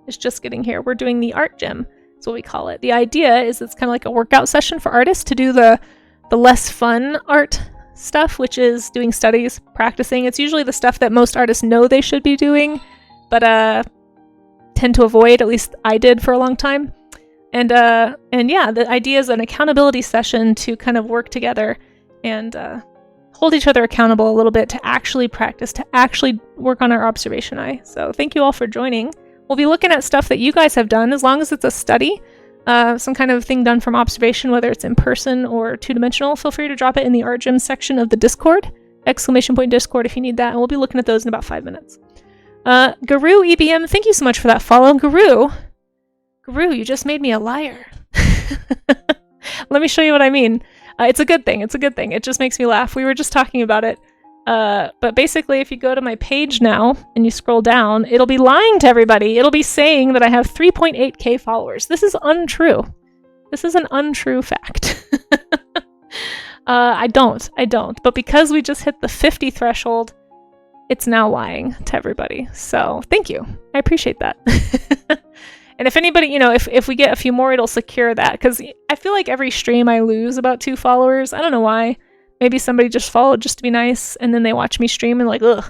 is just getting here, we're doing the art gym. That's what we call it. The idea is it's kind of like a workout session for artists to do the less fun art stuff, which is doing studies, practicing. It's usually the stuff that most artists know they should be doing, but tend to avoid. At least I did for a long time. And yeah, the idea is an accountability session to kind of work together and hold each other accountable a little bit to actually practice, to actually work on our observation eye. So thank you all for joining. We'll be looking at stuff that you guys have done, as long as it's a study, some kind of thing done from observation, whether it's in person or two-dimensional. Feel free to drop it in the art gym section of the Discord, !Discord if you need that, and we'll be looking at those in about 5 minutes. Guru EBM, thank you so much for that follow. Guru, you just made me a liar. Let me show you what I mean. It's a good thing. It's a good thing. It just makes me laugh. We were just talking about it. But basically, if you go to my page now and you scroll down, it'll be lying to everybody. It'll be saying that I have 3.8k followers. This is untrue. This is an untrue fact. I don't. But because we just hit the 50 threshold, it's now lying to everybody. So thank you. I appreciate that. And if anybody, if we get a few more, it'll secure that. Because I feel like every stream I lose about 2 followers. I don't know why. Maybe somebody just followed just to be nice, and then they watch me stream and like, ugh,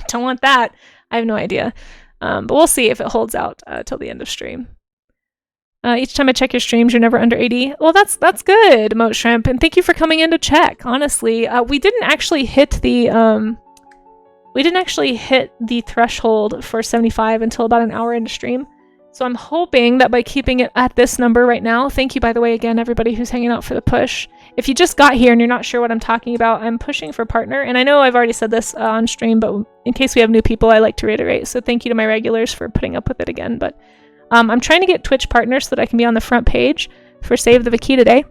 don't want that. I have no idea. But we'll see if it holds out till the end of stream. Each time I check your streams, you're never under 80. Well, that's good, Moat Shrimp, and thank you for coming in to check. Honestly, we didn't actually hit the threshold for 75 until about an hour into stream. So I'm hoping that by keeping it at this number right now, thank you, by the way, again, everybody who's hanging out for the push. If you just got here and you're not sure what I'm talking about, I'm pushing for partner. And I know I've already said this on stream, but in case we have new people, I like to reiterate. So thank you to my regulars for putting up with it again. But I'm trying to get Twitch partners so that I can be on the front page for Save the Vaquita Day.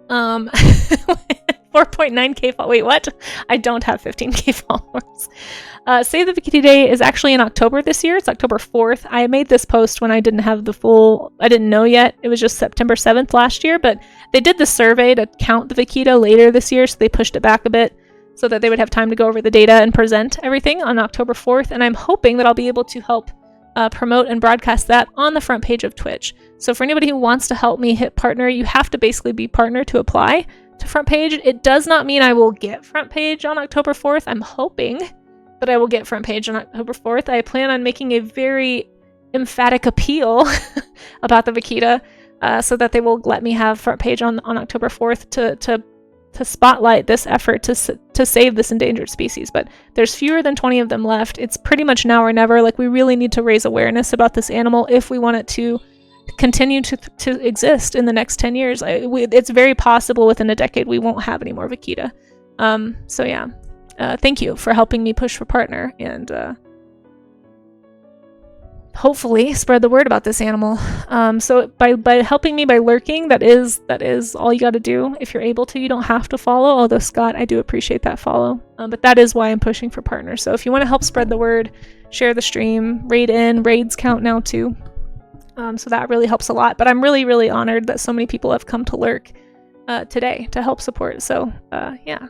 4.9k followers. Wait, what? I don't have 15k followers. Save the Vaquita Day is actually in October this year. It's October 4th. I made this post when I didn't have the full... I didn't know yet. It was just September 7th last year, but they did the survey to count the vaquita later this year, so they pushed it back a bit so that they would have time to go over the data and present everything on October 4th, and I'm hoping that I'll be able to help promote and broadcast that on the front page of Twitch. So for anybody who wants to help me hit partner, you have to basically be partner to apply to front page. It does not mean I will get front page on October 4th. I'm hoping that I will get front page on October 4th. I plan on making a very emphatic appeal about the vaquita so that they will let me have front page on October 4th to spotlight this effort to save this endangered species. But there's fewer than 20 of them left. It's pretty much now or never. Like, we really need to raise awareness about this animal if we want it to continue to exist in the next 10 years. It's very possible within a decade we won't have any more vaquita. So yeah, thank you for helping me push for partner, and hopefully spread the word about this animal. So by helping me by lurking, that is all you got to do. If you're able to, you don't have to follow, although Scott, I do appreciate that follow. But that is why I'm pushing for partners. So if you want to help spread the word, share the stream, raids count now too. So that really helps a lot. But I'm really, really honored that so many people have come to lurk today to help support. So yeah.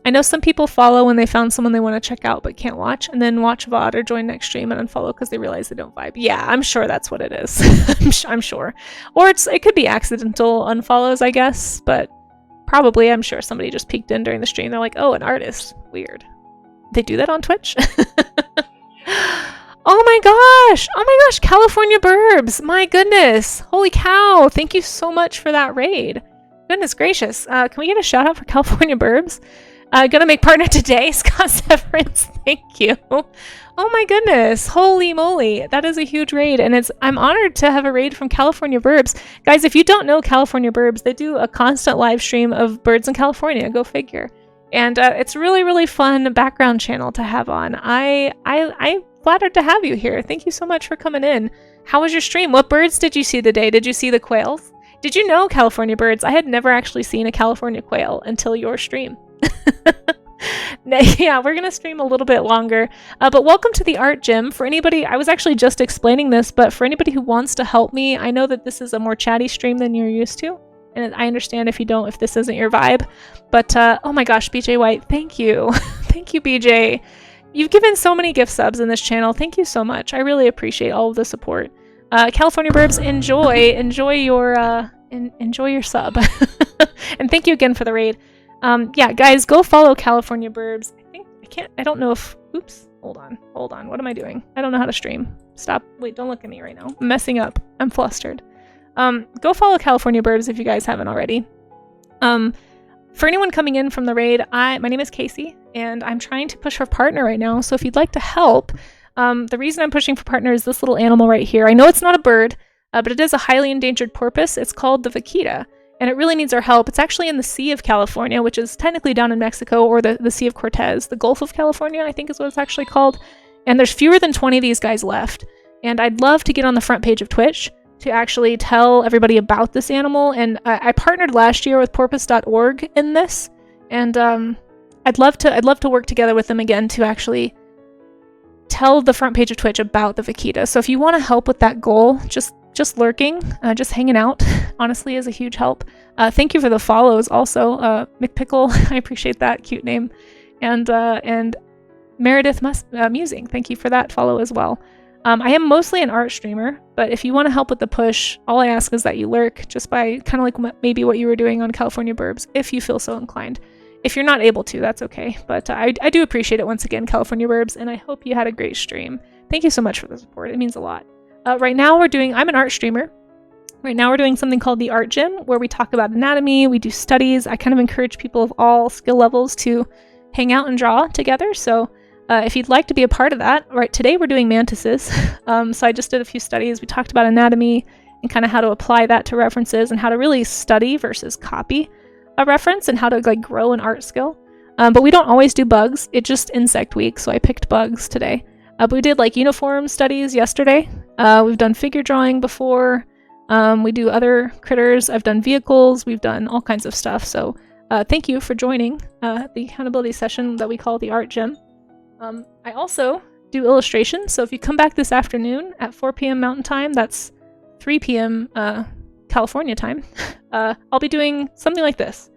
I know some people follow when they found someone they want to check out but can't watch, and then watch VOD or join next stream and unfollow because they realize they don't vibe. Yeah, I'm sure that's what it is. I'm sure. Or it could be accidental unfollows, I guess, but probably I'm sure somebody just peeked in during the stream. They're like, oh, an artist. Weird. They do that on Twitch? Oh my gosh, California Burbs. My goodness. Holy cow. Thank you so much for that raid. Goodness gracious. Can we get a shout out for California Burbs? Gonna make partner today, Scott Severance. Thank you. Oh my goodness. Holy moly. That is a huge raid, and I'm honored to have a raid from California Burbs. Guys, if you don't know California Burbs, they do a constant live stream of birds in California. Go figure. And it's really, really fun background channel to have on. I'm flattered to have you here. Thank you so much for coming in. How was your stream? What birds did you see today? Did you see the quails? Did you know, California Birds, I had never actually seen a California quail until your stream. Yeah, we're gonna stream a little bit longer, but welcome to the art gym. For anybody, I was actually just explaining this, but for anybody who wants to help me, I know that this is a more chatty stream than you're used to, and I understand if this isn't your vibe, but oh my gosh, BJ White, thank you. Thank you, BJ. You've given so many gift subs in this channel. Thank you so much. I really appreciate all of the support. California Burbs, enjoy your sub. And thank you again for the raid. Yeah, guys, go follow California Burbs. I don't know if, oops, hold on. What am I doing? I don't know how to stream. Stop. Wait, don't look at me right now. I'm messing up. I'm flustered. Go follow California Burbs if you guys haven't already. For anyone coming in from the raid, my name is Casey, and I'm trying to push for partner right now. So if you'd like to help, the reason I'm pushing for partner is this little animal right here. I know it's not a bird, but it is a highly endangered porpoise. It's called the vaquita, and it really needs our help. It's actually in the Sea of California, which is technically down in Mexico, or the Sea of Cortez. The Gulf of California, I think is what it's actually called. And there's fewer than 20 of these guys left. And I'd love to get on the front page of Twitch to actually tell everybody about this animal. And I partnered last year with porpoise.org in this, and I'd love to work together with them again to actually tell the front page of Twitch about the vaquita. So if you want to help with that goal, just lurking, just hanging out, honestly, is a huge help. Thank you for the follows also, McPickle. I appreciate that, cute name, and Meredith Musing. Thank you for that follow as well. I am mostly an art streamer, but if you want to help with the push, all I ask is that you lurk, just by kind of like maybe what you were doing on California Burbs, if you feel so inclined. If you're not able to, that's okay. But I do appreciate it once again, California Burbs, and I hope you had a great stream. Thank you so much for the support. It means a lot. Right now I'm an art streamer. Right now we're doing something called the Art Gym, where we talk about anatomy, we do studies. I kind of encourage people of all skill levels to hang out and draw together. So if you'd like to be a part of that, right, today we're doing mantises. So I just did a few studies. We talked about anatomy and kind of how to apply that to references and how to really study versus copy a reference and how to like grow an art skill. But we don't always do bugs. It's just insect week, so I picked bugs today. But we did like uniform studies yesterday. We've done figure drawing before. We do other critters. I've done vehicles. We've done all kinds of stuff. So thank you for joining the accountability session that we call the Art Gym. I also do illustration. So if you come back this afternoon at 4 p.m. Mountain Time, that's 3 p.m. California time, I'll be doing something like this.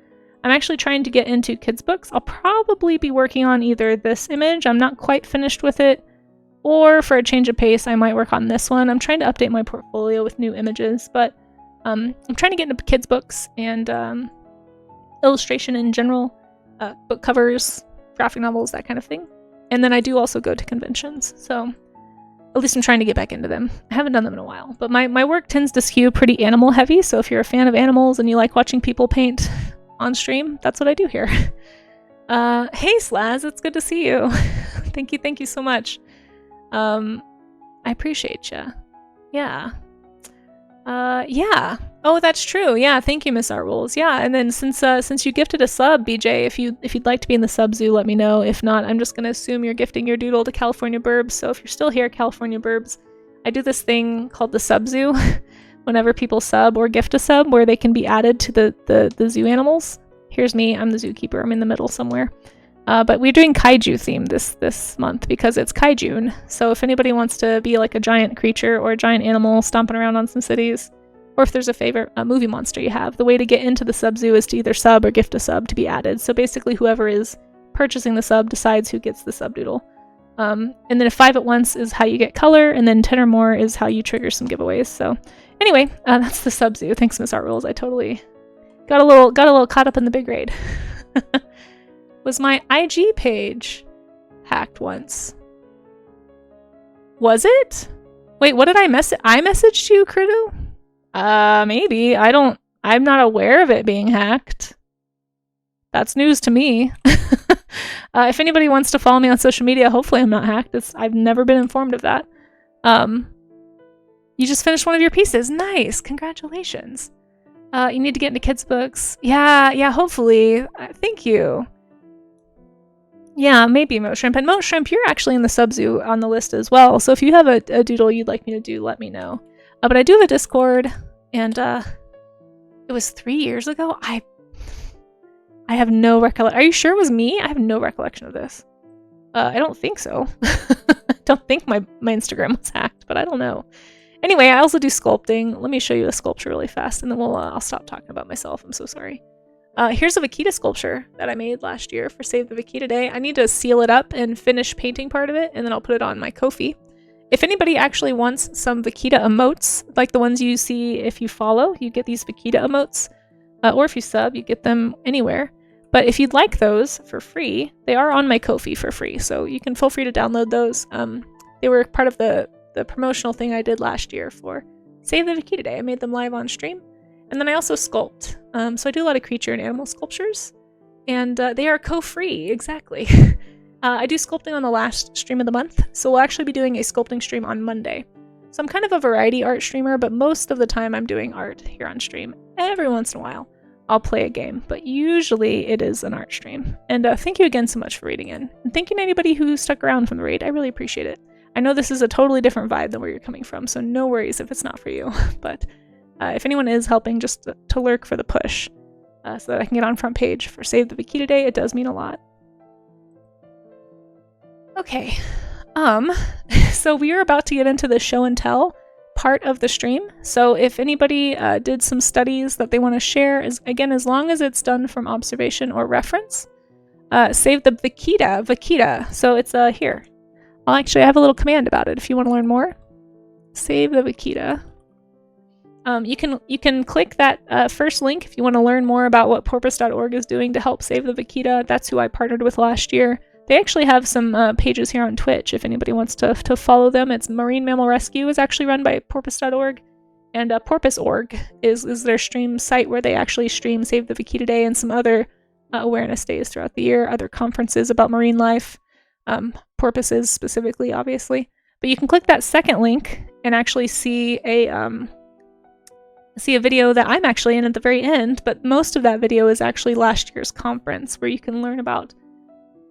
I'm actually trying to get into kids' books. I'll probably be working on either this image, I'm not quite finished with it, or for a change of pace, I might work on this one. I'm trying to update my portfolio with new images, but I'm trying to get into kids' books and illustration in general, book covers, graphic novels, that kind of thing. And then I do also go to conventions, so at least I'm trying to get back into them. I haven't done them in a while, but my work tends to skew pretty animal heavy, so if you're a fan of animals and you like watching people paint on stream, that's what I do here. Hey Slaz, it's good to see you. Thank you so much. I appreciate you. Yeah. Yeah. Oh, that's true. Yeah, thank you, Miss Art Rules. Yeah, and then since you gifted a sub, BJ, if you'd like to be in the sub zoo, let me know. If not, I'm just gonna assume you're gifting your doodle to California Burbs. So if you're still here, California Burbs, I do this thing called the sub zoo. Whenever people sub or gift a sub, where they can be added to the zoo animals. Here's me. I'm the zookeeper. I'm in the middle somewhere. But we're doing kaiju theme this month because it's kaijun. So if anybody wants to be like a giant creature or a giant animal stomping around on some cities, or if there's a favorite movie monster you have, the way to get into the sub zoo is to either sub or gift a sub to be added. So basically whoever is purchasing the sub decides who gets the sub doodle. And then if 5 at once is how you get color, and then 10 or more is how you trigger some giveaways. So anyway, that's the sub zoo. Thanks, Miss Art Rules. I totally got a little caught up in the big raid. Was my IG page hacked once? Was it? Wait, what did I message? I messaged you, Kridu? Maybe. I'm not aware of it being hacked. That's news to me. If anybody wants to follow me on social media, hopefully I'm not hacked. I've never been informed of that. You just finished one of your pieces. Nice. Congratulations. You need to get into kids' books. Yeah, hopefully. Thank you. Yeah, maybe Moat Shrimp. And Moat Shrimp, you're actually in the sub zoo on the list as well. So if you have a doodle you'd like me to do, let me know. But I do have a Discord, and it was 3 years ago. I have no recollection. Are you sure it was me? I have no recollection of this. I don't think so. I don't think my Instagram was hacked, but I don't know. Anyway, I also do sculpting. Let me show you a sculpture really fast, and then I'll stop talking about myself. I'm so sorry. Here's a vaquita sculpture that I made last year for Save the Vaquita Day. I need to seal it up and finish painting part of it, and then I'll put it on my Ko-fi. If anybody actually wants some vaquita emotes, like the ones you see if you follow, you get these vaquita emotes. Or if you sub, you get them anywhere. But if you'd like those for free, they are on my Ko-fi for free, so you can feel free to download those. They were part of the promotional thing I did last year for Save the Vaquita Day. I made them live on stream. And then I also sculpt. So I do a lot of creature and animal sculptures. And they are co-free, exactly. I do sculpting on the last stream of the month. So we'll actually be doing a sculpting stream on Monday. So I'm kind of a variety art streamer, but most of the time I'm doing art here on stream. Every once in a while, I'll play a game. But usually it is an art stream. And thank you again so much for reading in. And thank you to anybody who stuck around from the raid. I really appreciate it. I know this is a totally different vibe than where you're coming from, so no worries if it's not for you. But if anyone is helping just to lurk for the push, so that I can get on front page for Save the Vaquita Day, it does mean a lot. Okay, so we are about to get into the show and tell part of the stream. So if anybody did some studies that they want to share, as long as it's done from observation or reference, Save the Vaquita. So it's here. I have a little command about it if you want to learn more. Save the Vaquita. You can click that first link if you want to learn more about what porpoise.org is doing to help save the vaquita. That's who I partnered with last year. They actually have some pages here on Twitch if anybody wants to follow them. It's Marine Mammal Rescue is actually run by porpoise.org, and porpoise.org is their stream site where they actually stream Save the Vaquita Day and some other awareness days throughout the year, other conferences about marine life, porpoises specifically, obviously. But you can click that second link and actually see a video that I'm actually in at the very end, but most of that video is actually last year's conference, where you can learn about,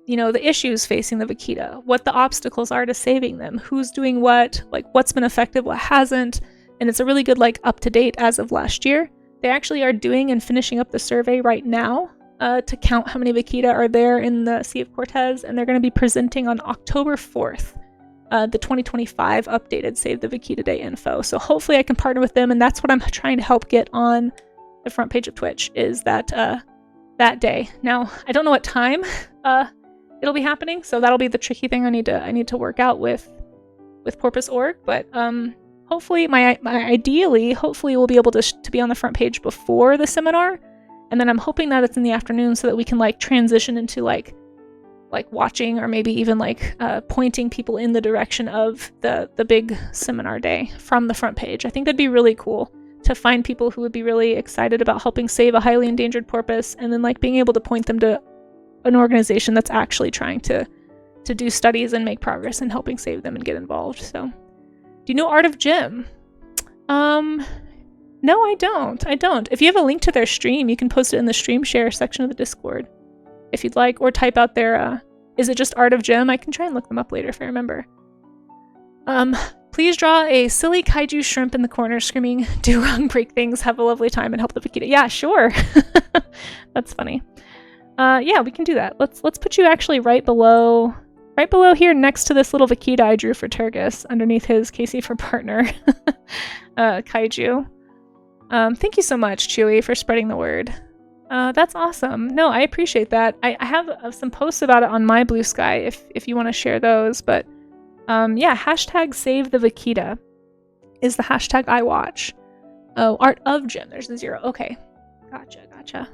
you know, the issues facing the vaquita, what the obstacles are to saving them, who's doing what, like what's been effective, what hasn't, and it's a really good, like, up-to-date as of last year. They actually are doing and finishing up the survey right now to count how many vaquita are there in the Sea of Cortez, and they're going to be presenting on October 4th. The 2025 updated Save the Vaquita Day info. So hopefully I can partner with them, and that's what I'm trying to help get on the front page of Twitch, is that that day. Now, I don't know what time it'll be happening, so that'll be the tricky thing I need to work out with Porpoise.org, but hopefully hopefully we'll be able to be on the front page before the seminar, and then I'm hoping that it's in the afternoon so that we can like transition into like watching, or maybe even like pointing people in the direction of the big seminar day from the front page. I think that'd be really cool to find people who would be really excited about helping save a highly endangered porpoise, and then like being able to point them to an organization that's actually trying to do studies and make progress in helping save them and get involved. So, do you know Art of Jim? No, I don't. If you have a link to their stream, you can post it in the stream share section of the Discord, if you'd like, or type out their, is it just Art of Jim? I can try and look them up later if I remember. Please draw a silly kaiju shrimp in the corner screaming, "Do wrong, break things, have a lovely time, and help the vaquita." Yeah, sure. That's funny. Yeah, we can do that. Let's put you actually right below here next to this little vaquita I drew for Turgis, underneath his Casey for partner kaiju. Thank you so much, Chewy, for spreading the word. That's awesome. No, I appreciate that. I have some posts about it on my Blue Sky if you want to share those. But yeah, hashtag Save the Vaquita is the hashtag I watch. Oh, Art of Jim. There's the 0. Okay, gotcha.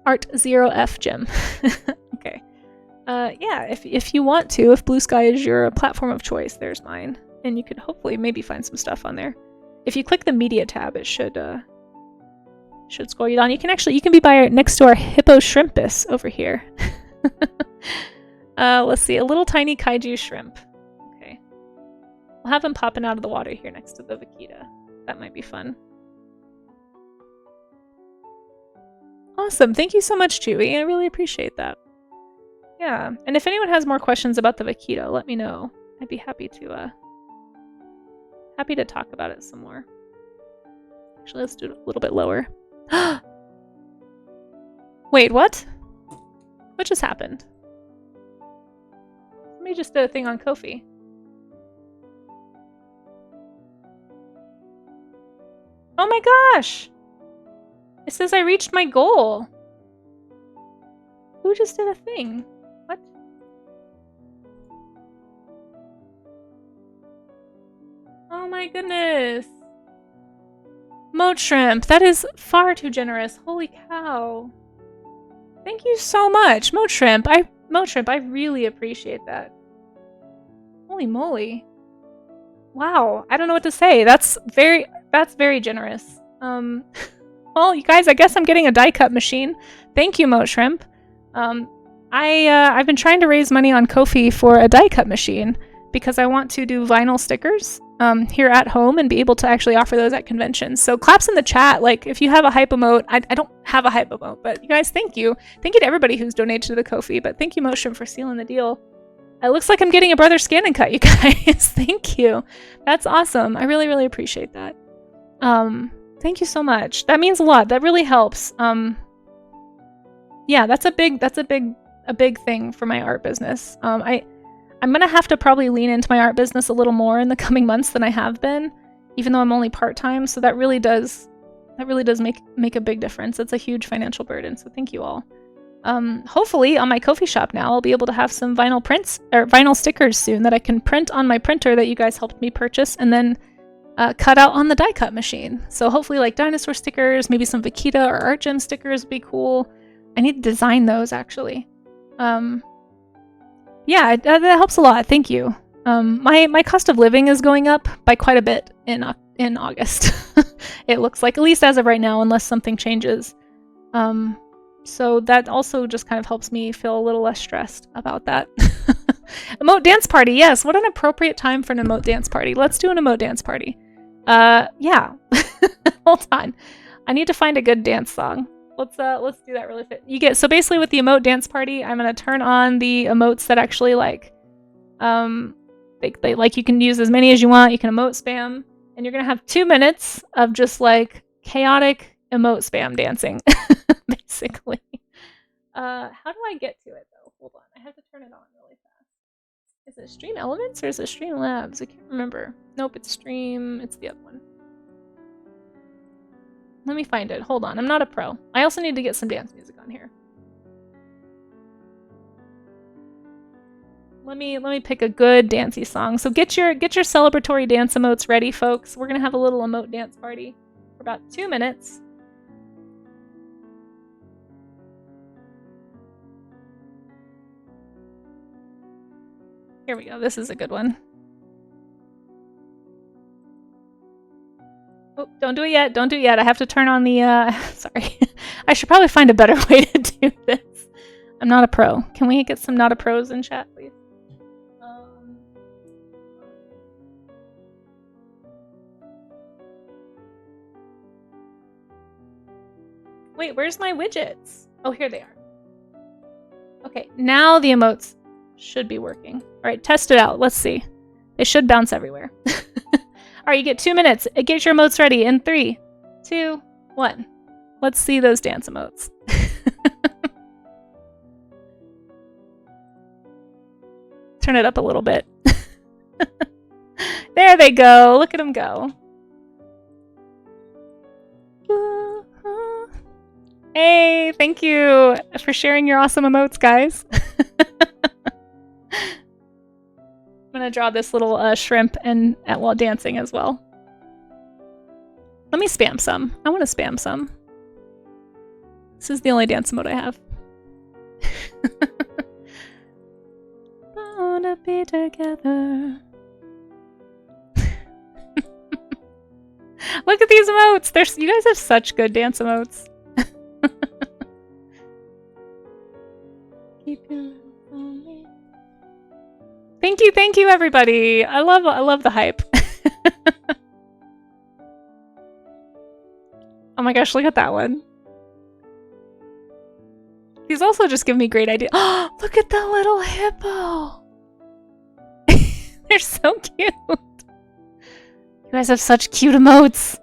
Art 0F Jim. Okay. Yeah, if you want to, if Blue Sky is your platform of choice, there's mine, and you could hopefully maybe find some stuff on there. If you click the media tab, it should scroll you down. You can be by next to our hippo shrimpus over here. Let's see, a little tiny kaiju shrimp. Okay, we'll have him popping out of the water here next to the vaquita. That might be fun. Awesome, thank you so much, Chewy. I really appreciate that. Yeah, and if anyone has more questions about the vaquita, let me know. I'd be happy to talk about it some more. Actually, let's do it a little bit lower. Wait, what? What just happened? Somebody just did a thing on Ko-fi. Oh my gosh! It says I reached my goal. Who just did a thing? What? Oh my goodness. Moat Shrimp, that is far too generous. Holy cow. Thank you so much, Moat Shrimp. I really appreciate that. Holy moly. Wow, I don't know what to say. That's very generous. Well, you guys, I guess I'm getting a die cut machine. Thank you, Moat Shrimp. I've been trying to raise money on Ko-fi for a die cut machine because I want to do vinyl stickers here at home and be able to actually offer those at conventions. So claps in the chat, like if you have a hype emote. I don't have a hype emote, but you guys, thank you. Thank you to everybody who's donated to the Ko-fi, but thank you, Motion, for sealing the deal. It looks like I'm getting a brother scan and cut, you guys. Thank you. That's awesome. I really, really appreciate that. Thank you so much. That means a lot. That really helps. Yeah, that's a big thing for my art business. I'm gonna have to probably lean into my art business a little more in the coming months than I have been, even though I'm only part-time. So that really does make a big difference. It's a huge financial burden. So thank you all. Hopefully on my Ko-fi shop now, I'll be able to have some vinyl prints or vinyl stickers soon that I can print on my printer that you guys helped me purchase and then cut out on the die cut machine. So hopefully like dinosaur stickers, maybe some vaquita or art gem stickers would be cool. I need to design those actually. Yeah, that helps a lot. Thank you. My cost of living is going up by quite a bit in August. It looks like, at least as of right now, unless something changes. So that also just kind of helps me feel a little less stressed about that. Emote dance party, yes. What an appropriate time for an emote dance party. Let's do an emote dance party. Yeah. Hold on. I need to find a good dance song. Let's do that really fast. So basically with the emote dance party, I'm gonna turn on the emotes that actually like, they like you can use as many as you want. You can emote spam, and you're gonna have 2 minutes of just like chaotic emote spam dancing, basically. How do I get to it though? Hold on, I have to turn it on really fast. Is it Stream Elements or is it Stream Labs? I can't remember. Nope, it's Stream. It's the other one. Let me find it. Hold on, I'm not a pro. I also need to get some dance music on here. Let me pick a good dancey song. So get your celebratory dance emotes ready, folks. We're gonna have a little emote dance party for about 2 minutes. Here we go. This is a good one. Oh, don't do it yet. Don't do it yet. I have to turn on the, sorry. I should probably find a better way to do this. I'm not a pro. Can we get some not a pros in chat, please? Wait, where's my widgets? Oh, here they are. Okay, now the emotes should be working. All right, test it out. Let's see. They should bounce everywhere. All right, you get 2 minutes. Get your emotes ready in 3, 2, 1. Let's see those dance emotes. Turn it up a little bit. There they go. Look at them go. Hey, thank you for sharing your awesome emotes, guys. I'm gonna draw this little shrimp and while dancing as well. Let me spam some. I want to spam some. This is the only dance emote I have. Wanna be together. Look at these emotes. You guys have such good dance emotes. Thank you, everybody. I love the hype. Oh my gosh, look at that one. These also just give me great ideas. Oh, look at the little hippo. They're so cute. You guys have such cute emotes.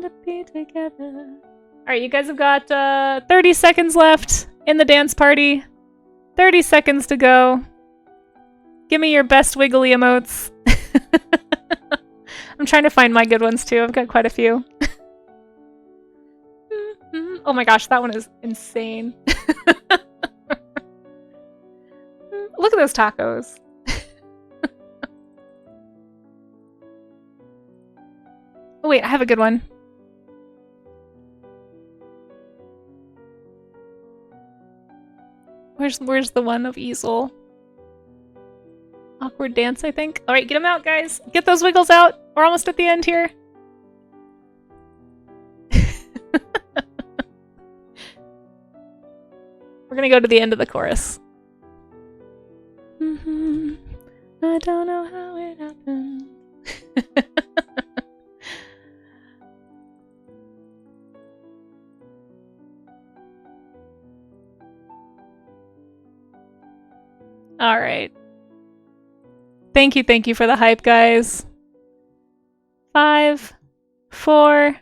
To be together. Alright, you guys have got 30 seconds left in the dance party. 30 seconds to go. Give me your best wiggly emotes. I'm trying to find my good ones too. I've got quite a few. Oh my gosh, that one is insane. Look at those tacos. Oh wait, I have a good one. Where's the one of easel? Awkward dance, I think. All right, get them out, guys. Get those wiggles out. We're almost at the end here. We're gonna go to the end of the chorus. I don't know how it happened. All right. Thank you for the hype, guys. 5, 4,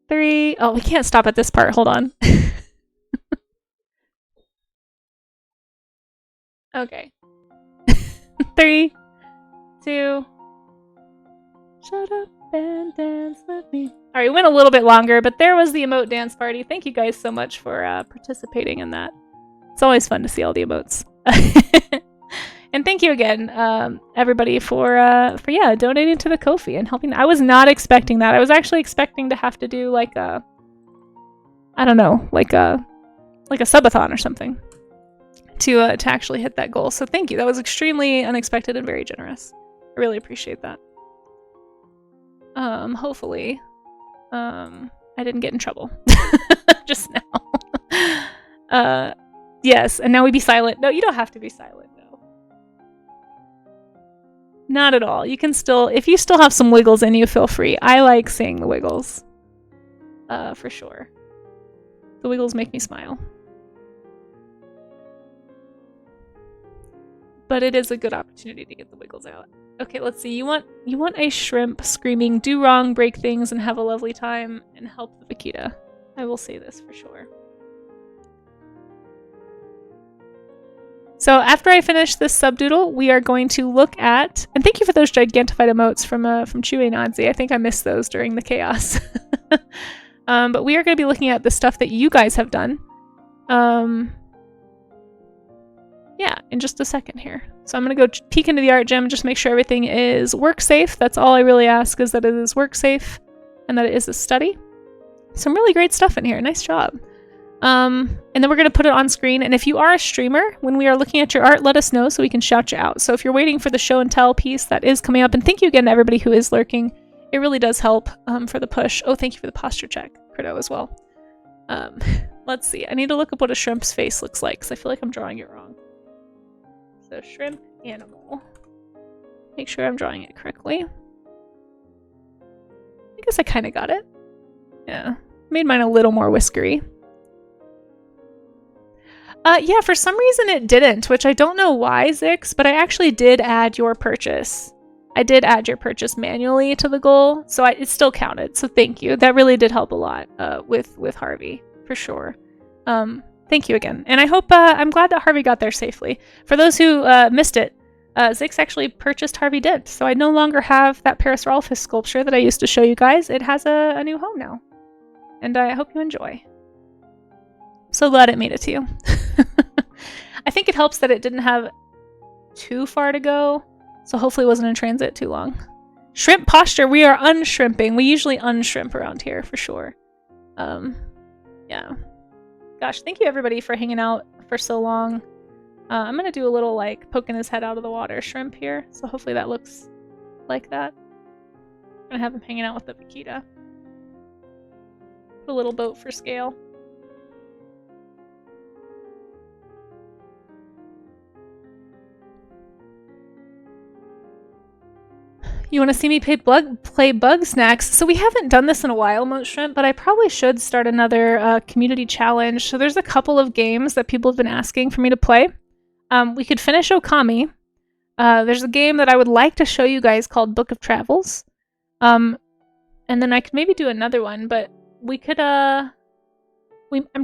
3. Oh, we can't stop at this part. Hold on. Okay. 3, 2. Shut up and dance with me. All right, we went a little bit longer, but there was the emote dance party. Thank you guys so much for participating in that. It's always fun to see all the emotes. And thank you again, everybody, for donating to the Ko-fi and helping. I was not expecting that. I was actually expecting to have to do like a I don't know, like a subathon or something to actually hit that goal. So thank you. That was extremely unexpected and very generous. I really appreciate that. Hopefully, I didn't get in trouble just now. Yes, and now we be silent. No, you don't have to be silent. No, not at all. You can still, if you still have some wiggles in you, feel free. I like seeing the wiggles, for sure. The wiggles make me smile. But it is a good opportunity to get the wiggles out. Okay, let's see. You want a shrimp screaming, do wrong, break things, and have a lovely time, and help the vaquita. I will say this for sure. So after I finish this subdoodle, we are going to look at, and thank you for those gigantified emotes from Chewy and Oddsy. I think I missed those during the chaos. But we are going to be looking at the stuff that you guys have done. Yeah, in just a second here. So I'm going to go peek into the art gym and just make sure everything is work safe. That's all I really ask, is that it is work safe and that it is a study. Some really great stuff in here. Nice job. And then we're going to put it on screen. And if you are a streamer, when we are looking at your art, let us know so we can shout you out. So if you're waiting for the show and tell piece, that is coming up. And thank you again to everybody who is lurking. It really does help for the push. Oh, thank you for the posture check, Crito, as well. Let's see. I need to look up what a shrimp's face looks like because I feel like I'm drawing it wrong. So shrimp animal. Make sure I'm drawing it correctly. I guess I kind of got it. Yeah. Made mine a little more whiskery. Yeah, for some reason it didn't, which I don't know why, Zix, but I actually did add your purchase. I did add your purchase manually to the goal, so it still counted. So thank you. That really did help a lot with Harvey, for sure. Thank you again. And I hope, I'm glad that Harvey got there safely. For those who missed it, Zix actually purchased Harvey Dent, so I no longer have that Paris Rolfus sculpture that I used to show you guys. It has a new home now. And I hope you enjoy. So glad it made it to you. I think it helps that it didn't have too far to go, so hopefully it wasn't in transit too long. Shrimp posture, we are unshrimping. We usually unshrimp around here, for sure. Yeah. Gosh, thank you everybody for hanging out for so long. I'm going to do a little, like, poking his head out of the water shrimp here, so hopefully that looks like that. I'm going to have him hanging out with the vaquita. Put a little boat for scale. You want to see me play Bug Snacks? So we haven't done this in a while, Moat Shrimp, but I probably should start another community challenge. So there's a couple of games that people have been asking for me to play. We could finish Okami. There's a game that I would like to show you guys called Book of Travels. And then I could maybe do another one, but we could... I'm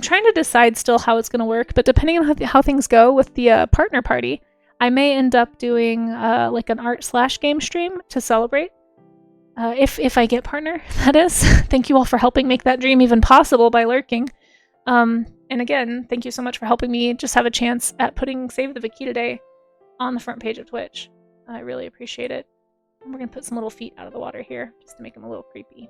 trying to decide still how it's going to work, but depending on how things go with the partner party, I may end up doing like an art/game stream to celebrate. If I get partner, that is. Thank you all for helping make that dream even possible by lurking. And again, thank you so much for helping me just have a chance at putting Save the Vaquita Day on the front page of Twitch. I really appreciate it. And we're going to put some little feet out of the water here just to make them a little creepy.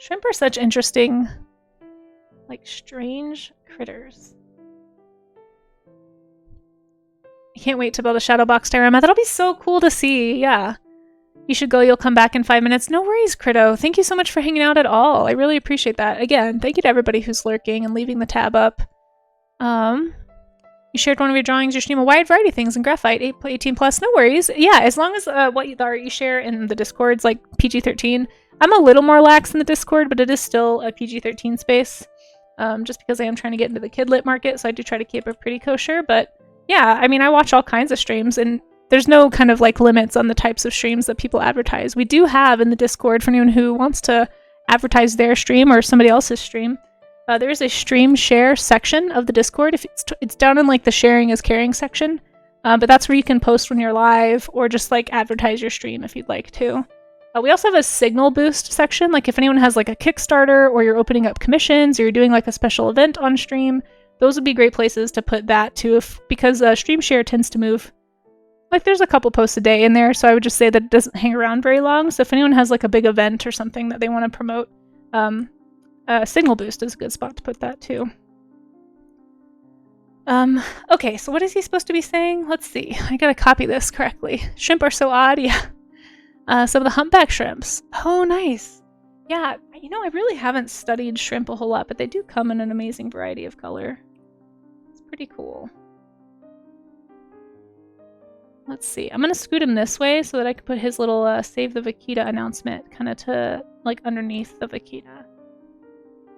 Shrimp are such interesting, like, strange critters. I can't wait to build a shadow box diorama. That'll be so cool to see. Yeah. You should go. You'll come back in 5 minutes. No worries, Crito. Thank you so much for hanging out at all. I really appreciate that. Again, thank you to everybody who's lurking and leaving the tab up. You shared one of your drawings. You stream a wide variety of things in graphite. 18 plus. No worries. Yeah, as long as the art you share in the Discord's like PG-13. I'm a little more lax in the Discord, but it is still a PG-13 space. Just because I am trying to get into the kid lit market, so I do try to keep it pretty kosher. But yeah, I mean, I watch all kinds of streams, and there's no kind of like limits on the types of streams that people advertise. We do have in the Discord, for anyone who wants to advertise their stream or somebody else's stream, there is a stream share section of the Discord. If it's down in like the sharing is caring section, but that's where you can post when you're live or just like advertise your stream if you'd like to. We also have a signal boost section. Like if anyone has like a Kickstarter or you're opening up commissions or you're doing like a special event on stream, those would be great places to put that too, because Stream Share tends to move. Like, there's a couple posts a day in there, so I would just say that it doesn't hang around very long. So if anyone has like a big event or something that they want to promote, Signal Boost is a good spot to put that too. Okay, so what is he supposed to be saying? Let's see. I gotta copy this correctly. Shrimp are so odd, yeah. Some of the humpback shrimps. Oh, nice. Yeah, you know, I really haven't studied shrimp a whole lot, but they do come in an amazing variety of color. It's pretty cool. Let's see. I'm gonna scoot him this way so that I can put his little Save the Vaquita announcement kind of to like underneath the Vaquita.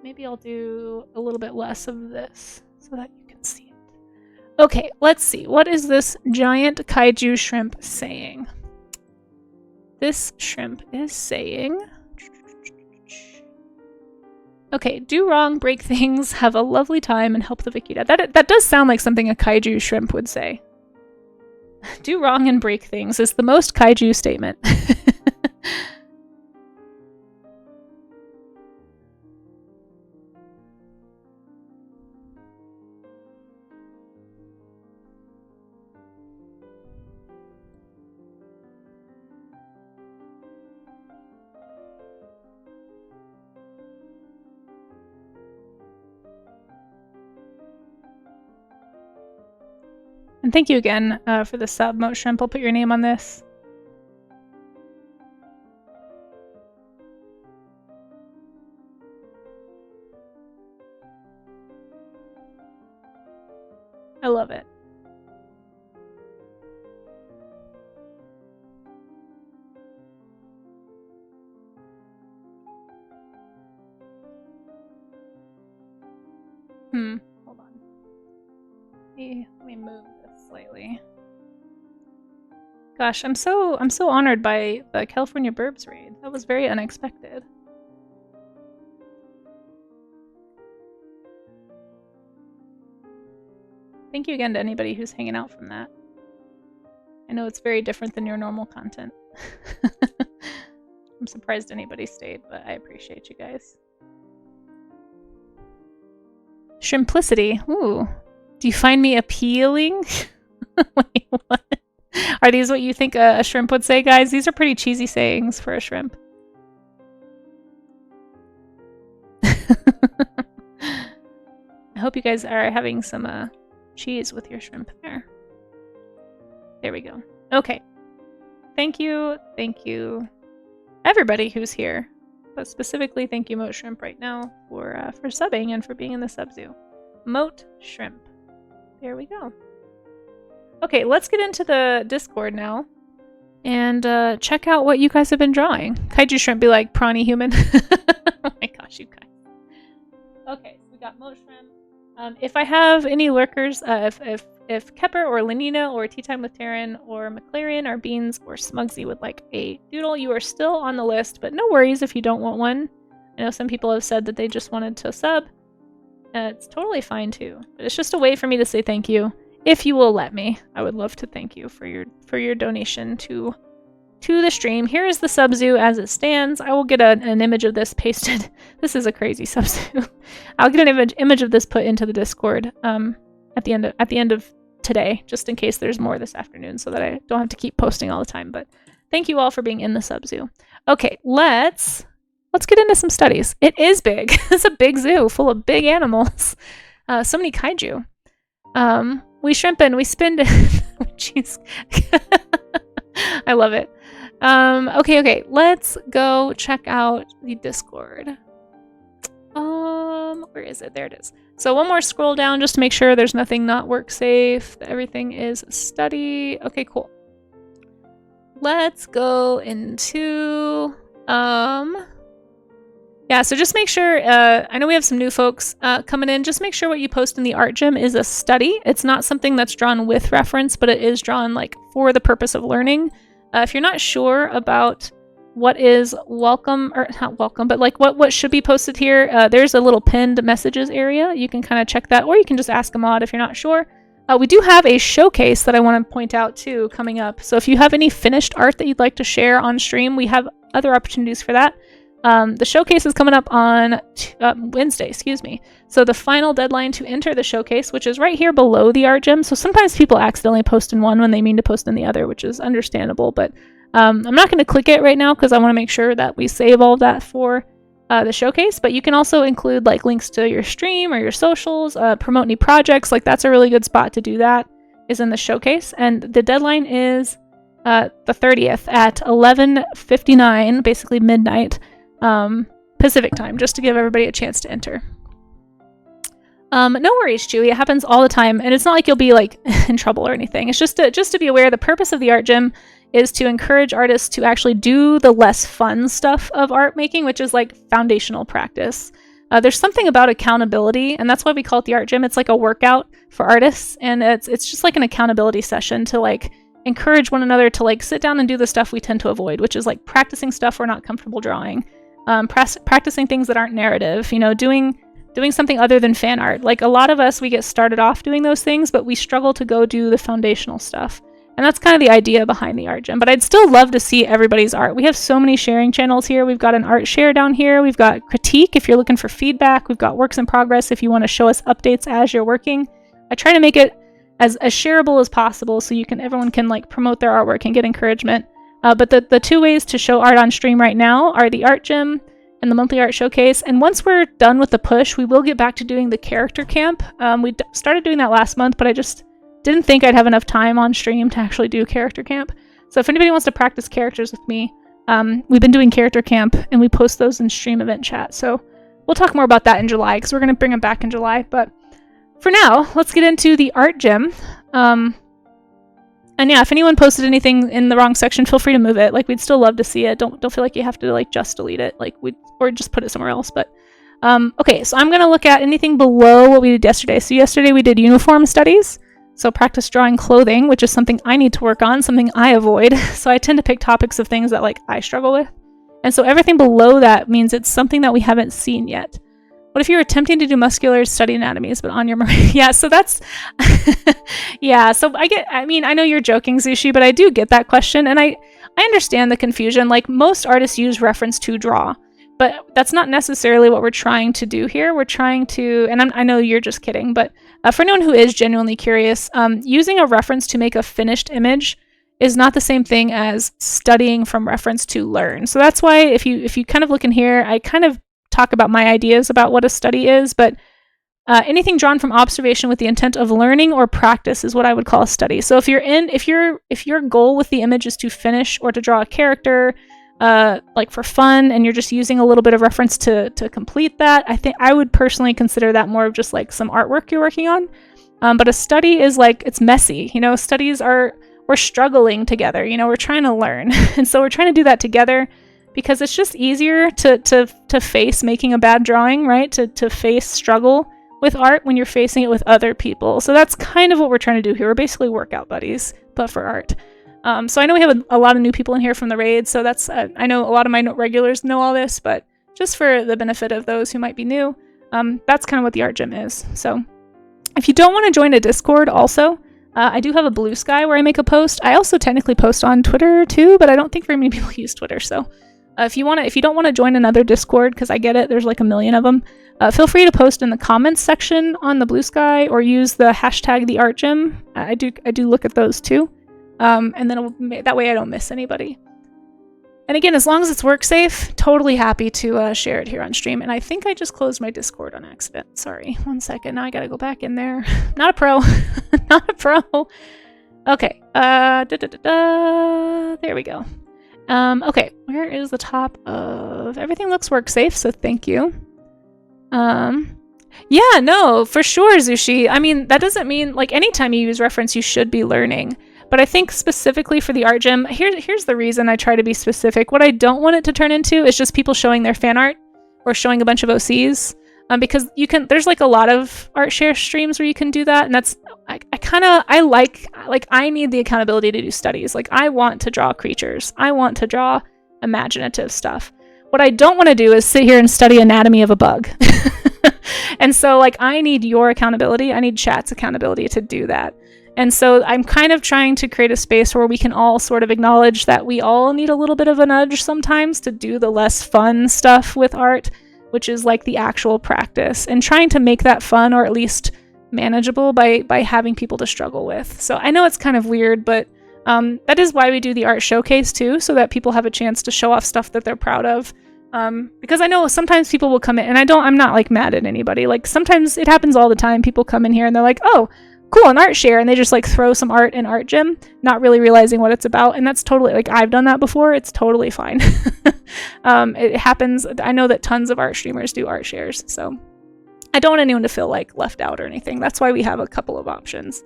Maybe I'll do a little bit less of this so that you can see it. Okay, let's see. What is this giant kaiju shrimp saying? This shrimp is saying... Okay, do wrong, break things, have a lovely time, and help the Vaquita. That does sound like something a kaiju shrimp would say. Do wrong and break things is the most kaiju statement. And thank you again for the sub, Moat Shrimp. I'll put your name on this. I love it. Hold on. Let me move this slightly. Gosh, I'm so honored by the California Burbs raid. That was very unexpected. Thank you again to anybody who's hanging out from that. I know it's very different than your normal content. I'm surprised anybody stayed, but I appreciate you guys. Shrimplicity. Ooh. Do you find me appealing? Wait, what? Are these what you think a shrimp would say, guys? These are pretty cheesy sayings for a shrimp. I hope you guys are having some cheese with your shrimp there. There we go. Okay. Thank you, everybody who's here. But specifically, thank you, Moat Shrimp, right now for subbing and for being in the sub-zoo. Moat Shrimp. There we go. Okay, let's get into the Discord now and check out what you guys have been drawing. Kaiju Shrimp be like prawny human. Oh my gosh, you guys. Okay, so we got Moat Shrimp. If I have any lurkers, if Kepper or Lenina or Tea Time with Taryn or McLaren or Beans or Smugsy would like a doodle, you are still on the list, but no worries if you don't want one. I know some people have said that they just wanted to sub. It's totally fine too, but it's just a way for me to say thank you. If you will let me, I would love to thank you for your donation to the stream. Here is the sub-zoo as it stands. I will get an image of this pasted. This is a crazy sub-zoo. I'll get an image of this put into the Discord at the end of today, just in case there's more this afternoon, so that I don't have to keep posting all the time. But thank you all for being in the sub-zoo. Okay, let's get into some studies. It is big. It's a big zoo full of big animals. So many kaiju. We shrimp and we spin. Jeez. I love it. Okay. Let's go check out the Discord. Where is it? There it is. So one more scroll down just to make sure there's nothing not work safe, that everything is study. Okay, cool. Let's go into, yeah, so just make sure, I know we have some new folks coming in. Just make sure what you post in the art gym is a study. It's not something that's drawn with reference, but it is drawn like for the purpose of learning. If you're not sure about what is welcome, or not welcome, but like what should be posted here, there's a little pinned messages area. You can kind of check that, or you can just ask a mod if you're not sure. We do have a showcase that I want to point out too coming up. So if you have any finished art that you'd like to share on stream, we have other opportunities for that. The showcase is coming up on Wednesday, excuse me. So the final deadline to enter the showcase, which is right here below the art gym. So sometimes people accidentally post in one when they mean to post in the other, which is understandable. But I'm not going to click it right now because I want to make sure that we save all of that for the showcase. But you can also include like links to your stream or your socials, promote any projects. Like that's a really good spot to do that, is in the showcase. And the deadline is the 30th at 11:59, basically midnight. Pacific time, just to give everybody a chance to enter. No worries, Chewy. It happens all the time, and it's not like you'll be like in trouble or anything. It's just to be aware. The purpose of the art gym is to encourage artists to actually do the less fun stuff of art making, which is like foundational practice. There's something about accountability, and that's why we call it the art gym. It's like a workout for artists, and it's just like an accountability session to like encourage one another to like sit down and do the stuff we tend to avoid, which is like practicing stuff we're not comfortable drawing. Practicing things that aren't narrative, you know, doing something other than fan art. Like a lot of us, we get started off doing those things, but we struggle to go do the foundational stuff. And that's kind of the idea behind the art gym. But I'd still love to see everybody's art. We have so many sharing channels here. We've got an art share down here. We've got critique if you're looking for feedback. We've got works in progress if you want to show us updates as you're working. I try to make it as shareable as possible so everyone can like promote their artwork and get encouragement. But the two ways to show art on stream right now are the art gym and the monthly art showcase. And once we're done with the push, we will get back to doing the character camp. We started doing that last month, but I just didn't think I'd have enough time on stream to actually do character camp. So if anybody wants to practice characters with me, we've been doing character camp and we post those in stream event chat. So we'll talk more about that in July because we're going to bring them back in July. But for now, let's get into the art gym. And yeah, if anyone posted anything in the wrong section, feel free to move it. Like we'd still love to see it. Don't feel like you have to like just delete it. Like or just put it somewhere else. But okay, so I'm gonna look at anything below what we did yesterday. So yesterday we did uniform studies. So practice drawing clothing, which is something I need to work on, something I avoid. So I tend to pick topics of things that like I struggle with. And so everything below that means it's something that we haven't seen yet. What if you're attempting to do muscular study anatomies, but on your yeah, so that's yeah, so I know you're joking, Zushi, but I do get that question, and I understand the confusion. Like most artists use reference to draw, but that's not necessarily what we're trying to do here. We're trying to, and I know you're just kidding, but for anyone who is genuinely curious, using a reference to make a finished image is not the same thing as studying from reference to learn. So that's why if you kind of look in here, I kind of talk about my ideas about what a study is, but anything drawn from observation with the intent of learning or practice is what I would call a study. So if your goal with the image is to finish or to draw a character like for fun, and you're just using a little bit of reference to complete that, I think I would personally consider that more of just like some artwork you're working on. But a study is like, it's messy, you know. We're struggling together, you know, we're trying to learn. And so we're trying to do that together, because it's just easier to face making a bad drawing, right? To face struggle with art when you're facing it with other people. So that's kind of what we're trying to do here. We're basically workout buddies, but for art. So I know we have a lot of new people in here from the raid, so that's I know a lot of my regulars know all this, but just for the benefit of those who might be new, that's kind of what the art gym is. So if you don't want to join a Discord also, I do have a Blue Sky where I make a post. I also technically post on Twitter too, but I don't think very many people use Twitter, so if you don't want to join another Discord, because I get it, there's like a million of them, feel free to post in the comments section on the Blue Sky or use the hashtag the art gym. I do look at those too, and then that way I don't miss anybody. And again, as long as it's work safe, totally happy to share it here on stream. And I think I just closed my Discord on accident. Sorry, 1 second. Now I gotta go back in there. Not a pro, not a pro. Okay, there we go. Okay, where is the top of everything? Looks work safe, so thank you. Yeah, no, for sure, Zushi. I mean, that doesn't mean like anytime you use reference, you should be learning. But I think specifically for the art gym, here's the reason I try to be specific. What I don't want it to turn into is just people showing their fan art or showing a bunch of OCs. Because there's like a lot of art share streams where you can do that, and that's I need the accountability to do studies. Like I want to draw creatures. I want to draw imaginative stuff. What I don't want to do is sit here and study anatomy of a bug. And so like I need your accountability. I need chat's accountability to do that. And so I'm kind of trying to create a space where we can all sort of acknowledge that we all need a little bit of a nudge sometimes to do the less fun stuff with art, which is like the actual practice, and trying to make that fun or at least manageable by having people to struggle with. So I know it's kind of weird, but that is why we do the art showcase too, so that people have a chance to show off stuff that they're proud of. Because I know sometimes people will come in, and I'm not like mad at anybody. Like sometimes it happens all the time. People come in here and they're like, oh, cool, an art share, and they just like throw some art in Art Gym, not really realizing what it's about. And that's totally, like, I've done that before. It's totally fine. It happens. I know that tons of art streamers do art shares, so I don't want anyone to feel like left out or anything. That's why we have a couple of options.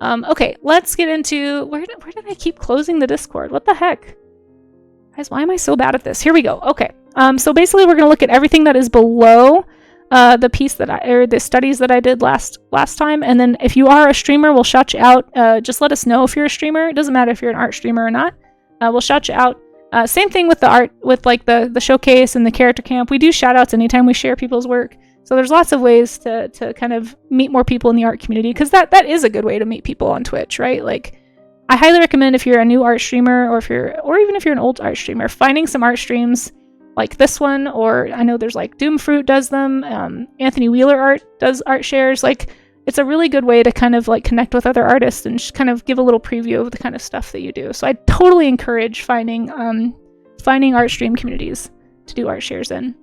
Okay, let's get into, where did I keep closing the Discord? What the heck? Guys, why am I so bad at this? Here we go. Okay. So basically we're going to look at everything that is below the piece or the studies that I did last time. And then if you are a streamer, we'll shout you out. Just let us know if you're a streamer. It doesn't matter if you're an art streamer or not. We'll shout you out. Same thing with the art, with like the showcase and the character camp. We do shout outs anytime we share people's work. So there's lots of ways to kind of meet more people in the art community, because that is a good way to meet people on Twitch, right? Like, I highly recommend, if you're a new art streamer, or even if you're an old art streamer, finding some art streams like this one, or I know there's like Doomfruit does them, Anthony Wheeler Art does art shares. Like, it's a really good way to kind of like connect with other artists and just kind of give a little preview of the kind of stuff that you do. So I totally encourage finding art stream communities to do art shares in.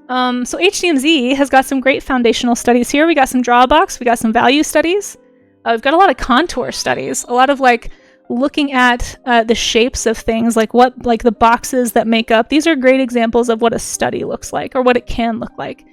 So HDMZ has got some great foundational studies here. We got some Drawbox, we got some value studies. We've got a lot of contour studies, a lot of like looking at the shapes of things, like what, like the boxes that make up. These are great examples of what a study looks like, or what it can look like.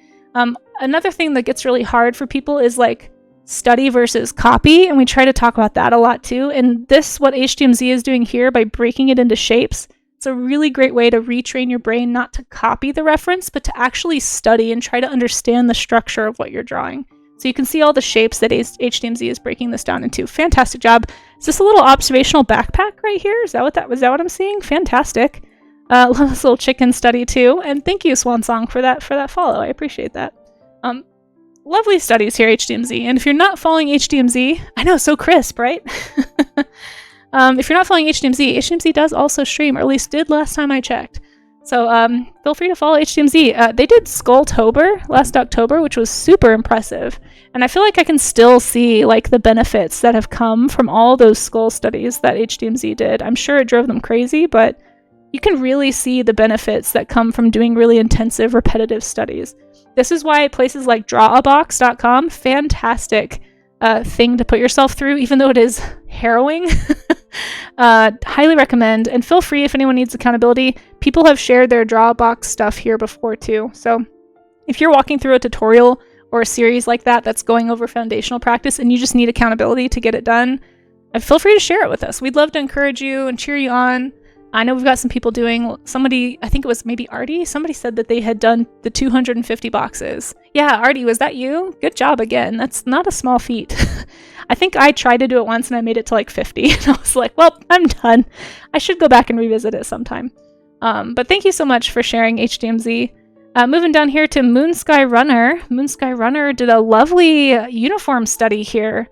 Another thing that gets really hard for people is like study versus copy, and we try to talk about that a lot too. And this, what HDMZ is doing here by breaking it into shapes, it's a really great way to retrain your brain not to copy the reference, but to actually study and try to understand the structure of what you're drawing. So you can see all the shapes that HDMZ is breaking this down into. Fantastic job. Is this a little observational backpack right here? Is that what I'm seeing? Fantastic. Love this little chicken study too. And thank you, Swan Song, for that follow. I appreciate that. Lovely studies here, HDMZ. And if you're not following HDMZ, I know, so crisp, right? If you're not following HDMZ does also stream, or at least did last time I checked. So feel free to follow HDMZ. They did Skulltober last October, which was super impressive. And I feel like I can still see like the benefits that have come from all those skull studies that HDMZ did. I'm sure it drove them crazy, but you can really see the benefits that come from doing really intensive, repetitive studies. This is why places like drawabox.com, fantastic thing to put yourself through, even though it is harrowing. Highly recommend, and feel free if anyone needs accountability. People have shared their Drawbox stuff here before too. So if you're walking through a tutorial or a series like that that's going over foundational practice and you just need accountability to get it done, feel free to share it with us. We'd love to encourage you and cheer you on. I know we've got some people doing, somebody, I think it was maybe Artie, somebody said that they had done the 250 boxes. Yeah, Artie, was that you? Good job again. That's not a small feat. I think I tried to do it once and I made it to like 50. And I was like, well, I'm done. I should go back and revisit it sometime. But thank you so much for sharing, HDMZ. Moving down here to Moonsky Runner. Moonsky Runner did a lovely uniform study here.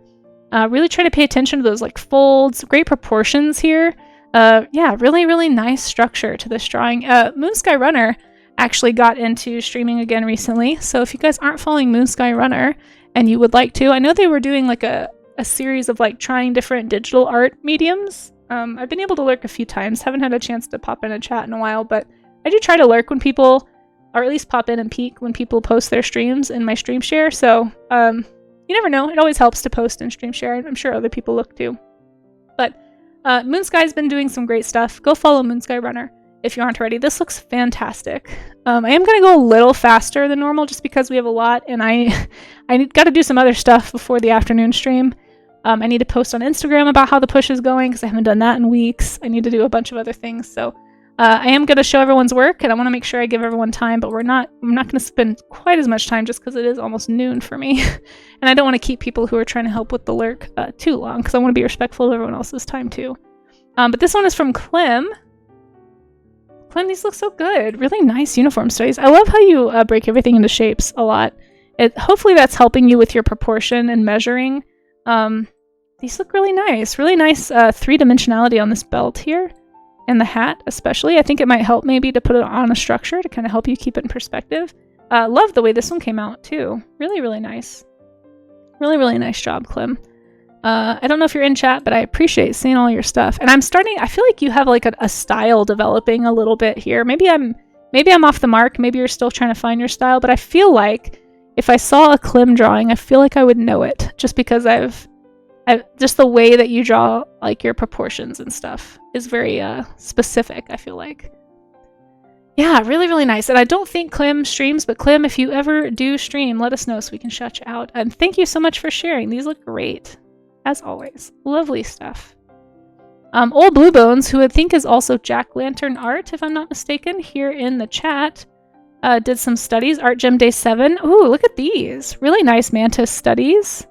Really try to pay attention to those like folds, great proportions here. Yeah, really, really nice structure to this drawing. Moonsky Runner actually got into streaming again recently. So if you guys aren't following Moonsky Runner and you would like to, I know they were doing like a series of like trying different digital art mediums. I've been able to lurk a few times. Haven't had a chance to pop in a chat in a while, but I do try to lurk when people, or at least pop in and peek when people post their streams in my stream share. So you never know. It always helps to post and stream share. I'm sure other people look too. But Moonsky's been doing some great stuff. Go follow Moonsky Runner if you aren't already. This looks fantastic. I am going to go a little faster than normal just because we have a lot, and I got to do some other stuff before the afternoon stream. I need to post on Instagram about how the push is going because I haven't done that in weeks. I need to do a bunch of other things. So I am going to show everyone's work, and I want to make sure I give everyone time, but I'm not going to spend quite as much time just because it is almost noon for me. And I don't want to keep people who are trying to help with the lurk too long because I want to be respectful of everyone else's time too. But this one is from Clem. Clem, these look so good. Really nice uniform studies. I love how you break everything into shapes a lot. Hopefully that's helping you with your proportion and measuring. these look really nice. Really nice three-dimensionality on this belt here. And the hat, especially. I think it might help maybe to put it on a structure to kind of help you keep it in perspective. Love the way this one came out, too. Really, really nice. Really, really nice job, Clem. I don't know if you're in chat, but I appreciate seeing all your stuff. And I feel like you have like a style developing a little bit here. Maybe I'm off the mark. Maybe you're still trying to find your style, but I feel like if I saw a Clem drawing, I feel like I would know it just because I've just the way that you draw like your proportions and stuff is very specific, I feel like. Yeah, really, really nice. And I don't think Clem streams, but Clem, if you ever do stream, let us know so we can shout you out. And thank you so much for sharing. These look great, as always. Lovely stuff. Old Blue Bones, who I think is also Jack Lantern Art, if I'm not mistaken, here in the chat, did some studies. Art Gem Day 7. Ooh, look at these. Really nice Mantis studies.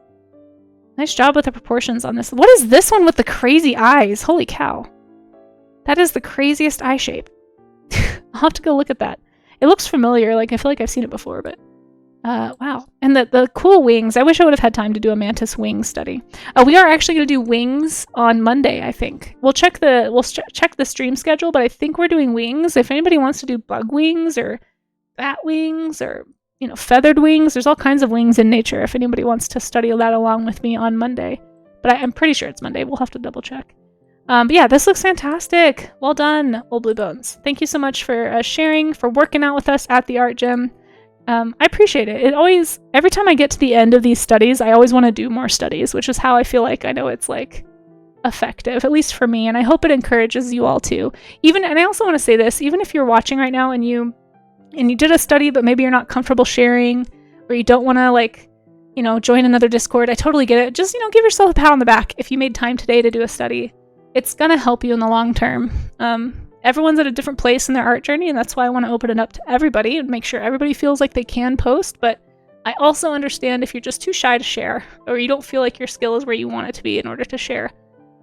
Nice job with the proportions on this. What is this one with the crazy eyes? Holy cow. That is the craziest eye shape. I'll have to go look at that. It looks familiar. Like, I feel like I've seen it before, but wow. And the cool wings. I wish I would have had time to do a Mantis wing study. We are actually going to do wings on Monday, I think. We'll check the stream schedule, but I think we're doing wings. If anybody wants to do bug wings or bat wings or feathered wings. There's all kinds of wings in nature if anybody wants to study that along with me on Monday. But I'm pretty sure it's Monday. We'll have to double check. But yeah, this looks fantastic. Well done, Old Blue Bones. Thank you so much for sharing, for working out with us at the art gym. I appreciate it. Every time I get to the end of these studies, I always want to do more studies, which is how I feel like I know it's like effective, at least for me. And I hope it encourages you all too. And I also want to say this, even if you're watching right now and you did a study, but maybe you're not comfortable sharing, or you don't want to join another Discord, I totally get it. Just, give yourself a pat on the back if you made time today to do a study. It's going to help you in the long term. Everyone's at a different place in their art journey, and that's why I want to open it up to everybody and make sure everybody feels like they can post. But I also understand if you're just too shy to share, or you don't feel like your skill is where you want it to be in order to share.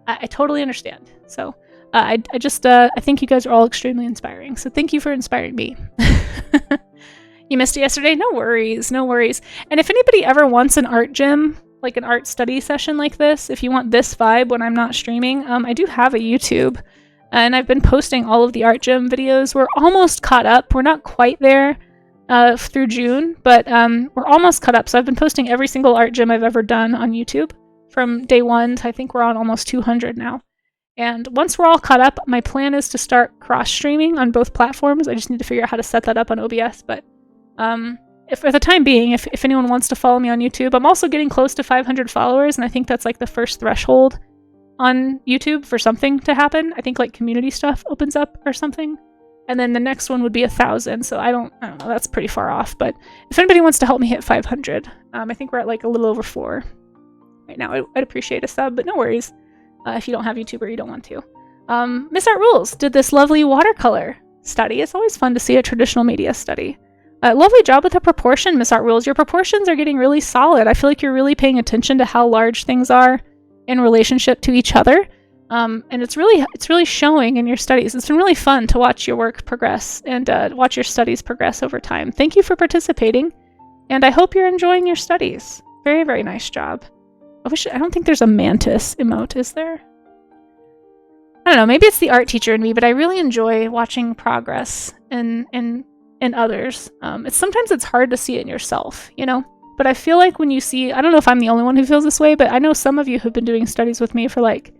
I totally understand. So I think you guys are all extremely inspiring. So thank you for inspiring me. You missed it yesterday? No worries, no worries. And if anybody ever wants an art gym, like an art study session like this, if you want this vibe when I'm not streaming, I do have a YouTube. And I've been posting all of the art gym videos. We're almost caught up. We're not quite there through June, but we're almost caught up. So I've been posting every single art gym I've ever done on YouTube from day one to I think we're on almost 200 now. And once we're all caught up, my plan is to start cross-streaming on both platforms. I just need to figure out how to set that up on OBS. But if for the time being, if anyone wants to follow me on YouTube, I'm also getting close to 500 followers, and I think that's like the first threshold on YouTube for something to happen. I think like community stuff opens up or something. And then the next one would be 1,000. So I don't know, that's pretty far off. But if anybody wants to help me hit 500, I think we're at like a little over 4 right now. I'd appreciate a sub, but no worries. If you don't have YouTube or you don't want to. Miss Art Rules did this lovely watercolor study. It's always fun to see a traditional media study. Lovely job with the proportion, Miss Art Rules. Your proportions are getting really solid. I feel like you're really paying attention to how large things are in relationship to each other. And it's really showing in your studies. It's been really fun to watch your work progress and watch your studies progress over time. Thank you for participating, and I hope you're enjoying your studies. Very, very nice job. I don't think there's a mantis emote, is there? I don't know, maybe it's the art teacher in me, but I really enjoy watching progress in others. Sometimes it's hard to see it in yourself, But I feel like when you see, I don't know if I'm the only one who feels this way, but I know some of you have been doing studies with me for like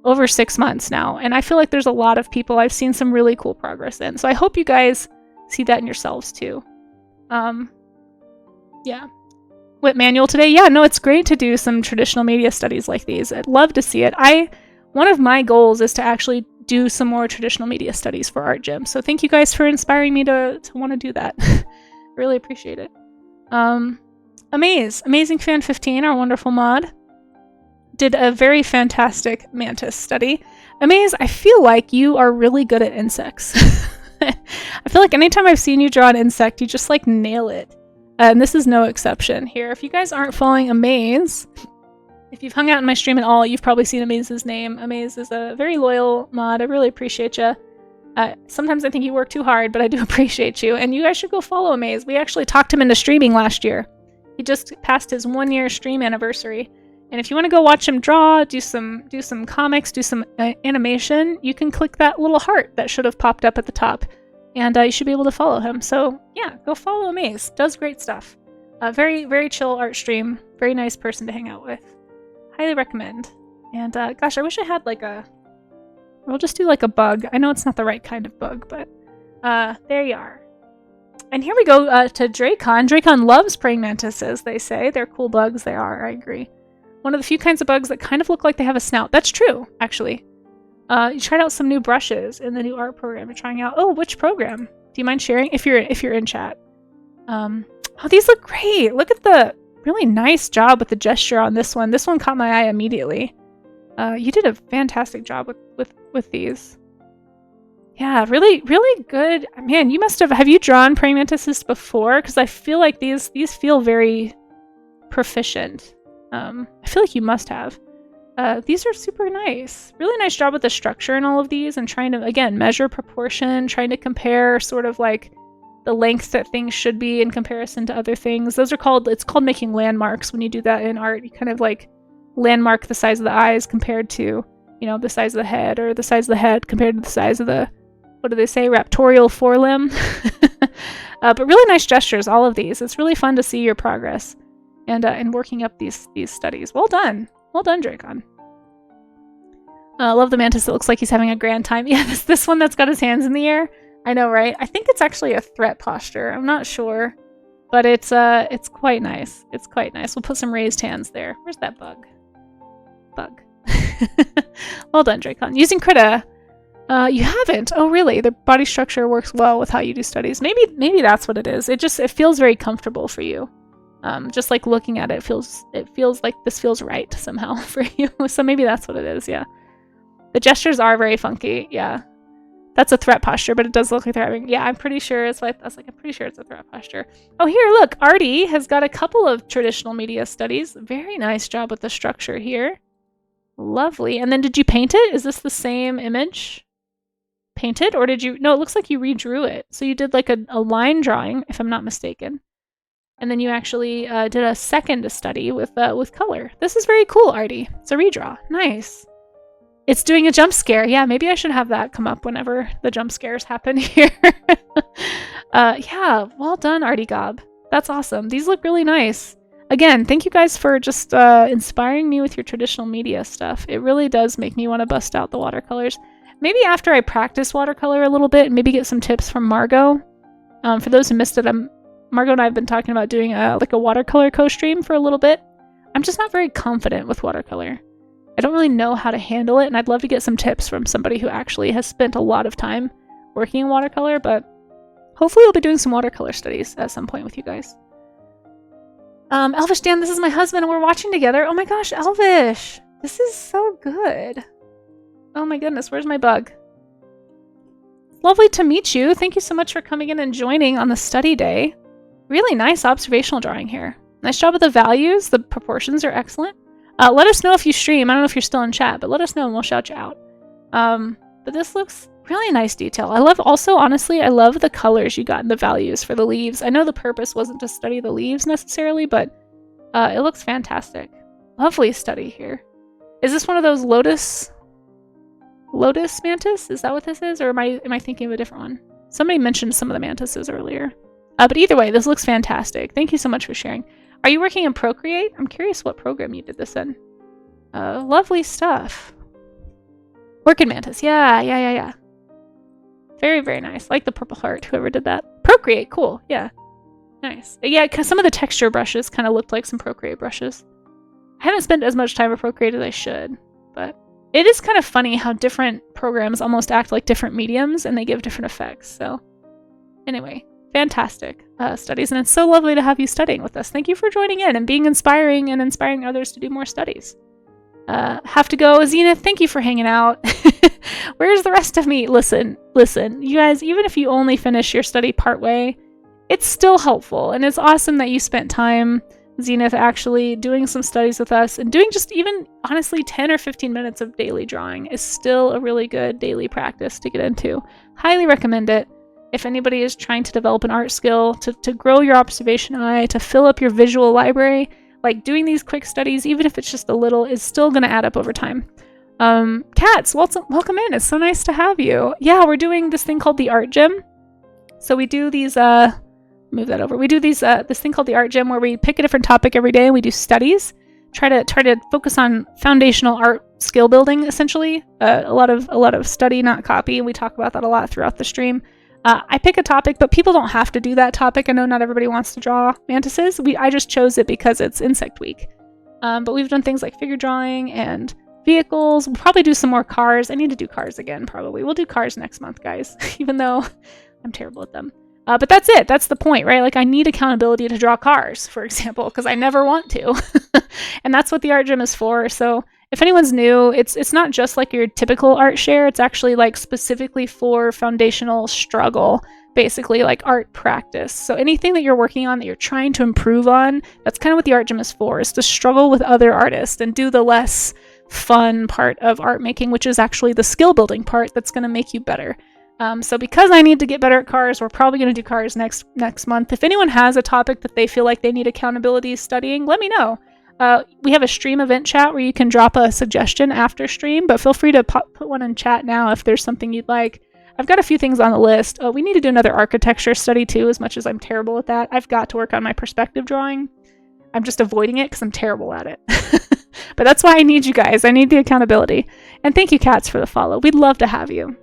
over 6 months now, and I feel like there's a lot of people I've seen some really cool progress in. So I hope you guys see that in yourselves too. Yeah. What manual today? Yeah, no, it's great to do some traditional media studies like these. I'd love to see it. One of my goals is to actually do some more traditional media studies for Art Gym. So thank you guys for inspiring me to want to do that. Really appreciate it. Amazing Fan 15, our wonderful mod, did a very fantastic Mantis study. Amaze, I feel like you are really good at insects. I feel like anytime I've seen you draw an insect, you just like nail it. And this is no exception here. If you guys aren't following Amaze, if you've hung out in my stream at all, you've probably seen Amaze's name. Amaze is a very loyal mod. I really appreciate you. Sometimes I think you work too hard, but I do appreciate you. And you guys should go follow Amaze. We actually talked him into streaming last year. He just passed his 1-year stream anniversary. And if you want to go watch him draw, do some comics, do some animation, you can click that little heart that should have popped up at the top, and you should be able to follow him. So yeah, go follow Amaze. Does great stuff. Very, very chill art stream. Very nice person to hang out with. Highly recommend. And gosh, I wish I had like a... We'll just do like a bug. I know it's not the right kind of bug, but there you are. And here we go to Dracon. Dracon loves praying mantises, they say. They're cool bugs, they are, I agree. One of the few kinds of bugs that kind of look like they have a snout. That's true, actually. You tried out some new brushes in the new art program you're trying out. Oh, which program? Do you mind sharing if you're in chat? Oh, these look great. Look at the really nice job with the gesture on this one. This one caught my eye immediately. You did a fantastic job with these. Yeah, really, really good. Man, you must have you drawn praying mantises before? Because I feel like these feel very proficient. I feel like you must have. These are super nice. Really nice job with the structure in all of these and trying to, again, measure proportion, trying to compare sort of like the length that things should be in comparison to other things. It's called making landmarks when you do that in art. You kind of like landmark the size of the eyes compared to, the size of the head, or the size of the head compared to the size of the, what do they say, raptorial forelimb. But really nice gestures, all of these. It's really fun to see your progress and working up these studies. Well done. Well done, Dracon. Love the mantis. It looks like he's having a grand time. Yeah, this one that's got his hands in the air. I know, right? I think it's actually a threat posture. I'm not sure. But it's quite nice. It's quite nice. We'll put some raised hands there. Where's that bug? Bug. Well done, Dracon. Using Krita. You haven't. Oh, really? The body structure works well with how you do studies. Maybe that's what it is. It feels very comfortable for you. Just like looking at it feels like this feels right somehow for you. So maybe that's what it is. Yeah. The gestures are very funky. Yeah. That's a threat posture, but it does look like they're having... Yeah, I'm pretty sure it's like... I'm pretty sure it's a threat posture. Oh, here, look. Artie has got a couple of traditional media studies. Very nice job with the structure here. Lovely. And then did you paint it? Is this the same image? Painted? Or did you... No, it looks like you redrew it. So you did like a line drawing, if I'm not mistaken. And then you actually did a second study with color. This is very cool, Artie. It's a redraw. Nice. It's doing a jump scare. Yeah, maybe I should have that come up whenever the jump scares happen here. Yeah, well done, Artie Gob. That's awesome. These look really nice. Again, thank you guys for just inspiring me with your traditional media stuff. It really does make me want to bust out the watercolors. Maybe after I practice watercolor a little bit, maybe get some tips from Margot. For those who missed it, Margot and I have been talking about doing a watercolor co-stream for a little bit. I'm just not very confident with watercolor. I don't really know how to handle it, and I'd love to get some tips from somebody who actually has spent a lot of time working in watercolor, but hopefully we'll be doing some watercolor studies at some point with you guys. Elvish Dan, this is my husband, and we're watching together. Oh my gosh, Elvish! This is so good. Oh my goodness, where's my bug? Lovely to meet you. Thank you so much for coming in and joining on the study day. Really nice observational drawing here. Nice job with the values. The proportions are excellent. Let us know if you stream. I don't know if you're still in chat, but let us know and we'll shout you out. But this looks really nice detail. Honestly, I love the colors you got in the values for the leaves. I know the purpose wasn't to study the leaves necessarily, but it looks fantastic. Lovely study here. Is this one of those lotus mantis? Is that what this is? Or am I thinking of a different one? Somebody mentioned some of the mantises earlier. But either way, this looks fantastic. Thank you so much for sharing. Are you working in Procreate? I'm curious what program you did this in. Lovely stuff. Work in Mantis. Yeah. Very, very nice. Like the purple heart, whoever did that. Procreate, cool. Yeah. Nice. Yeah, because some of the texture brushes kind of looked like some Procreate brushes. I haven't spent as much time with Procreate as I should, but it is kind of funny how different programs almost act like different mediums and they give different effects. So anyway, fantastic studies, and it's so lovely to have you studying with us. Thank you for joining in and being inspiring and inspiring others to do more studies. Have to go. Zenith, thank you for hanging out. Where's the rest of me? Listen, you guys, even if you only finish your study partway, it's still helpful, and it's awesome that you spent time, Zenith, actually doing some studies with us, and doing just even, honestly, 10 or 15 minutes of daily drawing is still a really good daily practice to get into. Highly recommend it. If anybody is trying to develop an art skill, to grow your observation eye, to fill up your visual library, Like doing these quick studies, even if it's just a little, is still going to add up over time. Cats, welcome in. It's so nice to have you. Yeah, we're doing this thing called the art gym. So we do these, move that over. We do these, this thing called the art gym where we pick a different topic every day and we do studies. Try to focus on foundational art skill building, essentially. A lot of study, not copy. We talk about that a lot throughout the stream. I pick a topic, but people don't have to do that topic. I know not everybody wants to draw mantises. I just chose it because it's Insect Week. But we've done things like figure drawing and vehicles. We'll probably do some more cars. I need to do cars again, probably. We'll do cars next month, guys, even though I'm terrible at them. But that's it. That's the point, right? Like, I need accountability to draw cars, for example, because I never want to. And that's what the art gym is for. So if anyone's new, it's not just like your typical art share. It's actually like specifically for foundational struggle, basically like art practice. So anything that you're working on that you're trying to improve on, that's kind of what the art gym is for, is to struggle with other artists and do the less fun part of art making, which is actually the skill building part that's going to make you better. So because I need to get better at cars, we're probably going to do cars next month. If anyone has a topic that they feel like they need accountability studying, let me know. We have a stream event chat where you can drop a suggestion after stream, but feel free to put one in chat now if there's something you'd like. I've got a few things on the list. We need to do another architecture study too, as much as I'm terrible at that. I've got to work on my perspective drawing. I'm just avoiding it because I'm terrible at it. But that's why I need you guys. I need the accountability. And thank you, Cats, for the follow. We'd love to have you.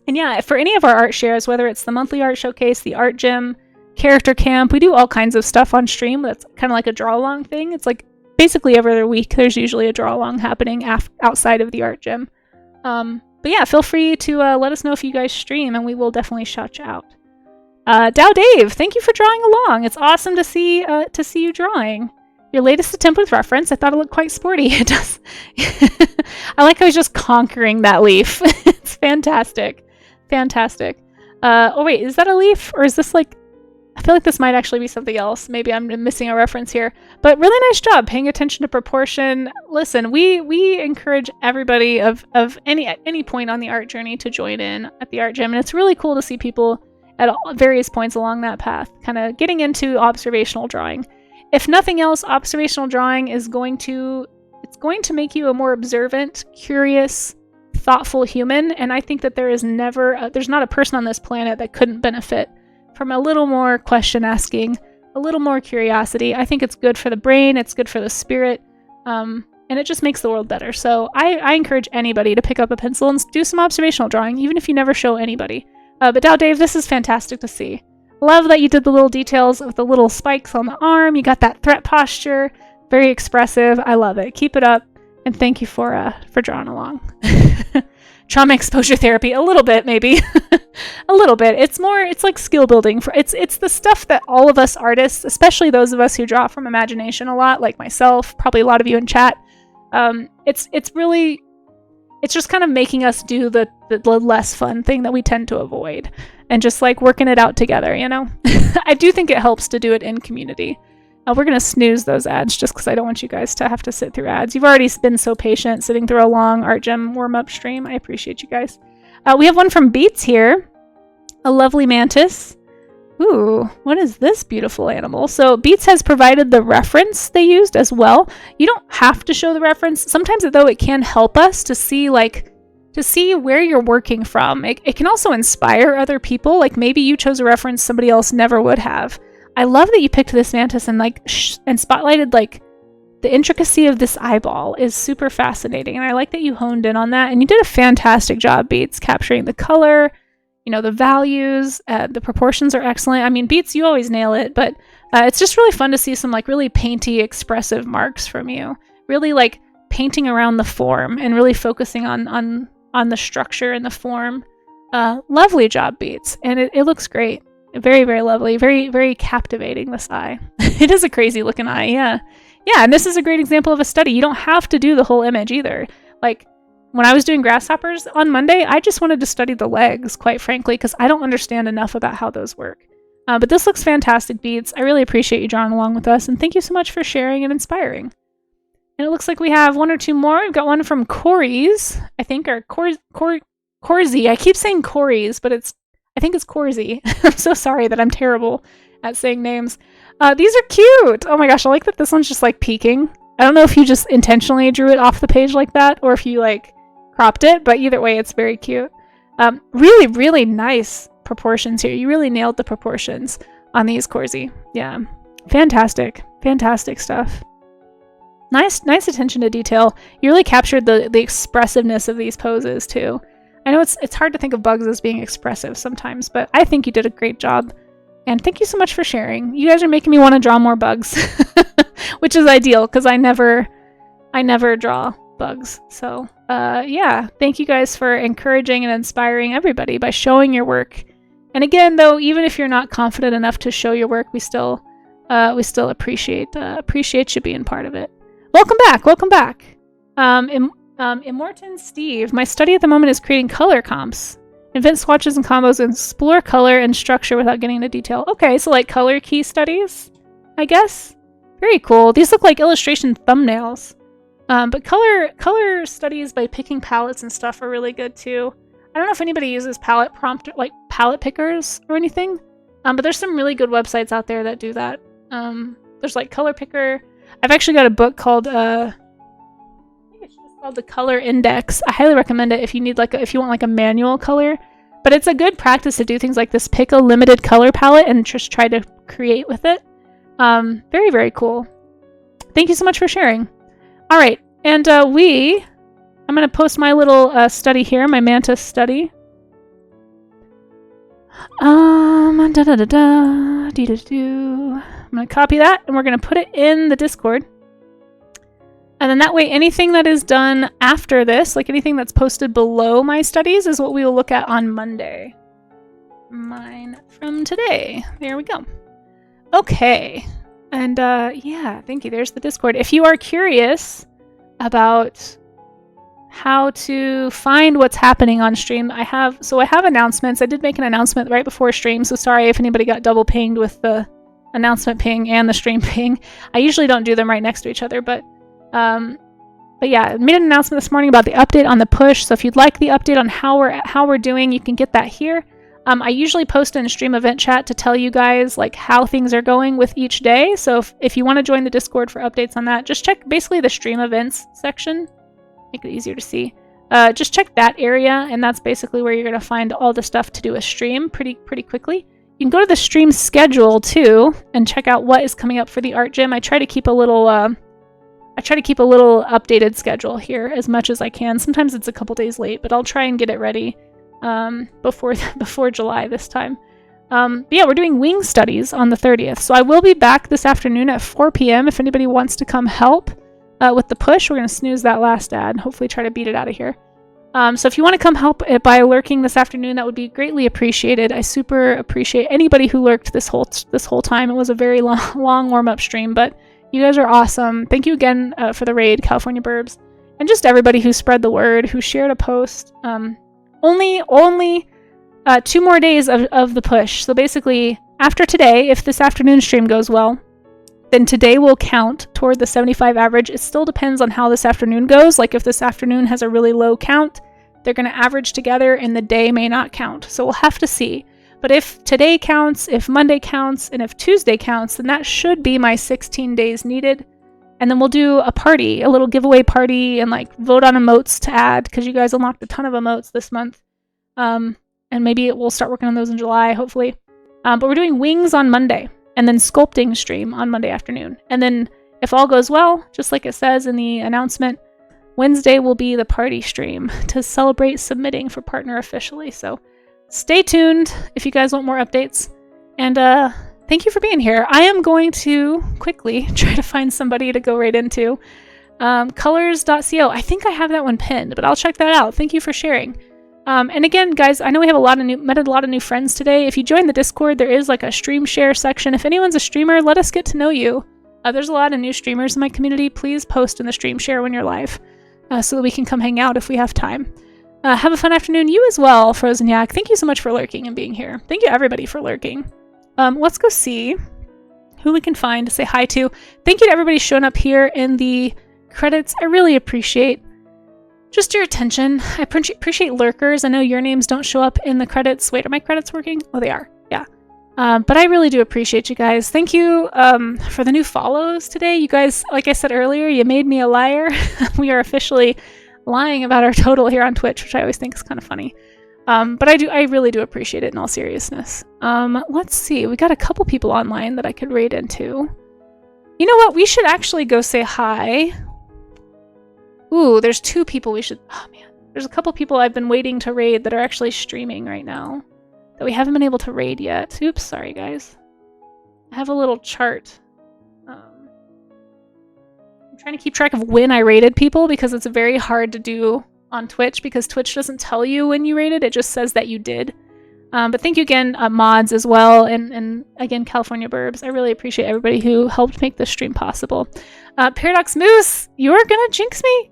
And yeah, for any of our art shares, whether it's the monthly art showcase, the art gym, character camp, we do all kinds of stuff on stream. That's kind of like a draw along thing. It's like basically every other week, there's usually a draw along happening outside of the art gym. But yeah, feel free to let us know if you guys stream, and we will definitely shout you out. Dow Dave, thank you for drawing along. It's awesome to see you drawing. Your latest attempt with reference, I thought it looked quite sporty. It does. I like how he's just conquering that leaf. It's fantastic. Fantastic. Oh wait, is that a leaf? Or is this like... I feel like this might actually be something else. Maybe I'm missing a reference here. But really nice job paying attention to proportion. Listen, we encourage everybody at any point on the art journey to join in at the art gym. And it's really cool to see people at various points along that path, kind of getting into observational drawing. If nothing else, observational drawing is going to make you a more observant, curious, thoughtful human. And I think that there's not a person on this planet that couldn't benefit from a little more question asking, a little more curiosity. I think it's good for the brain, it's good for the spirit, and it just makes the world better. So I encourage anybody to pick up a pencil and do some observational drawing, even if you never show anybody. But Dow Dave, this is fantastic to see. Love that you did the little details with the little spikes on the arm. You got that threat posture. Very expressive. I love it. Keep it up. And thank you for drawing along. Trauma exposure therapy, a little bit maybe. A little bit. It's like skill building. It's the stuff that all of us artists, especially those of us who draw from imagination a lot, like myself, probably a lot of you in chat, it's just kind of making us do the less fun thing that we tend to avoid, and just like working it out together, you know? I do think it helps to do it in community. We're going to snooze those ads just because I don't want you guys to have to sit through ads. You've already been so patient sitting through a long art gym warm-up stream. I appreciate you guys. We have one from Beats here. A lovely mantis. Ooh, what is this beautiful animal? So Beats has provided the reference they used as well. You don't have to show the reference. Sometimes, though, it can help us to see where you're working from. It can also inspire other people. Like maybe you chose a reference somebody else never would have. I love that you picked this mantis and and spotlighted like the intricacy of this eyeball is super fascinating. And I like that you honed in on that. And you did a fantastic job, Beats, capturing the color, the values, the proportions are excellent. I mean, Beats, you always nail it, but it's just really fun to see some like really painty, expressive marks from you. Really like painting around the form and really focusing on the structure and the form. Lovely job, Beats. And it looks great. Very, very lovely. Very, very captivating, this eye. It is a crazy looking eye, yeah. Yeah, and this is a great example of a study. You don't have to do the whole image either. Like, when I was doing grasshoppers on Monday, I just wanted to study the legs, quite frankly, because I don't understand enough about how those work. But this looks fantastic, Beats. I really appreciate you drawing along with us, and thank you so much for sharing and inspiring. And it looks like we have one or two more. We've got one from Corey's, I think, or Corzy. I keep saying Corey's, but I think it's Corzy. I'm so sorry that I'm terrible at saying names. These are cute. Oh my gosh, I like that this one's just like peeking. I don't know if you just intentionally drew it off the page like that or if you like cropped it, but either way, it's very cute. Really, really nice proportions here. You really nailed the proportions on these, Corsi. Yeah, fantastic, fantastic stuff. Nice attention to detail. You really captured the expressiveness of these poses too. I know it's hard to think of bugs as being expressive sometimes, but I think you did a great job. And thank you so much for sharing. You guys are making me want to draw more bugs, which is ideal because I never draw bugs. So yeah, thank you guys for encouraging and inspiring everybody by showing your work. And again, though, even if you're not confident enough to show your work, we still appreciate you being part of it. Welcome back. Immortan Steve, my study at the moment is creating color comps. Invent swatches and combos and explore color and structure without getting into detail. Okay, so like color key studies, I guess. Very cool. These look like illustration thumbnails. But color studies by picking palettes and stuff are really good too. I don't know if anybody uses palette prompter, like palette pickers or anything. But there's some really good websites out there that do that. There's like Color Picker. I've actually got a book called I think it's just called The Color Index. I highly recommend it if you need if you want like a manual color. But it's a good practice to do things like this. Pick a limited color palette and just try to create with it. Very, very cool. Thank you so much for sharing. All right, and I'm going to post my little study here, my Mantis study. I'm going to copy that, and we're going to put it in the Discord. And then that way, anything that is done after this, like anything that's posted below my studies, is what we will look at on Monday. Mine from today. There we go. Okay. And yeah, thank you. There's the Discord. If you are curious about how to find what's happening on stream, I have announcements. I did make an announcement right before stream, so sorry if anybody got double pinged with the announcement ping and the stream ping. I usually don't do them right next to each other, but yeah, I made an announcement this morning about the update on the push. So if you'd like the update on how we're doing, you can get that here. I usually post in a stream event chat to tell you guys like how things are going with each day. So if you want to join the Discord for updates on that, just check basically the stream events section. Make it easier to see. Just check that area, and that's basically where you're going to find all the stuff to do a stream pretty quickly. You can go to the stream schedule too and check out what is coming up for the art gym. I try to keep a little updated schedule here as much as I can. Sometimes it's a couple days late, but I'll try and get it ready before July this time. But yeah, we're doing wing studies on the 30th. So I will be back this afternoon at 4 p.m. if anybody wants to come help with the push. We're going to snooze that last ad and hopefully try to beat it out of here. So if you want to come help by lurking this afternoon, that would be greatly appreciated. I super appreciate anybody who lurked this whole time. It was a very long warm-up stream, but you guys are awesome. Thank you again for the raid, California Burbs, and just everybody who spread the word, who shared a post. Only 2 more days of the push. So basically, after today, if this afternoon stream goes well, then today will count toward the 75 average. It still depends on how this afternoon goes. Like if this afternoon has a really low count, they're going to average together and the day may not count. So we'll have to see. But if today counts, if Monday counts, and if Tuesday counts, then that should be my 16 days needed. And then we'll do a party, a little giveaway party, and like vote on emotes to add, because you guys unlocked a ton of emotes this month. And maybe we'll start working on those in July, hopefully. But we're doing wings on Monday, and then sculpting stream on Monday afternoon. And then if all goes well, just like it says in the announcement, Wednesday will be the party stream to celebrate submitting for partner officially. So stay tuned if you guys want more updates. And thank you for being here. I am going to quickly try to find somebody to go right into. Colors.co. I think I have that one pinned, but I'll check that out. Thank you for sharing. And again, guys, I know we have met a lot of new friends today. If you join the Discord, there is like a stream share section. If anyone's a streamer, let us get to know you. There's a lot of new streamers in my community. Please post in the stream share when you're live so that we can come hang out if we have time. Have a fun afternoon. You as well, Frozen Yak. Thank you so much for lurking and being here. Thank you, everybody, for lurking. Let's go see who we can find to say hi to. Thank you to everybody showing up here in the credits. I really appreciate just your attention. I appreciate lurkers. I know your names don't show up in the credits. Wait, are my credits working? Oh, they are. Yeah. But I really do appreciate you guys. Thank you for the new follows today. You guys, like I said earlier, you made me a liar. We are officially lying about our total here on Twitch, which I always think is kind of funny. But I really do appreciate it in all seriousness. Let's see. We got a couple people online that I could raid into. You know what? We should actually go say hi. Ooh, there's 2 people we should... Oh, man. There's a couple people I've been waiting to raid that are actually streaming right now that we haven't been able to raid yet. Oops, sorry, guys. I have a little chart. I'm trying to keep track of when I raided people because it's very hard to do on Twitch because Twitch doesn't tell you when you raided. It just says that you did. But thank you again, mods as well, and again, California Burbs. I really appreciate everybody who helped make this stream possible. Paradox Moose, you're gonna jinx me.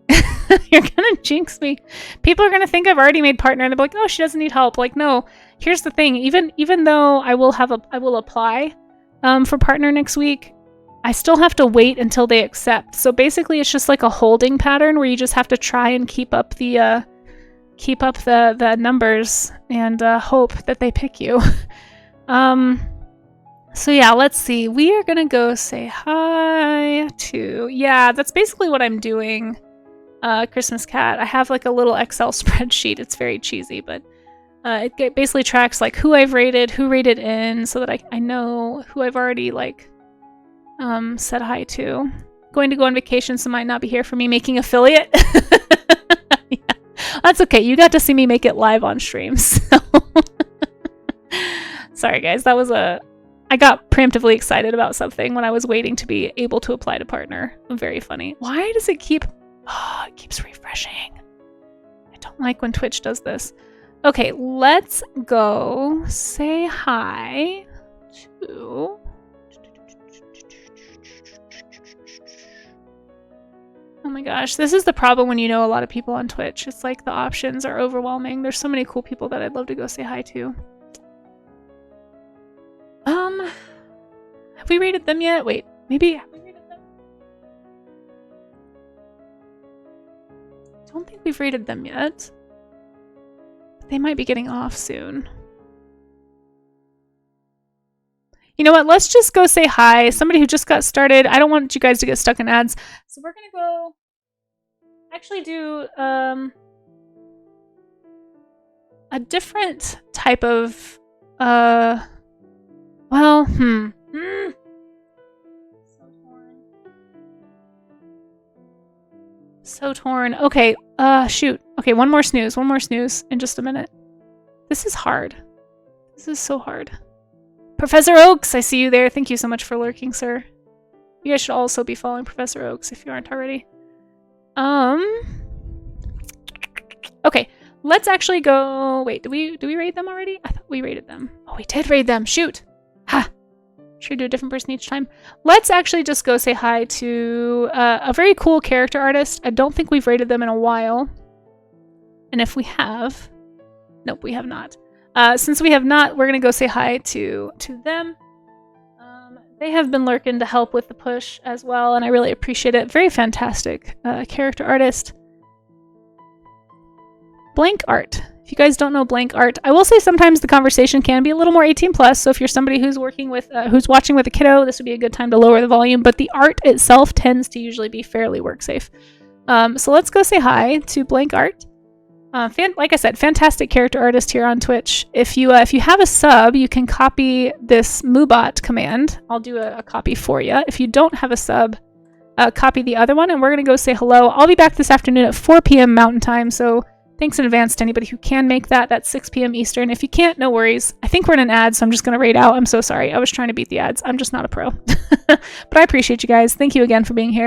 You're gonna jinx me. People are gonna think I've already made partner, and they'll be like, "Oh, she doesn't need help." Like, no. Here's the thing. Even though I will apply for partner next week, I still have to wait until they accept. So basically, it's just like a holding pattern where you just have to try and keep up the numbers and hope that they pick you. So yeah, let's see. We are gonna go say hi to... Yeah, that's basically what I'm doing, Christmas Cat. I have like a little Excel spreadsheet. It's very cheesy, but it basically tracks like who I've rated, who rated in, so that I know who I've already like said hi to. Going to go on vacation, so might not be here for me making affiliate. Yeah. That's okay. You got to see me make it live on stream. So. Sorry, guys. That was I got preemptively excited about something when I was waiting to be able to apply to partner. Very funny. Why does it keep... Oh, it keeps refreshing. I don't like when Twitch does this. Okay, let's go say hi to... Oh my gosh, this is the problem when you know a lot of people on Twitch. It's like the options are overwhelming. There's so many cool people that I'd love to go say hi to. Have we rated them yet? Wait, maybe have we rated them? I don't think we've rated them yet. They might be getting off soon. You know what? Let's just go say hi. Somebody who just got started. I don't want you guys to get stuck in ads. So we're going to go actually do a different type of So torn. Okay, shoot. Okay, one more snooze in just a minute. This is hard. This is so hard. Professor Oaks, I see you there. Thank you so much for lurking, sir. You guys should also be following Professor Oaks if you aren't already. Okay, let's actually go... Wait, do we raid them already? I thought we raided them. Oh, we did raid them. Shoot. Ha! Should do a different person each time. Let's actually just go say hi to a very cool character artist. I don't think we've rated them in a while. And if we have... Nope, we have not. Since we have not, we're going to go say hi to them. They have been lurking to help with the push as well, and I really appreciate it. Very fantastic character artist. Blank Art. If you guys don't know Blank Art, I will say sometimes the conversation can be a little more 18+, so if you're somebody who's working with, who's watching with a kiddo, this would be a good time to lower the volume, but the art itself tends to usually be fairly work safe. So let's go say hi to Blank Art. Like I said, fantastic character artist here on Twitch. If you have a sub, you can copy this Moobot command. I'll do a copy for you. If you don't have a sub, copy the other one, and we're going to go say hello. I'll be back this afternoon at 4 p.m. Mountain Time, so thanks in advance to anybody who can make that. That's 6 p.m. Eastern. If you can't, no worries. I think we're in an ad, so I'm just going to raid out. I'm so sorry. I was trying to beat the ads. I'm just not a pro. But I appreciate you guys. Thank you again for being here.